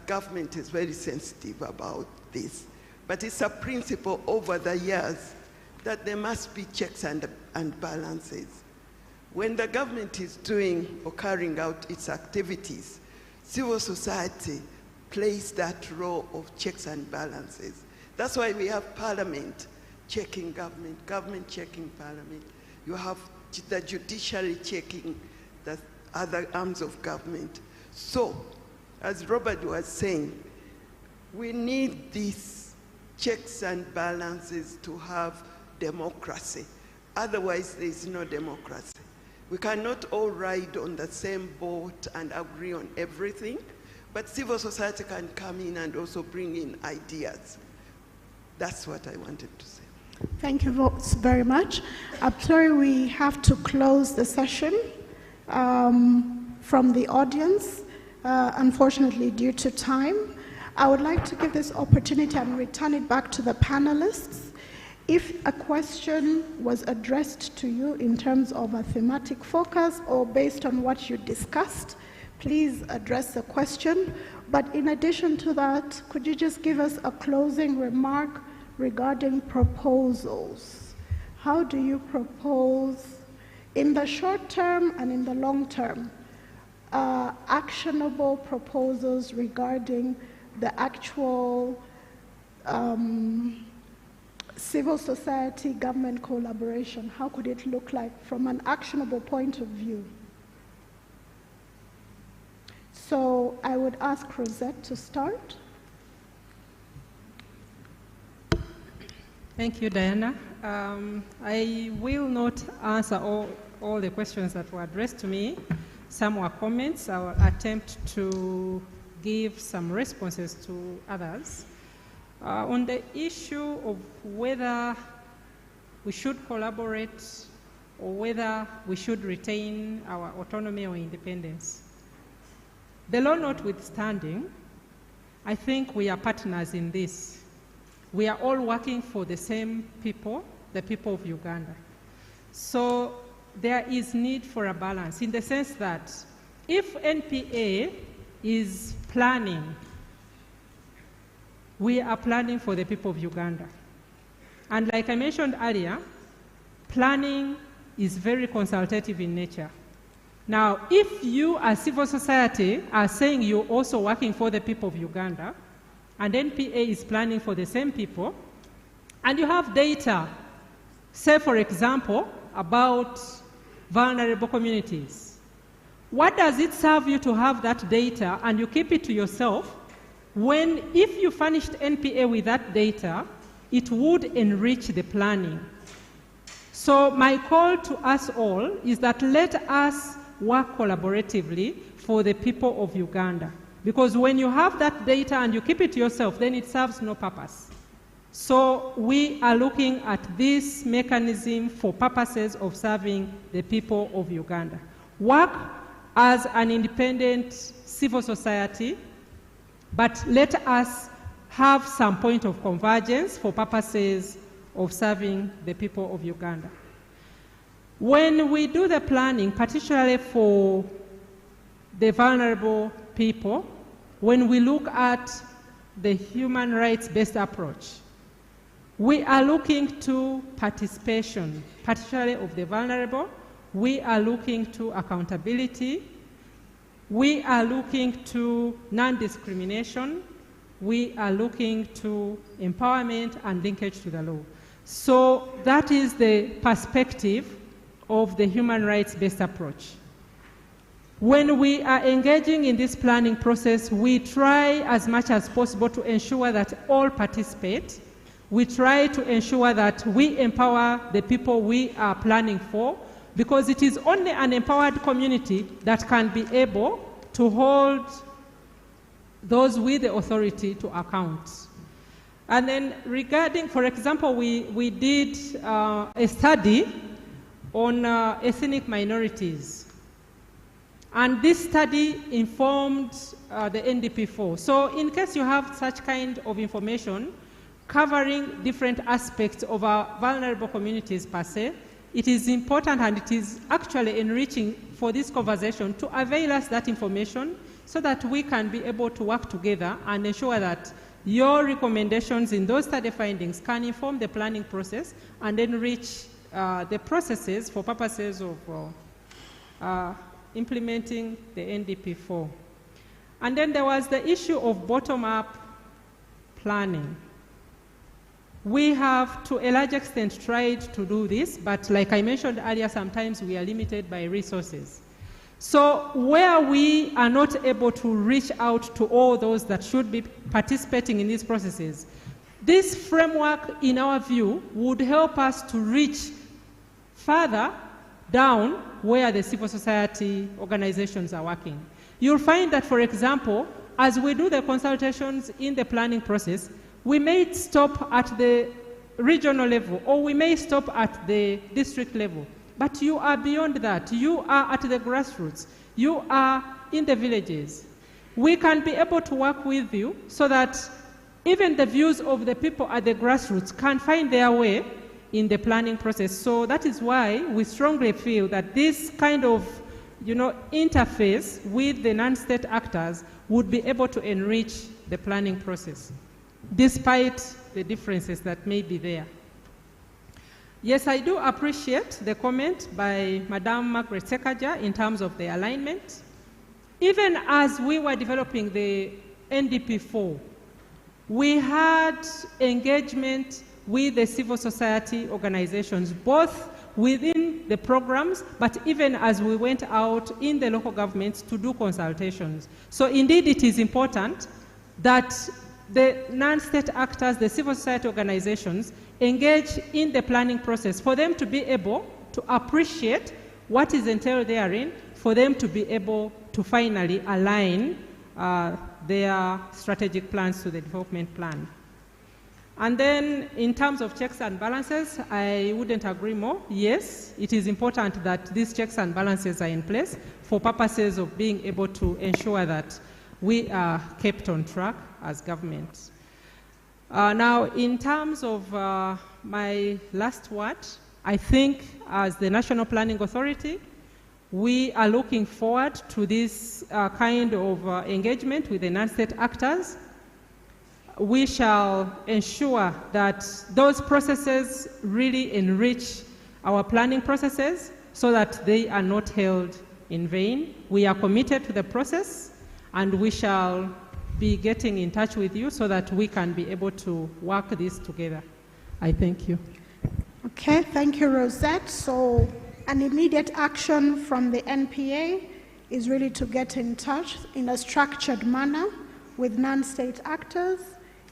Government is very sensitive about this, but it's a principle over the years that there must be checks and balances. When the government is doing or carrying out its activities, civil society plays that role of checks and balances. That's why we have parliament checking government, government checking parliament. You have the judiciary checking the other arms of government. So, as Robert was saying, we need these checks and balances to have democracy. Otherwise, there is no democracy. We cannot all ride on the same boat and agree on everything, but civil society can come in and also bring in ideas. That's what I wanted to say. Thank you very much. I'm sorry we have to close the session from the audience, unfortunately due to time. I would like to give this opportunity and return it back to the panelists. If a question was addressed to you in terms of a thematic focus or based on what you discussed, please address the question. But in addition to that, could you just give us a closing remark regarding proposals? How do you propose in the short term and in the long term actionable proposals regarding the actual civil society government collaboration, how could it look like from an actionable point of view? So I would ask Rosette to start. Thank you, Diana. I will not answer all the questions that were addressed to me. Some were comments. I will attempt to give some responses to others. On the issue of whether we should collaborate or whether we should retain our autonomy or independence, the law notwithstanding, I think we are partners in this. We are all working for the same people, the people of Uganda. So there is need for a balance in the sense that if NPA is planning, we are planning for the people of Uganda. And like I mentioned earlier, planning is very consultative in nature. Now, if you as civil society are saying you're also working for the people of Uganda, and NPA is planning for the same people, and you have data, say for example, about vulnerable communities, what does it serve you to have that data and you keep it to yourself when, if you furnished NPA with that data, it would enrich the planning? So my call to us all is that let us work collaboratively for the people of Uganda. Because when you have that data and you keep it to yourself, then it serves no purpose. So we are looking at this mechanism for purposes of serving the people of Uganda. Work as an independent civil society, but let us have some point of convergence for purposes of serving the people of Uganda. When we do the planning, particularly for the vulnerable people, when we look at the human rights-based approach, we are looking to participation, particularly of the vulnerable. We are looking to accountability. We are looking to non-discrimination. We are looking to empowerment and linkage to the law. So that is the perspective of the human rights-based approach. When we are engaging in this planning process, we try as much as possible to ensure that all participate. We try to ensure that we empower the people we are planning for, because it is only an empowered community that can be able to hold those with the authority to account. And then regarding, for example, we did a study on ethnic minorities. And this study informed the NDP4. So in case you have such kind of information covering different aspects of our vulnerable communities per se, it is important and it is actually enriching for this conversation to avail us that information so that we can be able to work together and ensure that your recommendations in those study findings can inform the planning process and enrich the processes for purposes of implementing the NDP4. And then there was the issue of bottom-up planning. We have, to a large extent, tried to do this, but like I mentioned earlier, sometimes we are limited by resources. So where we are not able to reach out to all those that should be participating in these processes, this framework, in our view, would help us to reach further down where the civil society organizations are working. You'll find that, for example, as we do the consultations in the planning process, we may stop at the regional level or we may stop at the district level, but you are beyond that. You are at the grassroots. You are in the villages. We can be able to work with you so that even the views of the people at the grassroots can find their way in the planning process. So that is why we strongly feel that this kind of interface with the non-state actors would be able to enrich the planning process, despite the differences that may be there. Yes, I do appreciate the comment by Madame Margaret Sekaja in terms of the alignment. Even as we were developing the NDP4, we had engagement with the civil society organizations, both within the programs, but even as we went out in the local governments to do consultations. So indeed it is important that the non-state actors, the civil society organizations, engage in the planning process for them to be able to appreciate what is entailed therein, for them to be able to finally align their strategic plans to the development plan. And then in terms of checks and balances, I wouldn't agree more. Yes, it is important that these checks and balances are in place for purposes of being able to ensure that we are kept on track as government. Now, in terms of my last word, I think as the National Planning Authority, we are looking forward to this kind of engagement with the non-state actors. We shall ensure that those processes really enrich our planning processes so that they are not held in vain. We are committed to the process, and we shall be getting in touch with you so that we can be able to work this together. I thank you. Okay, thank you, Rosette. So an immediate action from the NPA is really to get in touch in a structured manner with non-state actors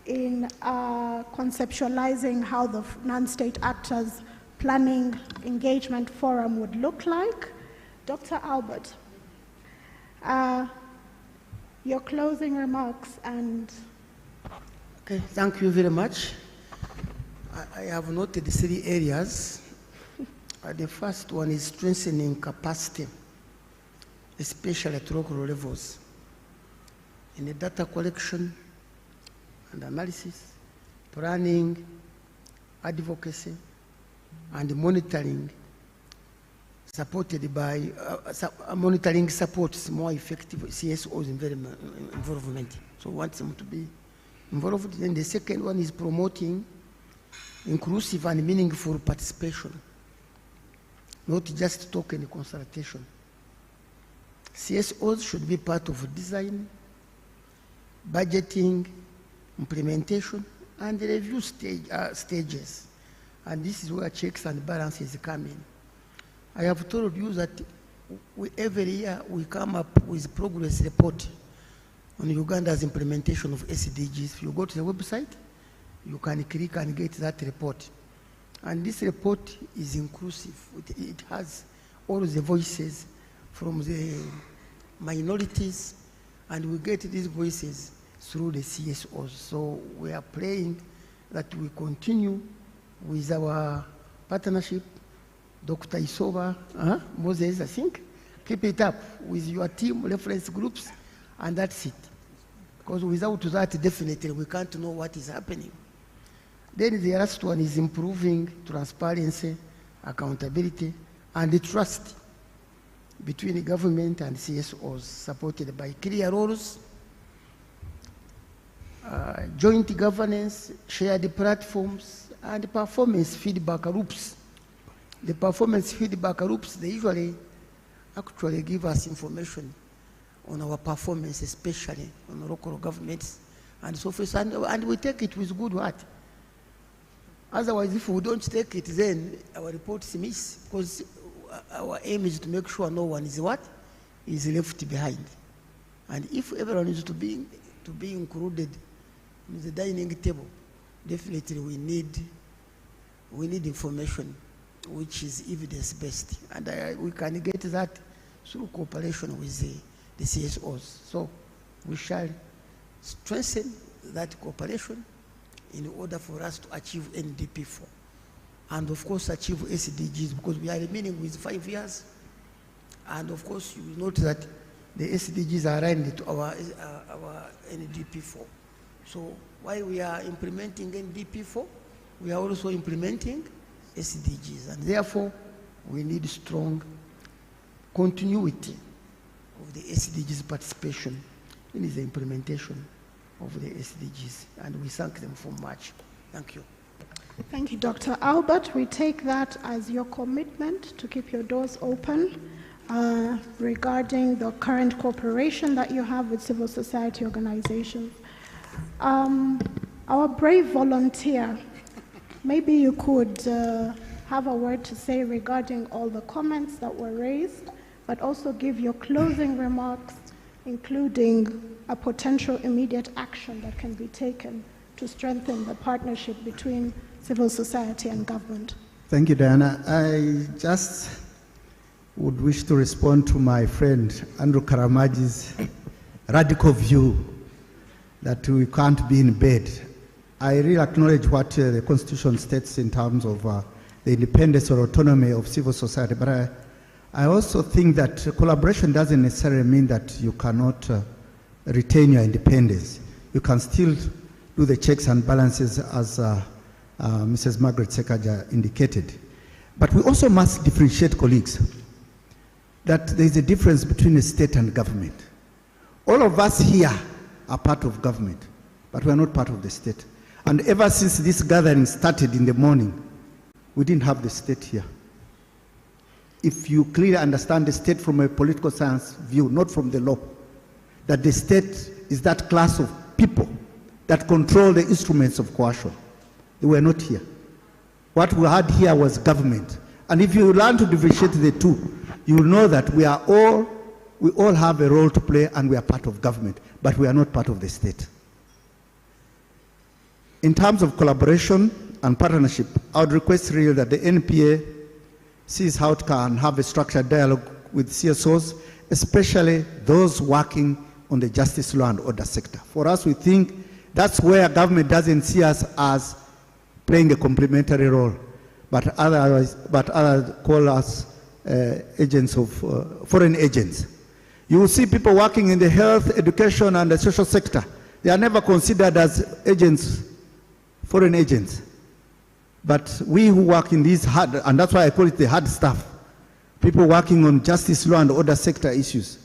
in conceptualizing how the non-state actors planning engagement forum would look like. Dr. Albert, your closing remarks and... Okay, thank you very much. I have noted 3 areas. The first one is strengthening capacity, especially at local levels, in the data collection and analysis, planning, advocacy, and monitoring, supported by monitoring supports more effective CSOs involvement. So we want them to be involved. And the second one is promoting inclusive and meaningful participation, not just token consultation. CSOs should be part of design, budgeting, implementation, and the review stages. And this is where checks and balances come in. I have told you that every year we come up with progress report on Uganda's implementation of SDGs. If you go to the website, you can click and get that report. And this report is inclusive. It has all the voices from the minorities, and we get these voices through the CSOs. So we are praying that we continue with our partnership. Dr. Isoba, Moses, I think, keep it up with your team, reference groups, and that's it. Because without that, definitely we can't know what is happening. Then the last one is improving transparency, accountability, and the trust between the government and CSOs, supported by clear roles, joint governance, shared platforms, and performance feedback loops. The performance feedback loops, they usually actually give us information on our performance, especially on local governments and so forth, and we take it with good heart. Otherwise, if we don't take it, then our reports miss, because our aim is to make sure no one is left behind. And if everyone is to be included in the dining table, definitely we need information which is evidence-based. And we can get that through cooperation with the CSOs. So we shall strengthen that cooperation in order for us to achieve NDP4. And of course achieve SDGs, because we are remaining with 5 years. And of course you will note that the SDGs are aligned to our NDP4. So while we are implementing NDP4, we are also implementing SDGs. And therefore, we need strong continuity of the SDGs participation in the implementation of the SDGs. And we thank them for much. Thank you. Thank you, Dr. Albert. We take that as your commitment to keep your doors open regarding the current cooperation that you have with civil society organizations. Our brave volunteer, maybe you could have a word to say regarding all the comments that were raised, but also give your closing remarks, including a potential immediate action that can be taken to strengthen the partnership between civil society and government. Thank you, Diana. I just would wish to respond to my friend Andrew Karamagi's radical view that we can't be in bed. I really acknowledge what the Constitution states in terms of the independence or autonomy of civil society, but I also think that collaboration doesn't necessarily mean that you cannot retain your independence. You can still do the checks and balances as Mrs. Margaret Sekaja indicated. But we also must differentiate, colleagues, that there is a difference between a state and government. All of us here are part of government, but we are not part of the state. And ever since this gathering started in the morning, we didn't have the state here. If you clearly understand the state from a political science view, not from the law, that the state is that class of people that control the instruments of coercion. They were not here. What we had here was government. And if you learn to differentiate the two, you will know that we all have a role to play and we are part of government, but we are not part of the state. In terms of collaboration and partnership, I would request really that the NPA sees how it can have a structured dialogue with CSOs, especially those working on the justice, law and order sector. For us, we think that's where government doesn't see us as playing a complementary role, but others call us agents of foreign agents. You will see people working in the health, education, and the social sector. They are never considered as agents, foreign agents. But we who work in these hard, and that's why I call it the hard stuff, people working on justice, law, and order sector issues,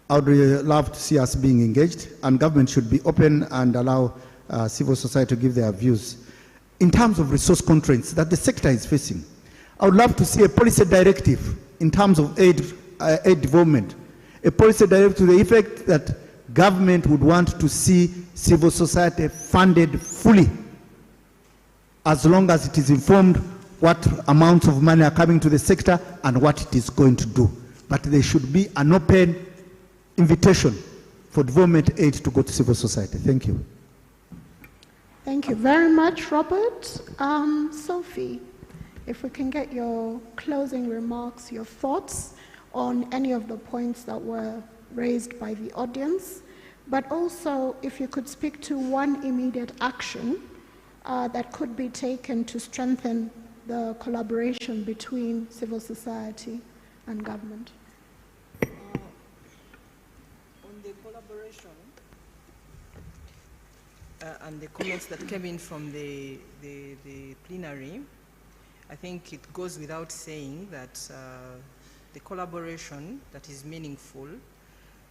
I would really love to see us being engaged, and government should be open and allow civil society to give their views. In terms of resource constraints that the sector is facing, I would love to see a policy directive in terms of aid development, a policy directive to the effect that government would want to see civil society funded fully, as long as it is informed what amounts of money are coming to the sector and what it is going to do. But there should be an open invitation for development aid to go to civil society. Thank you. Thank you very much, Robert. Sophie, if we can get your closing remarks, your thoughts on any of the points that were raised by the audience, but also if you could speak to one immediate action that could be taken to strengthen the collaboration between civil society and government. On the collaboration and the comments that came in from the plenary, I think it goes without saying that the collaboration that is meaningful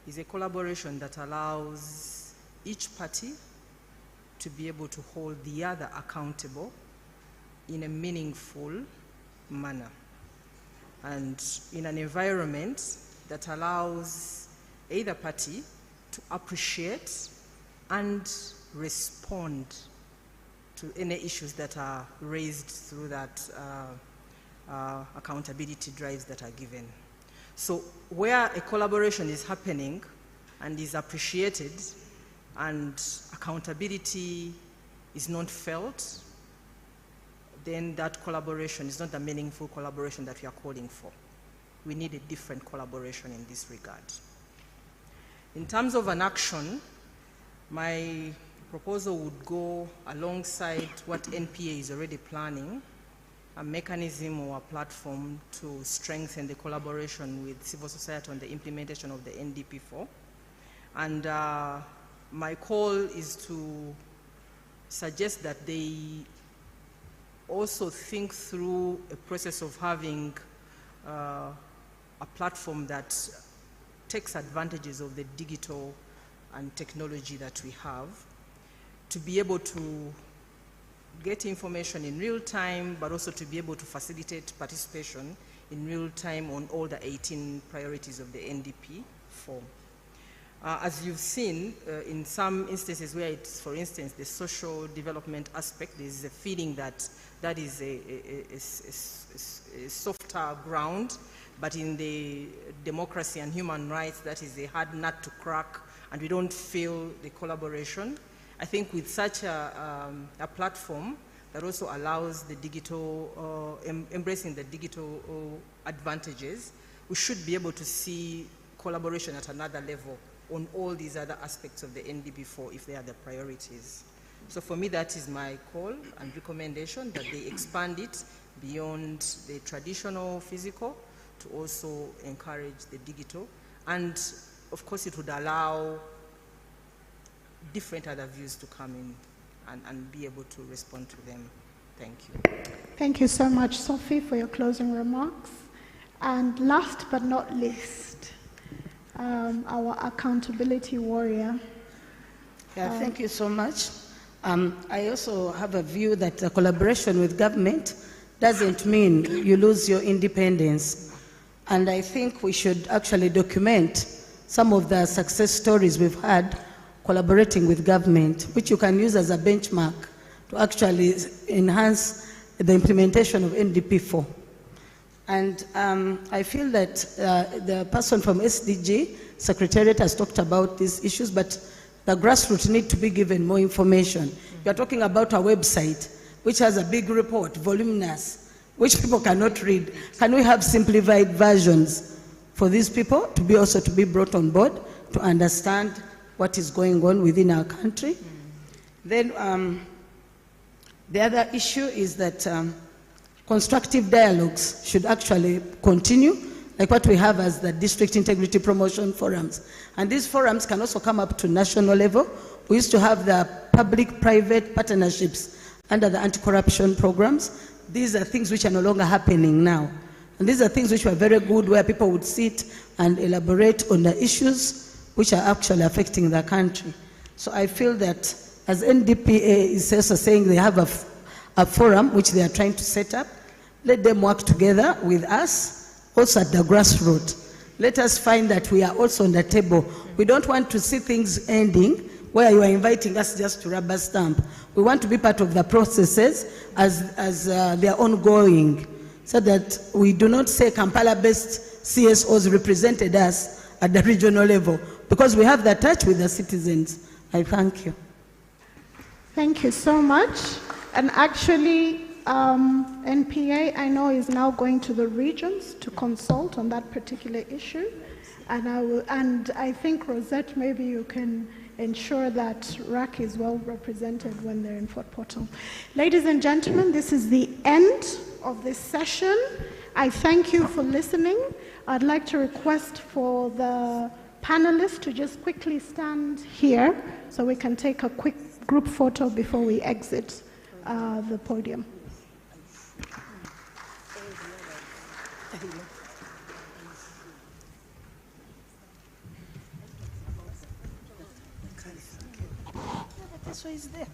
is a collaboration that allows each party to be able to hold the other accountable in a meaningful manner, and in an environment that allows either party to appreciate and respond to any issues that are raised through that accountability drives that are given. So where a collaboration is happening and is appreciated and accountability is not felt, then that collaboration is not the meaningful collaboration that we are calling for. We need a different collaboration in this regard. In terms of an action, my proposal would go alongside what NPA is already planning, a mechanism or a platform to strengthen the collaboration with civil society on the implementation of the NDP4. And my call is to suggest that they also think through a process of having a platform that takes advantages of the digital and technology that we have to be able to get information in real time, but also to be able to facilitate participation in real time on all the 18 priorities of the NDP4. As you've seen, in some instances where it's, for instance, the social development aspect, there's a feeling that that is a softer ground, but in the democracy and human rights, that is a hard nut to crack, and we don't feel the collaboration. I think with such a platform that also allows the digital, embracing the digital advantages, we should be able to see collaboration at another level on all these other aspects of the NDP4 if they are the priorities. So for me, that is my call and recommendation, that they expand it beyond the traditional physical to also encourage the digital. And of course, it would allow different other views to come in and be able to respond to them. Thank you. Thank you so much, Sophie, for your closing remarks. And last but not least, our accountability warrior. Yeah, thank you so much. I also have a view that collaboration with government doesn't mean you lose your independence. And I think we should actually document some of the success stories we've had collaborating with government, which you can use as a benchmark to actually enhance the implementation of NDP4. And I feel that the person from SDG, Secretariat, has talked about these issues, but the grassroots need to be given more information. You're talking about a website which has a big report, voluminous, which people cannot read. Can we have simplified versions for these people to be also to be brought on board to understand what is going on within our country? Then the other issue is that constructive dialogues should actually continue, like what we have as the district integrity promotion forums. And these forums can also come up to national level. We used to have the public-private partnerships under the anti-corruption programs. These are things which are no longer happening now. And these are things which were very good, where people would sit and elaborate on the issues which are actually affecting the country. So I feel that as NDPA is also saying they have a forum which they are trying to set up, let them work together with us, also at the grassroots. Let us find that we are also on the table. We don't want to see things ending where you are inviting us just to rubber stamp. We want to be part of the processes as they are ongoing, so that we do not say Kampala-based CSOs represented us at the regional level, because we have that touch with the citizens. I thank you. Thank you so much. And actually, NPA, I know, is now going to the regions to consult on that particular issue. And I think, Rosette, maybe you can ensure that RAC is well represented when they're in Fort Portal. Ladies and gentlemen, this is the end of this session. I thank you for listening. I'd like to request for the panelists to just quickly stand here so we can take a quick group photo before we exit the podium. That's why it's there.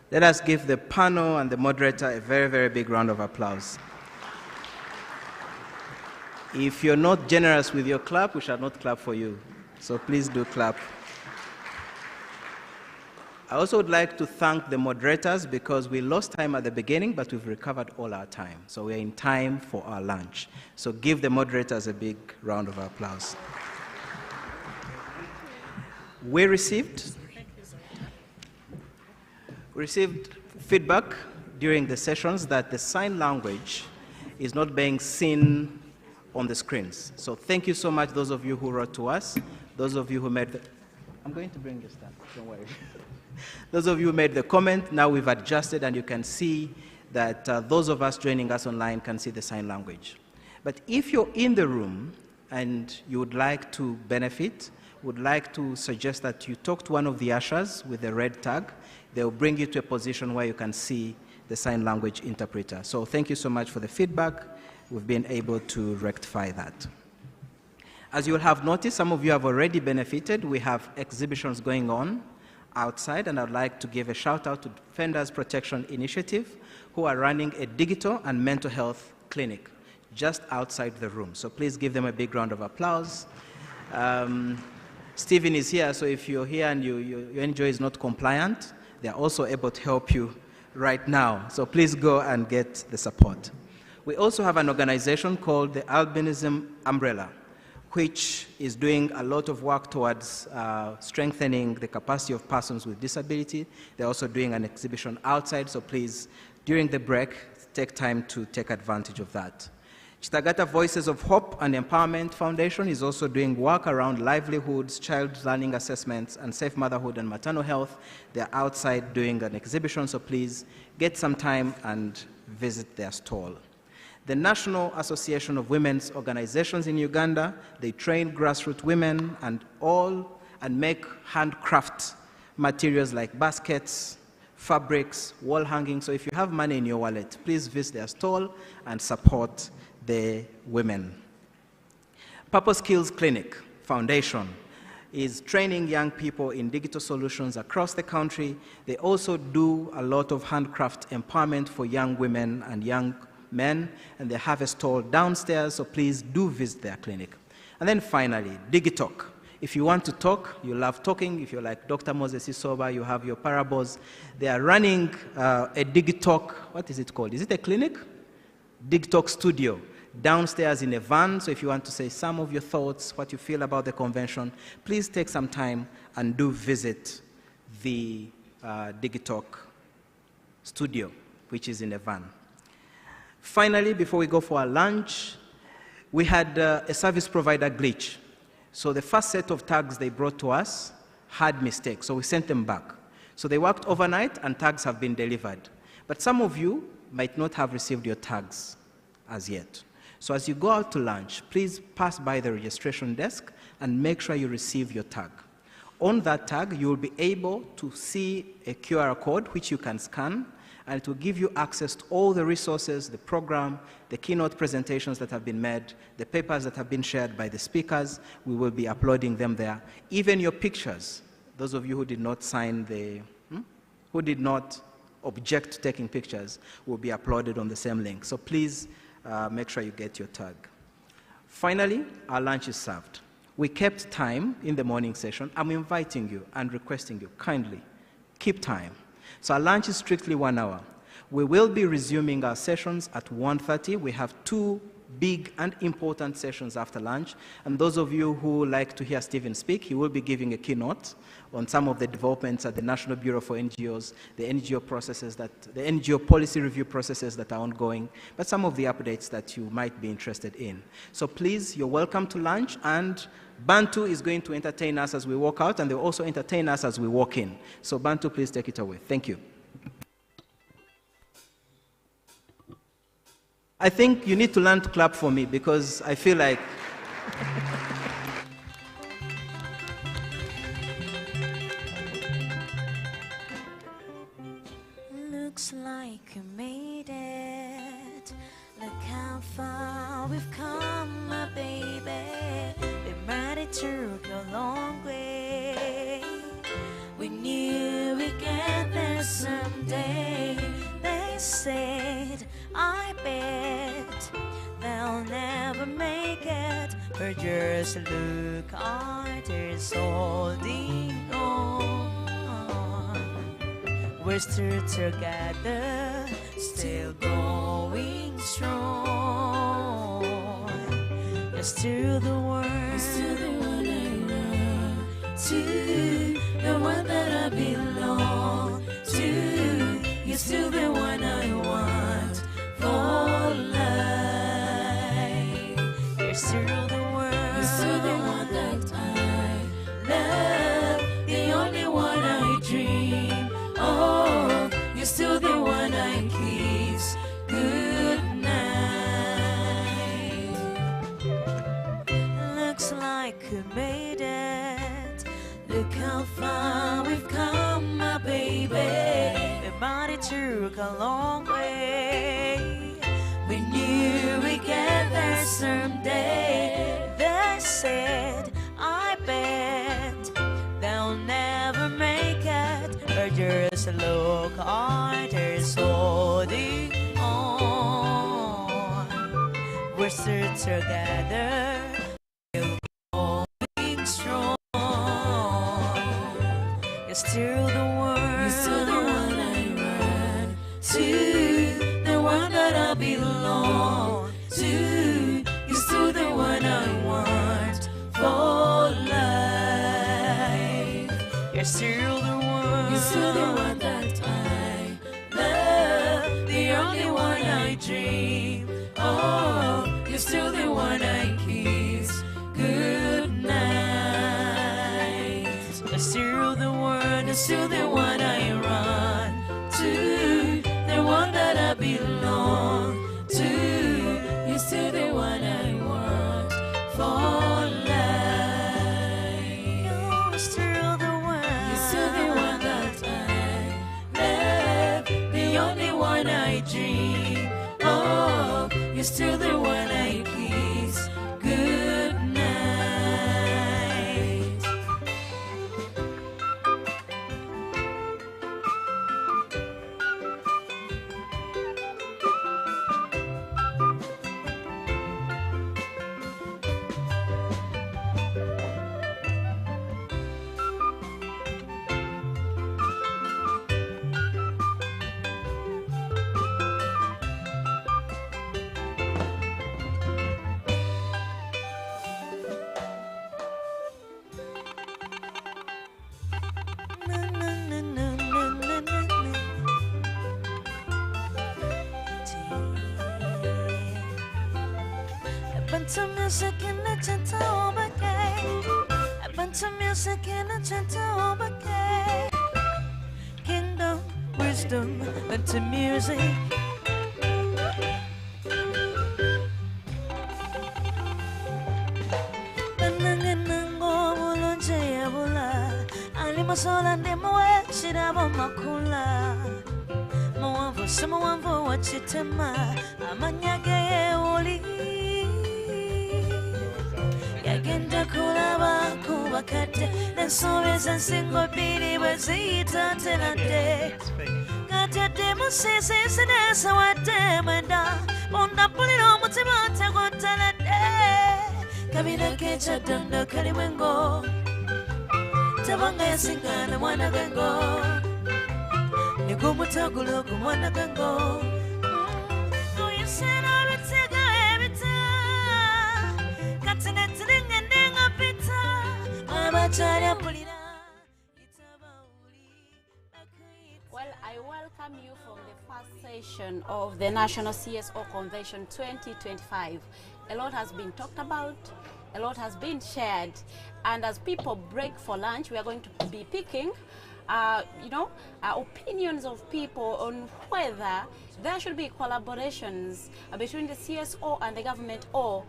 Let us give the panel and the moderator a very, very big round of applause. If you're not generous with your clap, we shall not clap for you. So please do clap. I also would like to thank the moderators, because we lost time at the beginning, but we've recovered all our time. So we're in time for our lunch. So give the moderators a big round of applause. We received feedback during the sessions that the sign language is not being seen on the screens. So thank you so much, those of you who wrote to us, those of you who made the... I'm going to bring your stand, don't worry. Those of you who made the comment, now we've adjusted, and you can see that those of us joining us online can see the sign language. But if you're in the room and you would like to benefit, would like to suggest that you talk to one of the ushers with the red tag. They'll bring you to a position where you can see the sign language interpreter. So thank you so much for the feedback. We've been able to rectify that. As you will have noticed, some of you have already benefited. We have exhibitions going on outside, and I'd like to give a shout out to Defenders Protection Initiative, who are running a digital and mental health clinic just outside the room. So please give them a big round of applause. Stephen is here, so if you're here and your NGO is not compliant, they're also able to help you right now. So please go and get the support. We also have an organization called the Albinism Umbrella, which is doing a lot of work towards strengthening the capacity of persons with disability. They're also doing an exhibition outside, so please, during the break, take time to take advantage of that. Chitagata Voices of Hope and Empowerment Foundation is also doing work around livelihoods, child learning assessments, and safe motherhood and maternal health. They're outside doing an exhibition, so please get some time and visit their stall. The National Association of Women's Organizations in Uganda, they train grassroots women and make handcraft materials like baskets, fabrics, wall hanging. So if you have money in your wallet, please visit their stall and support the women. Purpose Skills Clinic Foundation is training young people in digital solutions across the country. They also do a lot of handcraft empowerment for young women and young men, and they have a stall downstairs, so please do visit their clinic. And then finally, Digitalk. If you want to talk, you love talking, if you're like Dr. Moses Isoba, you have your parables, they are running a Digitalk, what is it called? Is it a clinic? Digitalk Studio, downstairs in a van, so if you want to say some of your thoughts, what you feel about the convention, please take some time and do visit the Digitalk Studio, which is in a van. Finally, before we go for our lunch, we had a service provider glitch. So the first set of tags they brought to us had mistakes, so we sent them back. So they worked overnight and tags have been delivered. But some of you might not have received your tags as yet. So as you go out to lunch, please pass by the registration desk and make sure you receive your tag. On that tag, you will be able to see a QR code which you can scan, and it will give you access to all the resources, the program, the keynote presentations that have been made, the papers that have been shared by the speakers. We will be uploading them there. Even your pictures, those of you who did not sign who did not object to taking pictures, will be uploaded on the same link. So please make sure you get your tag. Finally, our lunch is served. We kept time in the morning session. I'm inviting you and requesting you kindly, keep time. So our lunch is strictly 1 hour. We will be resuming our sessions at 1:30. We have 2 big and important sessions after lunch. And those of you who like to hear Stephen speak, he will be giving a keynote on some of the developments at the National Bureau for NGOs, the NGO processes the NGO policy review processes that are ongoing, but some of the updates that you might be interested in. So please, you're welcome to lunch, and Bantu is going to entertain us as we walk out, and they'll also entertain us as we walk in. So Bantu, please take it away. Thank you. I think you need to learn to clap for me because I feel like looks like you made it. Look how far we've come, my baby. We might have took a long way. We knew we'd get there someday. They said, I bet they'll never make it, but just look, others holding on. We're still together, still going strong. You're still the one, I run to, the one that I belong to. You're still the one I want for life. You're still the one, that I love, the only one I dream of. You're still the one I kiss good night. Looks like we made it. Look how far we've come, my baby. But it took a long way. We knew we'd get there someday. They said or just look others holding on. We're still together, we're going strong. You're still the one, you're still the one I run to, the one that I belong to. You're still the one I want for life. You're still the one, you're still the one that I love, the only one I dream of. You're still the one I kiss goodnight. You're still the one, you're still the one I run to, the one that I belong to. You're still the one I want for life. You're still the one, you're still the one that I love, the only one I dream of. You're still the one I kiss goodnight. A bunch of music in a gentle bouquet. A bunch of music in a gentle bouquet. Kingdom, wisdom, bunch of music. Nananganango bulonje yabula. Alimo sola ndemwe shirabo makula. Mwanvu samwanvu wachitema. Amanyage uli. Yagenda kulaba kubakate. Nensobeza nsingo biri bweziyita tenate. Katete musisi sinesa watemenda. Onda puliro mutima tegotelete. Kabina kecha danda kalimwengo. Tabanga yasingana mwana gango. Nigumutagulu kumwana gango. Uyisena bitega ebita. Katinetiringa nenga pita. Amachari pulira. Well, I welcome you from the first session of the National CSO Convention 2025. A lot has been talked about, a lot has been shared, and as people break for lunch, we are going to be picking opinions of people on whether there should be collaborations between the CSO and the government, or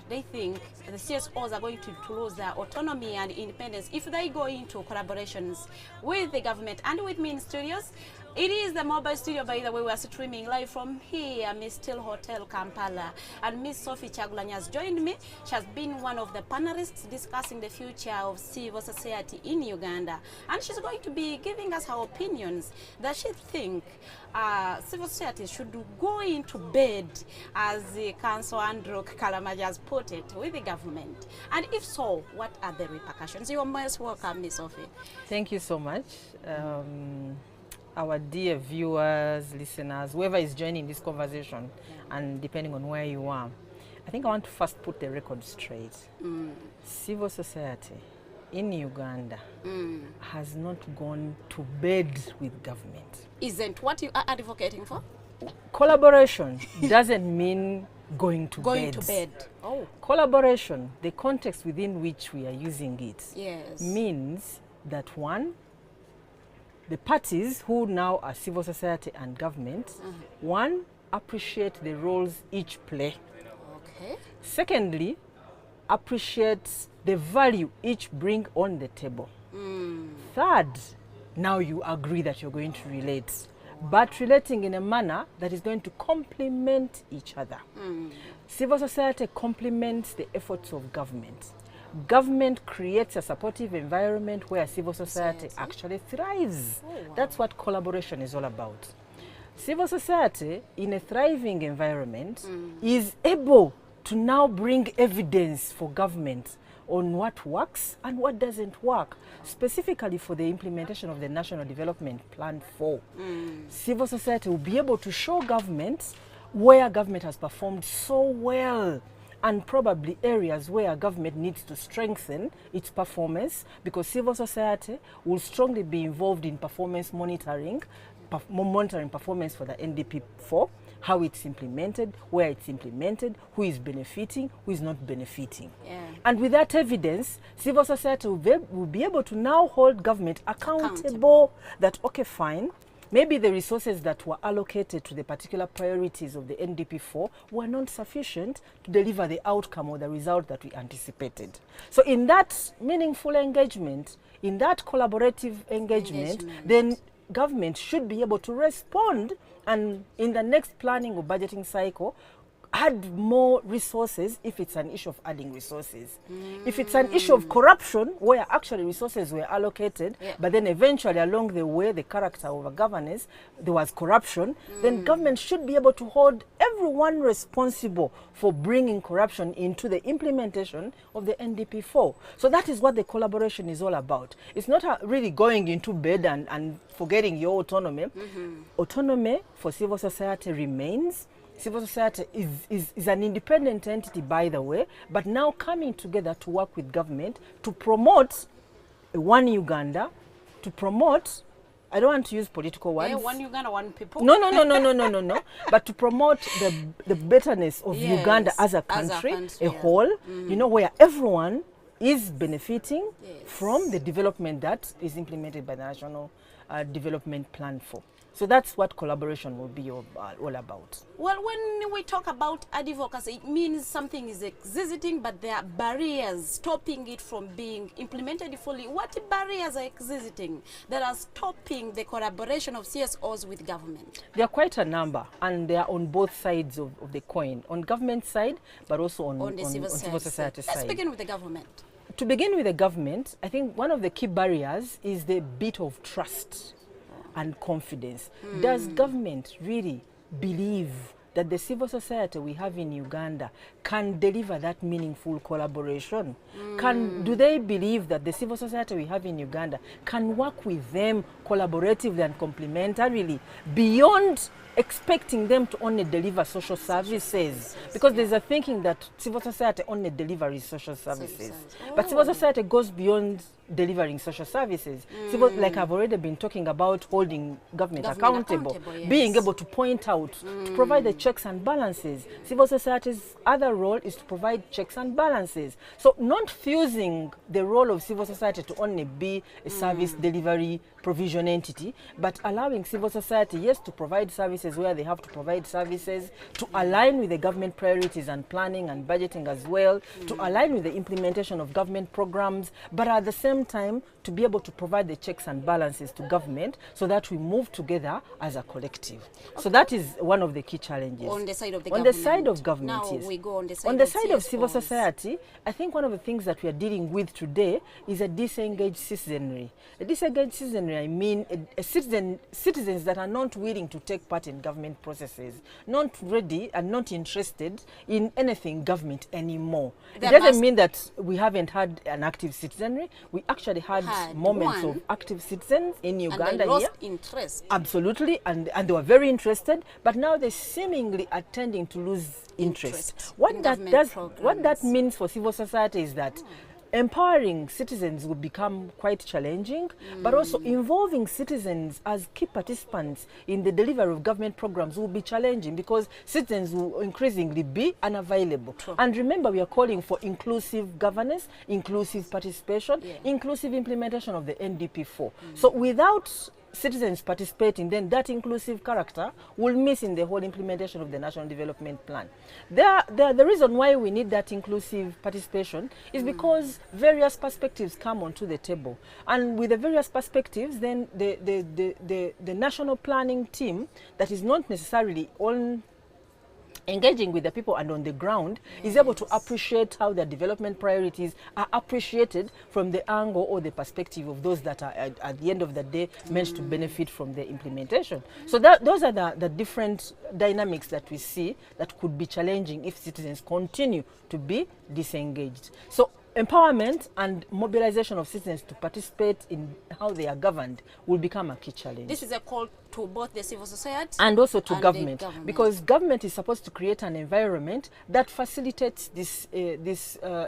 they think the CSOs are going to lose their autonomy and independence if they go into collaborations with the government. And with me in studios, it is the mobile studio, by the way. We are streaming live from here, Mestil Hotel, Kampala. And Miss Sophie Chagulanya has joined me. She has been one of the panelists discussing the future of civil society in Uganda. And she's going to be giving us her opinions that she thinks civil society should go into bed, as the Council Andrew Kalamaja has put it, with the government. And if so, what are the repercussions? You are most welcome, Miss Sophie. Thank you so much. Our dear viewers, listeners, whoever is joining this conversation, and depending on where you are, I think I want to first put the record straight. Civil society in Uganda has not gone to bed with government. Isn't what you are advocating for? Collaboration doesn't mean going to bed. Oh. Collaboration, the context within which we are using it, yes, means that one, the parties who now are civil society and government, one, appreciate the roles each play. Okay. Secondly, appreciate the value each bring on the table. Third, now you agree that you're going to relate, but relating in a manner that is going to complement each other. Civil society complements the efforts of government, Government creates a supportive environment where civil society actually thrives. Oh, wow. That's what collaboration is all about. Civil society, in a thriving environment, is able to now bring evidence for government on what works and what doesn't work, specifically for the implementation of the National Development Plan 4. Civil society will be able to show government where government has performed so well, and probably areas where government needs to strengthen its performance, because civil society will strongly be involved in performance monitoring, monitoring performance for the NDP4, how it's implemented, where it's implemented, who is benefiting, who is not benefiting. Yeah. And with that evidence, civil society will be able to now hold government accountable that, okay, fine, maybe the resources that were allocated to the particular priorities of the NDP4 were not sufficient to deliver the outcome or the result that we anticipated. So in that meaningful engagement, in that collaborative engagement, then government should be able to respond, and in the next planning or budgeting cycle, add more resources if it's an issue of adding resources. If it's an issue of corruption, where actually resources were allocated, but then eventually along the way, the character of a governance, there was corruption, then government should be able to hold everyone responsible for bringing corruption into the implementation of the NDP4. So that is what the collaboration is all about. It's not really going into bed and forgetting your autonomy. Autonomy for civil society remains. Civil society is an independent entity, by the way, but now coming together to work with government to promote one Uganda, to promote, I don't want to use political words. Yeah, one Uganda, one people. No. But to promote the betterness of Uganda as a country, a whole, you know, where everyone is benefiting from the development that is implemented by the National Development Plan 4. So that's what collaboration will be all about. Well, when we talk about advocacy, it means something is existing, but there are barriers stopping it from being implemented fully. What barriers are existing that are stopping the collaboration of CSOs with government? There are quite a number, and they are on both sides of the coin, on government side, but also on the civil society side. Let's begin with the government. To begin with the government, I think one of the key barriers is the bit of trust and confidence. Does government really believe that the civil society we have in Uganda can deliver that meaningful collaboration? Do they believe that the civil society we have in Uganda can work with them collaboratively and complementarily beyond expecting them to only deliver social services? Because there's a thinking that civil society only delivers social services. But civil society goes beyond delivering social services. Like I've already been talking about, holding government accountable, being able to point out, to provide the checks and balances. Civil society's other role is to provide checks and balances. So not fusing the role of civil society to only be a service delivery provision entity, but allowing civil society, yes, to provide services where they have to provide services, to align with the government priorities and planning and budgeting as well, to align with the implementation of government programs, but at the same time to be able to provide the checks and balances to government so that we move together as a collective. So that is one of the key challenges. On the side of the government. On the side of government, now yes. We go on the side, on the side of civil society, I think one of the things that we are dealing with today is a disengaged citizenry. A disengaged citizenry, I mean citizens that are not willing to take part in government processes, not ready and not interested in anything government anymore. It doesn't mean that we haven't had an active citizenry. We actually had moments of active citizens in Uganda and they lost here. interest. Absolutely, and they were very interested, but now they seemingly are tending to lose interest. What that means for civil society is that empowering citizens will become quite challenging, but also involving citizens as key participants in the delivery of government programs will be challenging because citizens will increasingly be unavailable. And remember, we are calling for inclusive governance, inclusive participation, inclusive implementation of the NDP4. So without citizens participating, then that inclusive character will miss in the whole implementation of the National Development Plan. The reason why we need that inclusive participation is because various perspectives come onto the table. And with the various perspectives, then the national planning team that is not necessarily on engaging with the people and on the ground, is able to appreciate how their development priorities are appreciated from the angle or the perspective of those that are at the end of the day meant to benefit from the implementation. So those are the different dynamics that we see that could be challenging if citizens continue to be disengaged. So empowerment and mobilization of citizens to participate in how they are governed will become a key challenge. This is a call to both the civil society and also to government, because government is supposed to create an environment that facilitates this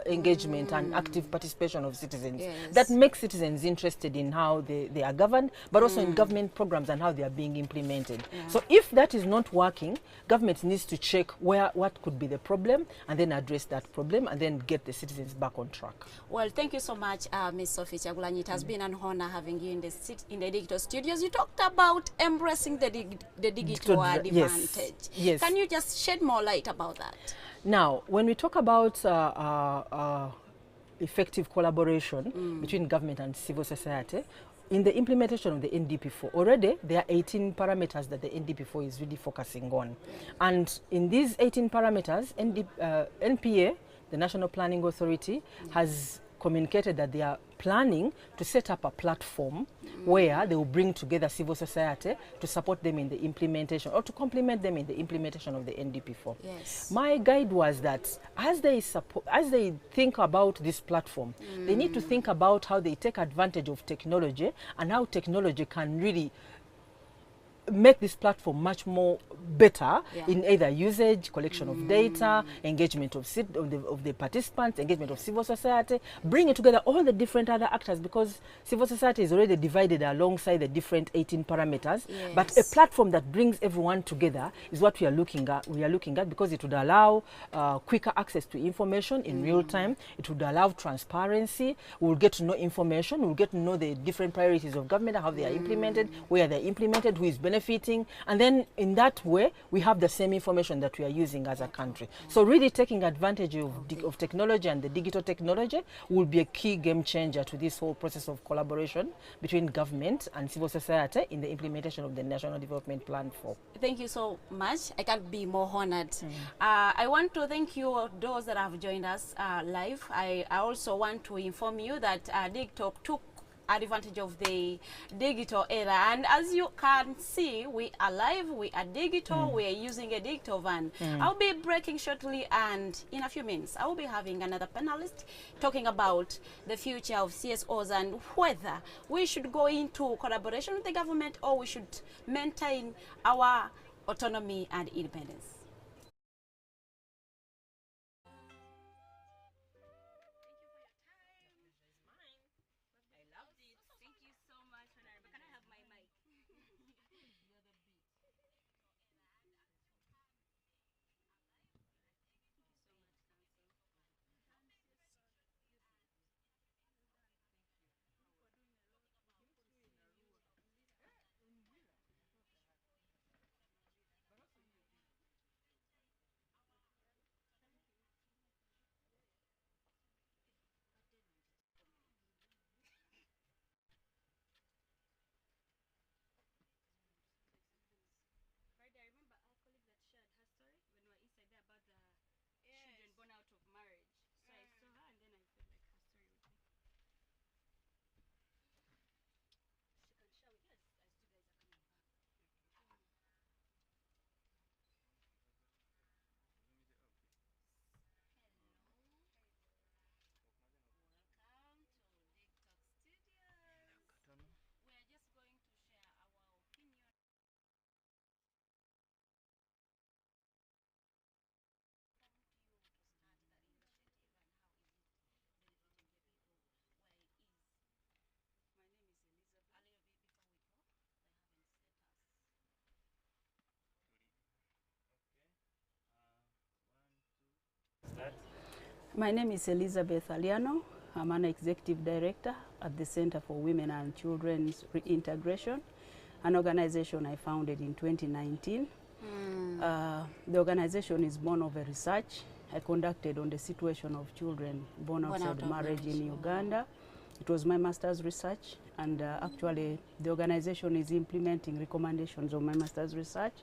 engagement and active participation of citizens, that makes citizens interested in how they are governed, but also in government programs and how they are being implemented. So if that is not working, government needs to check what could be the problem and then address that problem and then get the citizens back on track. Well, thank you so much, Ms. Sophie Chagulanyi. It has been an honor having you in the digital studios. You talked about embracing the digital advantage. Yes. Can you just shed more light about that? Now, when we talk about effective collaboration between government and civil society, in the implementation of the NDP4, already there are 18 parameters that the NDP4 is really focusing on. And in these 18 parameters, NPA, the National Planning Authority, has communicated that they are planning to set up a platform where they will bring together civil society to support them in the implementation or to complement them in the implementation of the NDP4. Yes. My guide was that as they think about this platform, they need to think about how they take advantage of technology and how technology can really make this platform much more better in either usage, collection of data, engagement of the participants, engagement of civil society, bringing together all the different other actors, because civil society is already divided alongside the different 18 parameters. But a platform that brings everyone together is what we are looking at. Because it would allow quicker access to information in real time. It would allow transparency. We will get to know information. We will get to know the different priorities of government, how they are implemented, where they are implemented, who is benefiting, and then in that way we have the same information that we are using as a country. So really taking advantage of technology and the digital technology will be a key game changer to this whole process of collaboration between government and civil society in the implementation of the National Development Plan 4. Thank you so much. I can't be more honored. I want to thank you, those that have joined us live. I also want to inform you that DigTalk took advantage of the digital era, and as you can see, we are live, we are digital, we are using a digital van. I'll be breaking shortly, and in a few minutes I will be having another panelist talking about the future of CSOs and whether we should go into collaboration with the government or we should maintain our autonomy and independence. My name is Elizabeth Aliano. I'm an executive director at the Center for Women and Children's Reintegration, an organization I founded in 2019. The organization is born of a research I conducted on the situation of children born outside marriage in Uganda. It was my master's research, and actually the organization is implementing recommendations of my master's research.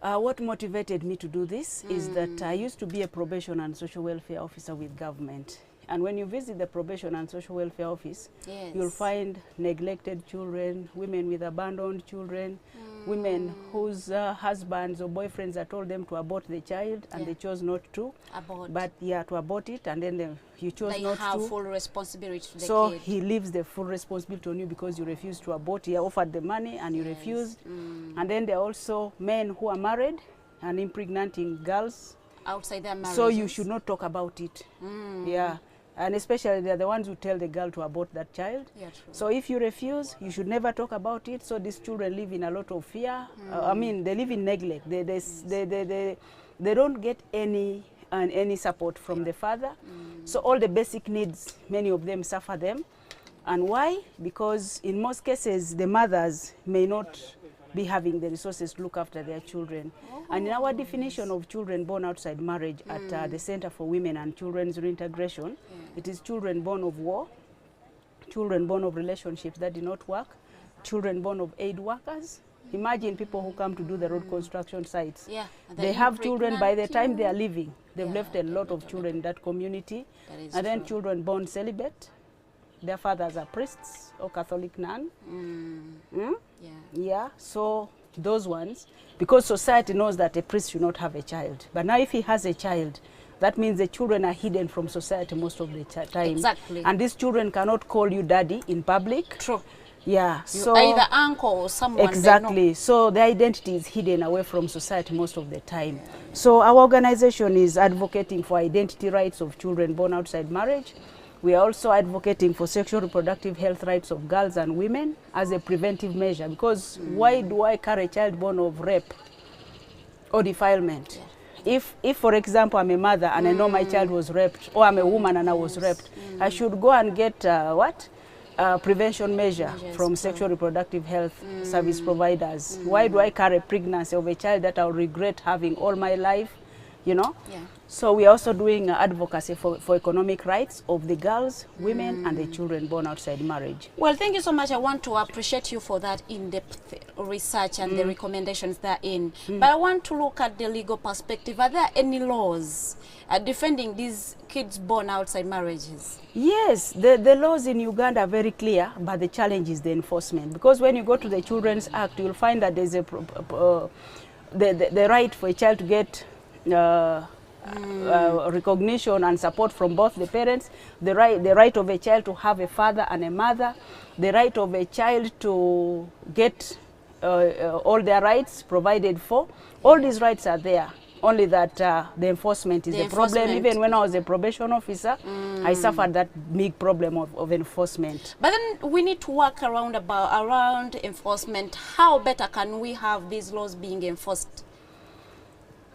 What motivated me to do this is that I used to be a probation and social welfare officer with government. And when you visit the probation and social welfare office, you'll find neglected children, women with abandoned children, women whose husbands or boyfriends had told them to abort the child and they chose not to. Abort. But to abort it, and then you chose not to. They have full responsibility to the so kid. he leaves the full responsibility on you because you refused to abort. He offered the money and you refused. And then there are also men who are married and impregnating girls. Outside their marriages. So you should not talk about it. Yeah. And especially they're the ones who tell the girl to abort that child. Yeah, true. So if you refuse, you should never talk about it. So these children live in a lot of fear. I mean, they live in neglect. They don't get any support from the father. So all the basic needs, many of them suffer them. And why? Because in most cases, the mothers may not be having the resources to look after their children. And in our definition of children born outside marriage at the Center for Women and Children's Reintegration, it is children born of war, children born of relationships that did not work, children born of aid workers. Imagine people who come to do the road construction sites. Yeah, they have children by the time they are leaving. They've left a lot of children in that community. And then children born celibate. Their fathers are priests or Catholic nun. Yeah, so those ones, because society knows that a priest should not have a child. But now if he has a child, that means the children are hidden from society most of the time. Exactly. And these children cannot call you daddy in public. True. Yeah. So either uncle or someone. Exactly. So their identity is hidden away from society most of the time. So our organization is advocating for identity rights of children born outside marriage. We are also advocating for sexual reproductive health rights of girls and women as a preventive measure. Because why do I carry a child born of rape or defilement? If, for example, I'm a mother and I know my child was raped, or I'm a woman and I was raped, I should go and get prevention measure from sexual reproductive health service providers. Why do I carry pregnancy of a child that I'll regret having all my life, you know? Yeah. So we are also doing advocacy for economic rights of the girls, women, and the children born outside marriage. Well, thank you so much. I want to appreciate you for that in-depth research and the recommendations therein. But I want to look at the legal perspective. Are there any laws defending these kids born outside marriages? Yes, the laws in Uganda are very clear, but the challenge is the enforcement. Because when you go to the Children's Act, you'll find that there's the right for a child to get recognition and support from both the parents, the right of a child to have a father and a mother, the right of a child to get all their rights provided for. All these rights are there, only that the enforcement is a problem. Even when I was a probation officer, I suffered that big problem of enforcement. But then we need to work around enforcement. How better can we have these laws being enforced?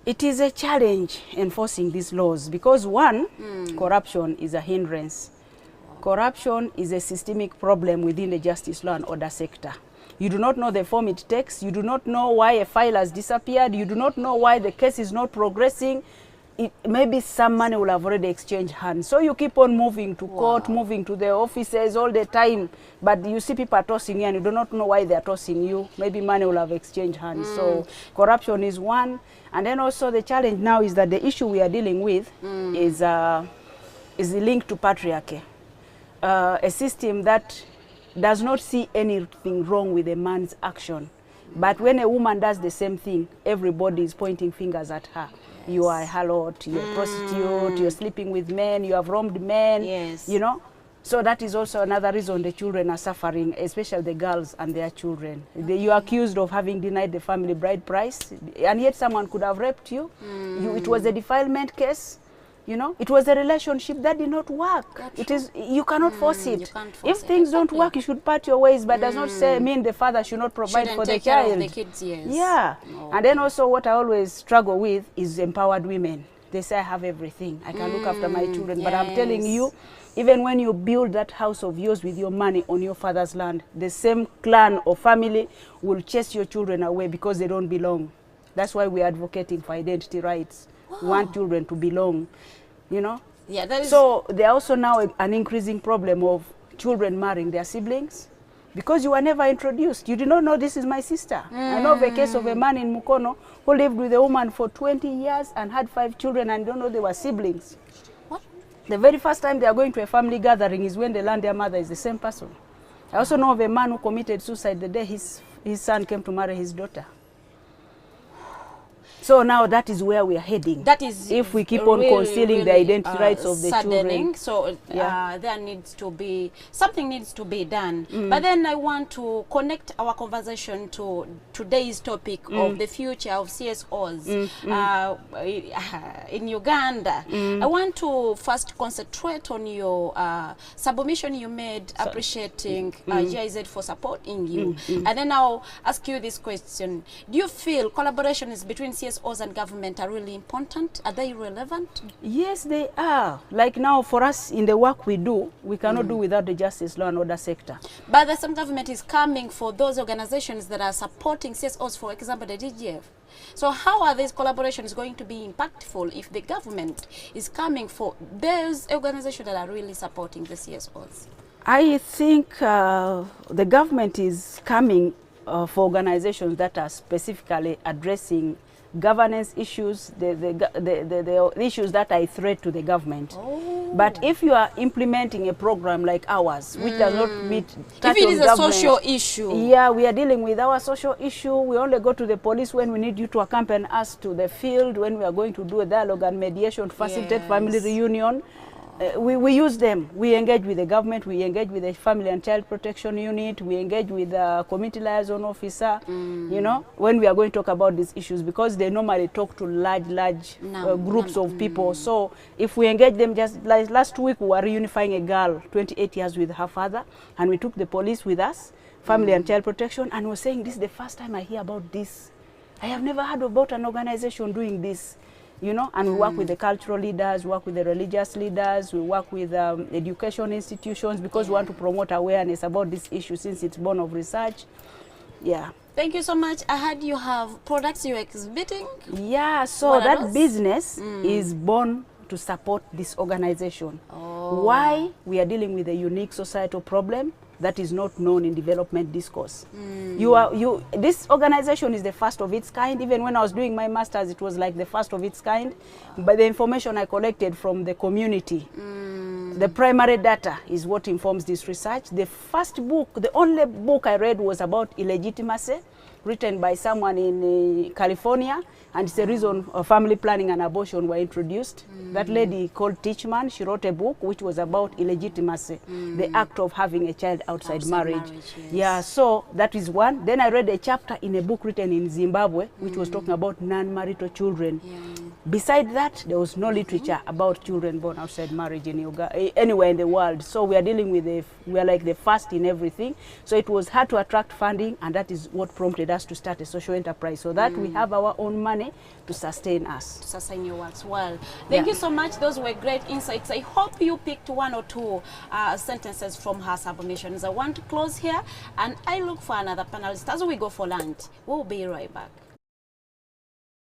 It is a challenge enforcing these laws because one, corruption is a hindrance. Corruption is a systemic problem within the justice law and order sector. You do not know the form it takes. You do not know why a file has disappeared. You do not know why the case is not progressing. Maybe some money will have already exchanged hands. So you keep on moving to court, moving to the offices all the time. But you see people are tossing you and you do not know why they are tossing you. Maybe money will have exchanged hands. So corruption is one. And then also the challenge now is that the issue we are dealing with is linked to patriarchy. A system that does not see anything wrong with a man's action. But when a woman does the same thing, everybody is pointing fingers at her. You are a harlot, you're a prostitute, you're sleeping with men, you have wronged men, you know. So that is also another reason the children are suffering, especially the girls and their children. You are accused of having denied the family bride price, and yet someone could have raped you. It was a defilement case. You know, it was a relationship that did not work. You cannot force it. If things don't work, you should part your ways, but does not mean the father should not provide for the child. Care of the kids, yes. Yeah. And then also what I always struggle with is empowered women. They say I have everything. I can look after my children. But I'm telling you, even when you build that house of yours with your money on your father's land, the same clan or family will chase your children away because they don't belong. That's why we're advocating for identity rights. We want children to belong, you know. Yeah, that is. So there are also now an increasing problem of children marrying their siblings. because you were never introduced. You did not know this is my sister. I know of a case of a man in Mukono who lived with a woman for 20 years and had 5 children and don't know they were siblings. What? The very first time they are going to a family gathering is when they learn their mother is the same person. I also know of a man who committed suicide the day his son came to marry his daughter. So now that is where we are heading. That is if we keep on concealing the identity rights of the children. So there needs to be, something needs to be done. But then I want to connect our conversation to today's topic of the future of CSOs in Uganda. I want to first concentrate on your submission you made appreciating GIZ for supporting you. And then I'll ask you this question. Do you feel collaborations between CSOs and government are really important? Are they relevant? Yes, they are. Like now, for us in the work we do, we cannot do without the justice, law and order sector. But the same government is coming for those organizations that are supporting CSOs, for example, the DGF. So how are these collaborations going to be impactful if the government is coming for those organizations that are really supporting the CSOs? I think the government is coming for organizations that are specifically addressing governance issues, the issues that are a threat to the government. But if you are implementing a program like ours, which does not meet if it is a social issue. Yeah, we are dealing with our social issue. We only go to the police when we need you to accompany us to the field, when we are going to do a dialogue and mediation, facilitate family reunion. We use them. We engage with the government, we engage with the Family and Child Protection Unit, we engage with the Community Liaison Officer, you know, when we are going to talk about these issues, because they normally talk to large groups of people. So if we engage them, just like last week we were reunifying a girl, 28 years, with her father, and we took the police with us, Family and Child Protection, and we're saying, this is the first time I hear about this. I have never heard about an organization doing this. You know, and we work with the cultural leaders, work with the religious leaders, we work with education institutions, because we want to promote awareness about this issue since it's born of research. Yeah. Thank you so much. I heard you have products you're exhibiting. Yeah, so that business is born to support this organization. Why? We are dealing with a unique societal problem that is not known in development discourse. This organization is the first of its kind. Even when I was doing my master's, it was like the first of its kind. But the information I collected from the community, the primary data is what informs this research. The first book, the only book I read was about illegitimacy, written by someone in California, and it's the reason family planning and abortion were introduced. That lady called Teachman, she wrote a book which was about illegitimacy, the act of having a child outside marriage. Yes. Yeah, so that is one. Then I read a chapter in a book written in Zimbabwe, which was talking about non-marital children. Beside that, there was no literature about children born outside marriage in anywhere in the world. So we are dealing with we are like the first in everything. So it was hard to attract funding, and that is what prompted us to start a social enterprise, so that we have our own money to sustain us. To sustain your works well. Thank you so much. Those were great insights. I hope you picked one or two sentences from her submissions. I want to close here, and I look for another panelist as we go for lunch. We'll be right back.